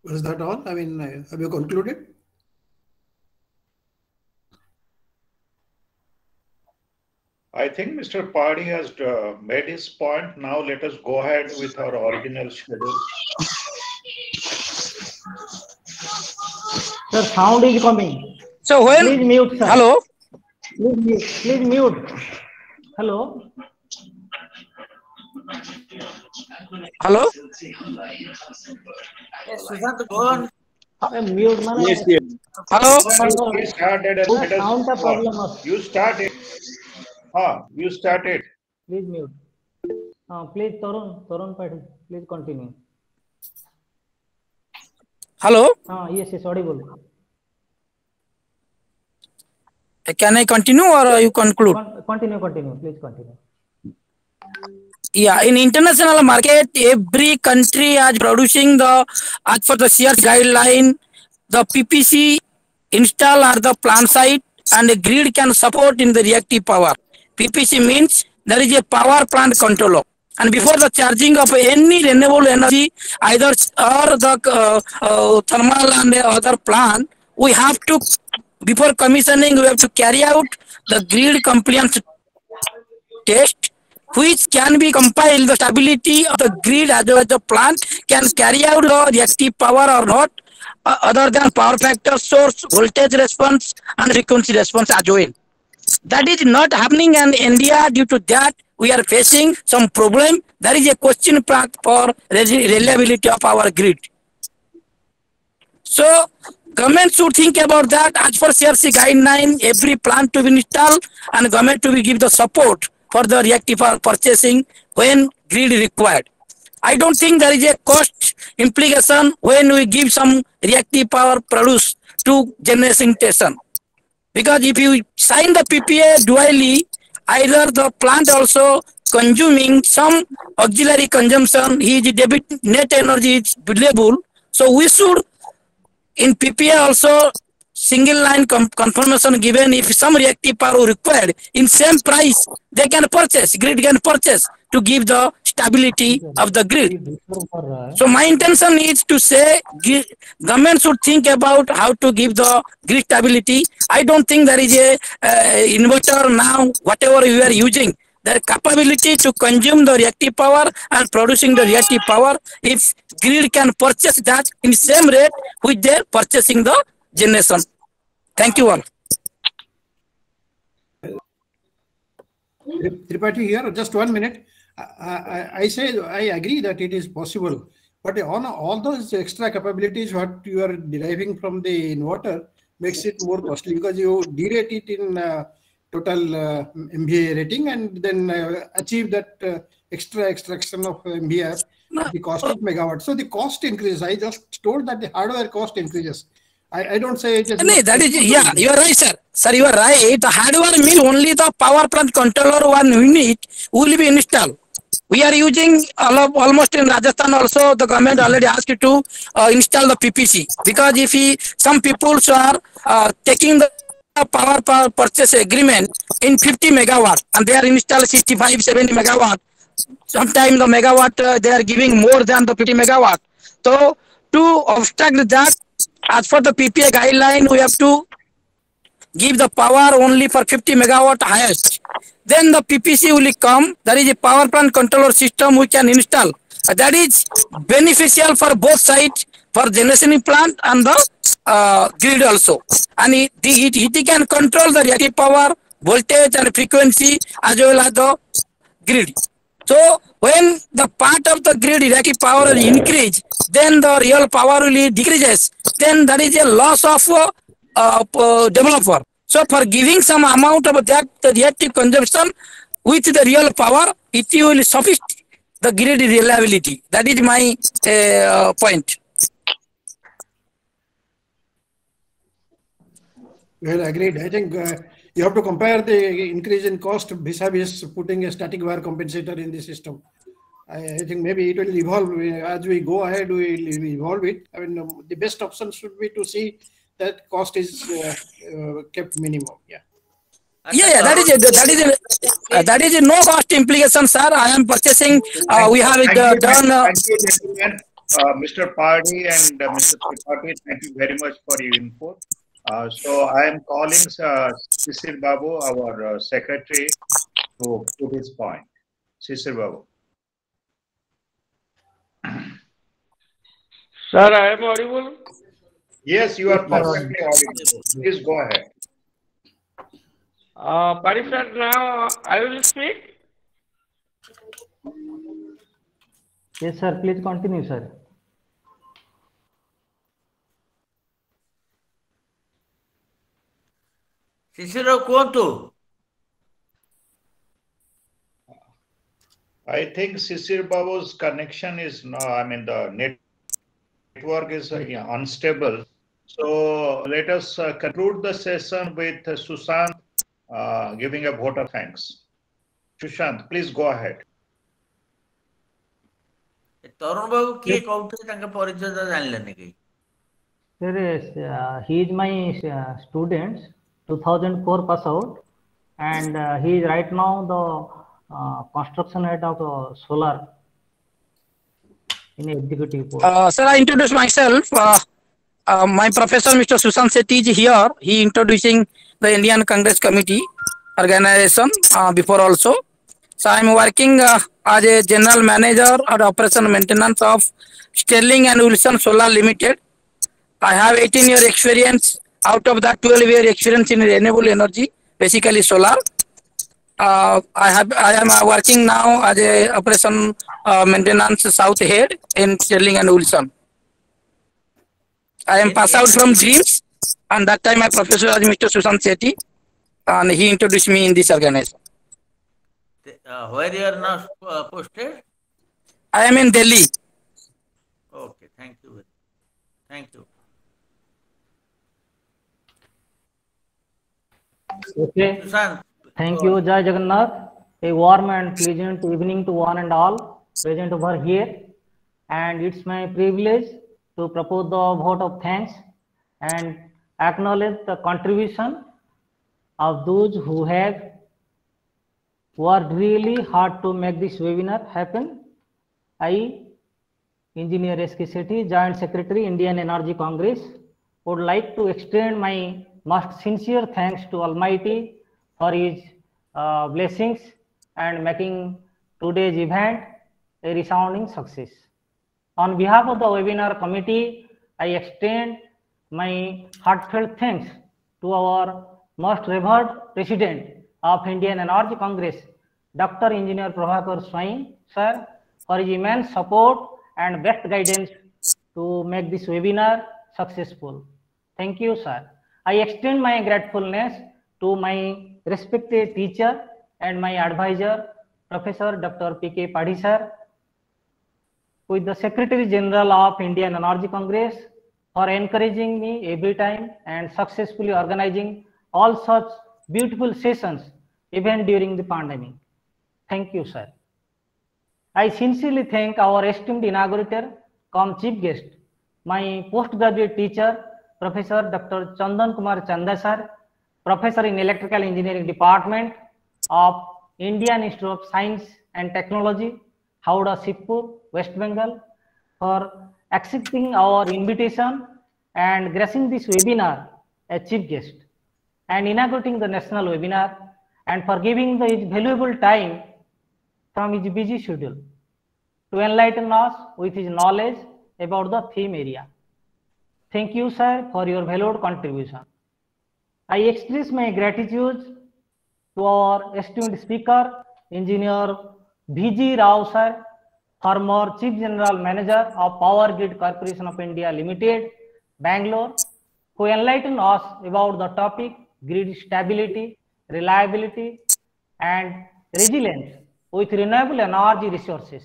Speaker 9: Was that all? I mean, have you concluded?
Speaker 12: I think Mr. Padhi has made his point. Now let us go ahead with our original schedule.
Speaker 2: Sir, sound is coming.
Speaker 14: So when
Speaker 2: please mute, sir.
Speaker 14: Hello.
Speaker 2: Please mute. Hello.
Speaker 14: Hello.
Speaker 3: Sushant, go on.
Speaker 2: Mute, man.
Speaker 7: Yes, yes.
Speaker 14: Hello.
Speaker 12: We started.
Speaker 2: Sound problem.
Speaker 12: You started. You started.
Speaker 2: Please mute. Please, Tarun Padhi, please continue.
Speaker 14: Hello.
Speaker 2: Yes, audible.
Speaker 14: Can I continue or you conclude?
Speaker 2: Continue, please continue.
Speaker 14: Yeah, in international market, every country is producing the, as per the CRC guideline, the PPC install at the plant site and the grid can support in the reactive power. PPC means there is a power plant controller. And before the charging of any renewable energy, either or the thermal and the other plant, we have to, before commissioning, we have to carry out the grid compliance test, which can be compiled the stability of the grid as well as the plant can carry out the reactive power or not, other than power factor, source, voltage response, and frequency response as well. That is not happening in India. Due to that, we are facing some problem. There is a question mark for reliability of our grid. So, government should think about that. As per CRC guideline, every plant to be installed and government to be give the support for the reactive power purchasing when grid required. I don't think there is a cost implication when we give some reactive power produced to generation station. Because if you sign the PPA dually, either the plant also consuming some auxiliary consumption, his debit net energy is billable. So we should in PPA also single line confirmation given if some reactive power required in same price they can purchase, grid can purchase to give the stability of the grid. So my intention is to say government should think about how to give the grid stability. I don't think there is a inverter now, whatever you are using, the capability to consume the reactive power and producing the reactive power, if grid can purchase that in same rate which they are purchasing the generation. Thank you all.
Speaker 9: Tripathi here, just 1 minute. I say I agree that it is possible, but on all those extra capabilities what you are deriving from the inverter makes it more costly because you derate it in total MVA rating and then achieve that extra extraction of MVA at the cost of megawatt. So the cost increases. I just told that the hardware cost increases. I don't say it is.
Speaker 14: No, that is, yeah, you are right, sir. Sir, you are right. The hardware means only the power plant controller one unit will be installed. We are using almost in Rajasthan also, the government already asked you to install the PPC. Because if some people are taking the power purchase agreement in 50 megawatt and they are installed 65, 70 megawatt, sometimes the megawatt they are giving more than the 50 megawatt. So to obstruct that, as for the PPA guideline, we have to give the power only for 50 megawatt highest. Then the PPC will come. There is a power plant controller system we can install. That is beneficial for both sides, for generation plant and the grid also. And it can control the reactive power, voltage and frequency as well as the grid. So when the part of the grid reactive power is increased, then the real power will decreases. Then there is a loss of developer. So for giving some amount of that the reactive consumption with the real power, it will suffice the grid reliability. That is my point.
Speaker 9: Well, agreed. I think you have to compare the increase in cost vis-a-vis putting a static wire compensator in the system. I think maybe it will evolve as we go ahead. We will evolve it. I mean, the best option should be to see that cost is kept minimum. Yeah.
Speaker 14: Yeah, that is a no cost implication, sir. I am purchasing. We have done.
Speaker 12: Thank you, gentlemen. Mr. Party and Mr. Tripathi, thank you very much for your input. So I am calling Sisir Babu, our secretary, to put his point. Sisir Babu.
Speaker 11: Sir, I am audible?
Speaker 12: Yes, you are perfectly audible. Please go ahead.
Speaker 11: Party sir, now I will speak.
Speaker 2: Yes, sir. Please continue, sir.
Speaker 3: Cicero, quanto?
Speaker 12: I think Sisir Babu's connection is no, I mean the network is unstable. So let us conclude the session with Sushant giving a vote of thanks. Sushant, please go ahead.
Speaker 3: तरुण बाबू किए कहते तांका परिचय जानलेनी कि
Speaker 2: Sir, he is my student, 2004 pass out, and he is right now the construction head of solar in executive post.
Speaker 14: Sir, I introduce myself. My professor, Mr. Sushant Sethi, is here. He introducing the Indian Congress Committee organization before also. So I am working as a general manager or operation maintenance of Sterling and Wilson Solar Limited. I have 18-year experience. Out of that, 12-year experience in renewable energy, basically solar. I am working now as a operation maintenance south head in Sterling and Wilson. I am passed out from Dreams, and that time my professor was Mr. Sushant Sethi, and he introduced me in this organization.
Speaker 3: Where you are now posted?
Speaker 14: I am in Delhi.
Speaker 3: Okay, thank you. Thank you.
Speaker 2: Okay.
Speaker 3: Sushant,
Speaker 2: Thank you, Jai Jagannath. A warm and pleasant evening to one and all present over here. And it's my privilege to propose the vote of thanks and acknowledge the contribution of those who have worked really hard to make this webinar happen. I, Engineer S.K. Sethi, Joint Secretary, Indian Energy Congress, would like to extend my most sincere thanks to Almighty for His blessings and making today's event a resounding success. On behalf of the webinar committee, I extend my heartfelt thanks to our most revered President of Indian Energy Congress, Dr. Engineer Prabhakar Swain, sir, for his immense support and best guidance to make this webinar successful. Thank you, sir. I extend my gratefulness to my respected teacher and my advisor, Professor Dr. P.K. Padhi, sir, with the Secretary General of Indian Energy Congress for encouraging me every time and successfully organizing all such beautiful sessions even during the pandemic. Thank you, sir. I sincerely thank our esteemed inaugurator, come chief guest, my postgraduate teacher, Professor Dr. Chandan Kumar Chanda, sir, Professor in Electrical Engineering Department of Indian Institute of Science and Technology, Howarh, Shibpur, West Bengal, for accepting our invitation and gracing this webinar as chief guest and inaugurating the national webinar, and for giving his valuable time from his busy schedule to enlighten us with his knowledge about the theme area. Thank you, sir, for your valued contribution. I express my gratitude to our esteemed speaker, Engineer V.G. Rao, sir, former Chief General Manager of Power Grid Corporation of India Limited, Bangalore, who enlightened us about the topic grid stability, reliability, and resilience with renewable energy resources.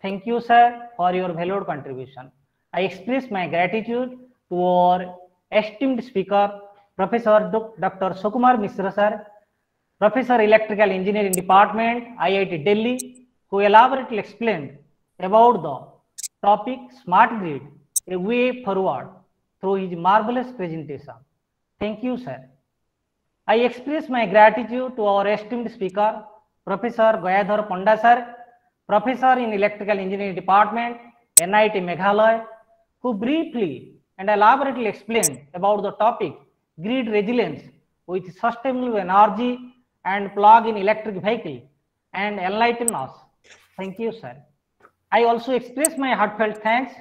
Speaker 2: Thank you, sir, for your valued contribution. I express my gratitude to our esteemed speaker, Professor Dr. Sukumar Mishra, sir, Professor Electrical Engineering Department, IIT Delhi, who elaborately explained about the topic Smart Grid, a way forward, through his marvelous presentation. Thank you, sir. I express my gratitude to our esteemed speaker, Professor Gayadhar Panda, sir, Professor in Electrical Engineering Department, NIT Meghalaya, who briefly and elaborately explained about the topic grid resilience with sustainable energy and plug-in electric vehicle and enlighten us. Thank you, sir. I also express my heartfelt thanks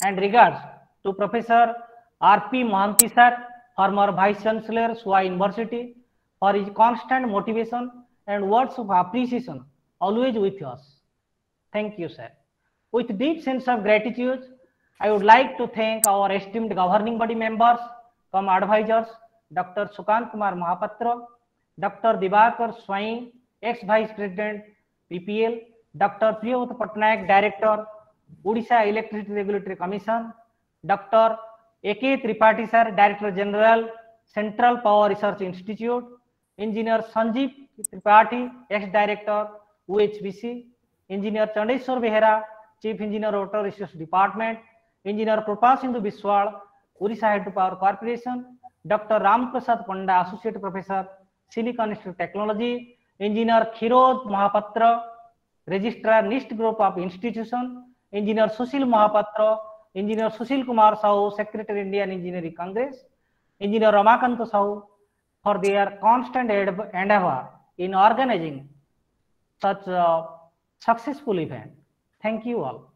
Speaker 2: and regards to Professor R.P. Mohanty, sir, former Vice Chancellor, Sua University, for his constant motivation and words of appreciation always with us. Thank you, sir. With deep sense of gratitude, I would like to thank our esteemed governing body members, come advisors, Dr. Sukant Kumar Mahapatra, Dr. Dibakar Swain, ex-Vice President, PPL, Dr. Priyavata Patnaik, Director, Odisha Electricity Regulatory Commission, Dr. A.K. Tripathi sir, Director General, Central Power Research Institute. Engineer Sanjeev Tripathi, Ex-Director, UHBC. Engineer Chandeshwar Behera, Chief Engineer, Water Resources Department. Engineer Krupa Sindhu Biswal, Odisha Hydropower Corporation. Dr. Ram Prasad Panda, Associate Professor, Silicon Institute Technology. Engineer Khiroj Mahapatra, Registrar, NIST Group of Institution. Engineer Sushil Mahapatra, Engineer Sushil Kumar Sahu, Secretary Indian Engineering Congress. Engineer Ramakanta Sahu, for their constant endeavor in organizing such a successful event. Thank you all.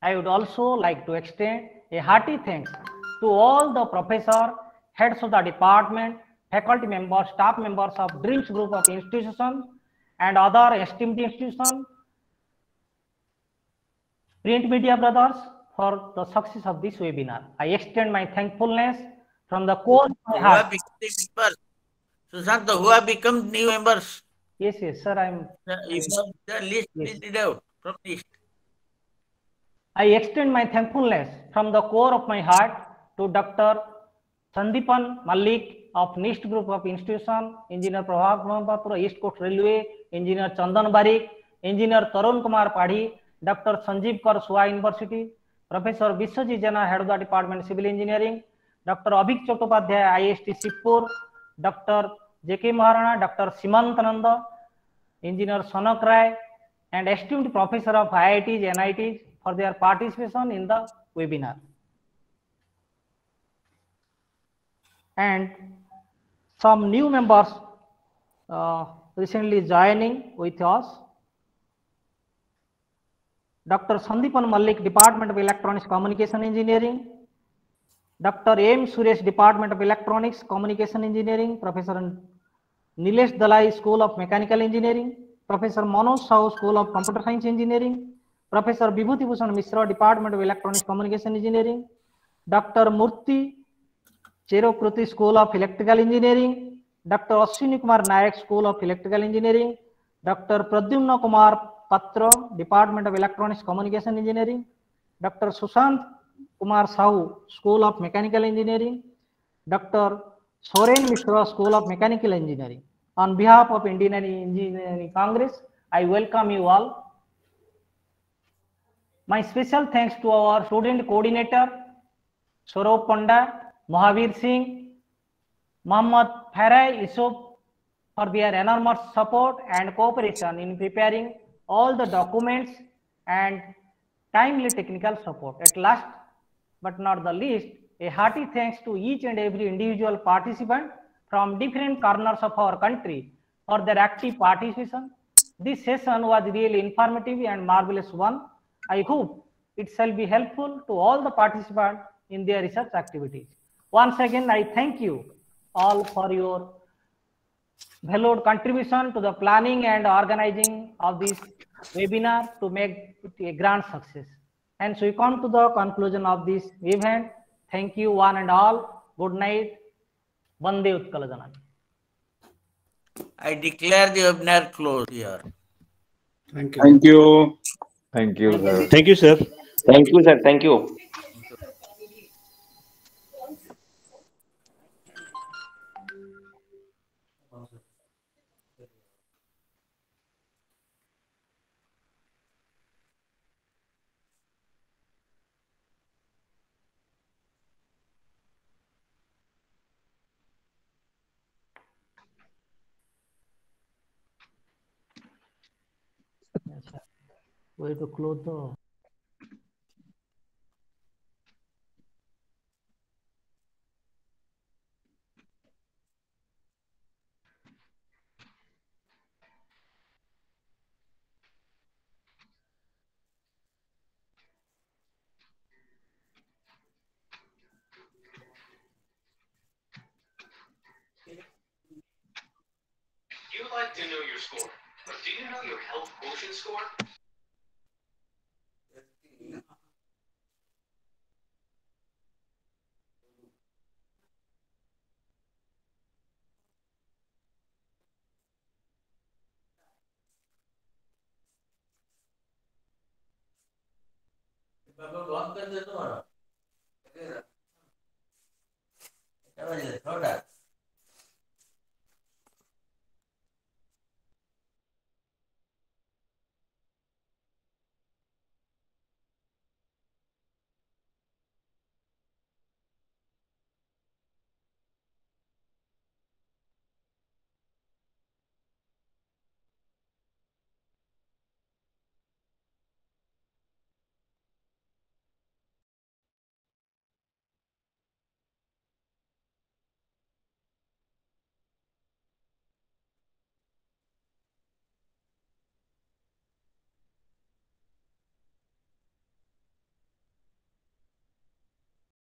Speaker 2: I would also like to extend a hearty thanks to all the professors, heads of the department, faculty members, staff members of Dreams Group of Institutions and other esteemed institutions, print media brothers, for the success of this webinar. I extend my thankfulness from the core of my heart.
Speaker 3: Sushant, who have become new members?
Speaker 2: Yes, sir.
Speaker 3: If the list is read out from list.
Speaker 2: I extend my thankfulness from the core of my heart to Dr. Sandipan Malik of NIST Group of Institution, Engineer Prabhak Mahapatra, East Coast Railway, Engineer Chandan Barik, Engineer Tarun Kumar Padhi, Dr. Sanjeev Kar Sua University, Professor Biswajit Jana, Head of the Department Civil Engineering, Dr. Abhik Chattopadhyay, IIEST Shibpur, Dr. J.K. Maharana, Dr. Simantananda, Engineer Sonak Rai, and esteemed Professor of IITs, NITs for their participation in the webinar. And some new members recently joining with us. Dr. Sandipan Malik, Department of Electronics Communication Engineering. Dr. M. Suresh, Department of Electronics Communication Engineering. Professor Nilesh Dalai, School of Mechanical Engineering. Professor Manoj Sahu, School of Computer Science Engineering. Professor Vibhuti Bhushan Mishra, Department of Electronics Communication Engineering. Dr. Murthy Cherokruti, School of Electrical Engineering. Dr. Ashwini Kumar Nayak, School of Electrical Engineering. Dr. Pradyumna Kumar Patra, Department of Electronics Communication Engineering. Dr. Sushant Kumar Sahu, School of Mechanical Engineering. Dr. Soren Mishra, School of Mechanical Engineering. On behalf of Indian Engineering Congress, I welcome you all. My special thanks to our student coordinator, Saurabh Panda, Mahavir Singh, Mohammad Farai Yusuf for their enormous support and cooperation in preparing all the documents and timely technical support. At last but not the least, a hearty thanks to each and every individual participant from different corners of our country for their active participation. This session was really informative and marvelous one. I hope it shall be helpful to all the participants in their research activities. Once again, I thank you all for your valued contribution to the planning and organizing of this webinar to make it a grand success. And so we come to the conclusion of this event. Thank you one and all. Good night. Vande Utkala Janani.
Speaker 3: I declare the webinar closed here.
Speaker 9: Thank you.
Speaker 6: Thank you. Thank you, sir.
Speaker 5: Thank you, sir.
Speaker 15: Thank you, sir. Thank you.
Speaker 2: Way to close the
Speaker 16: You like to know your score, but do you know your health quotient score?
Speaker 3: बाबा बहुत कर दे तुम्हारा otherwise the third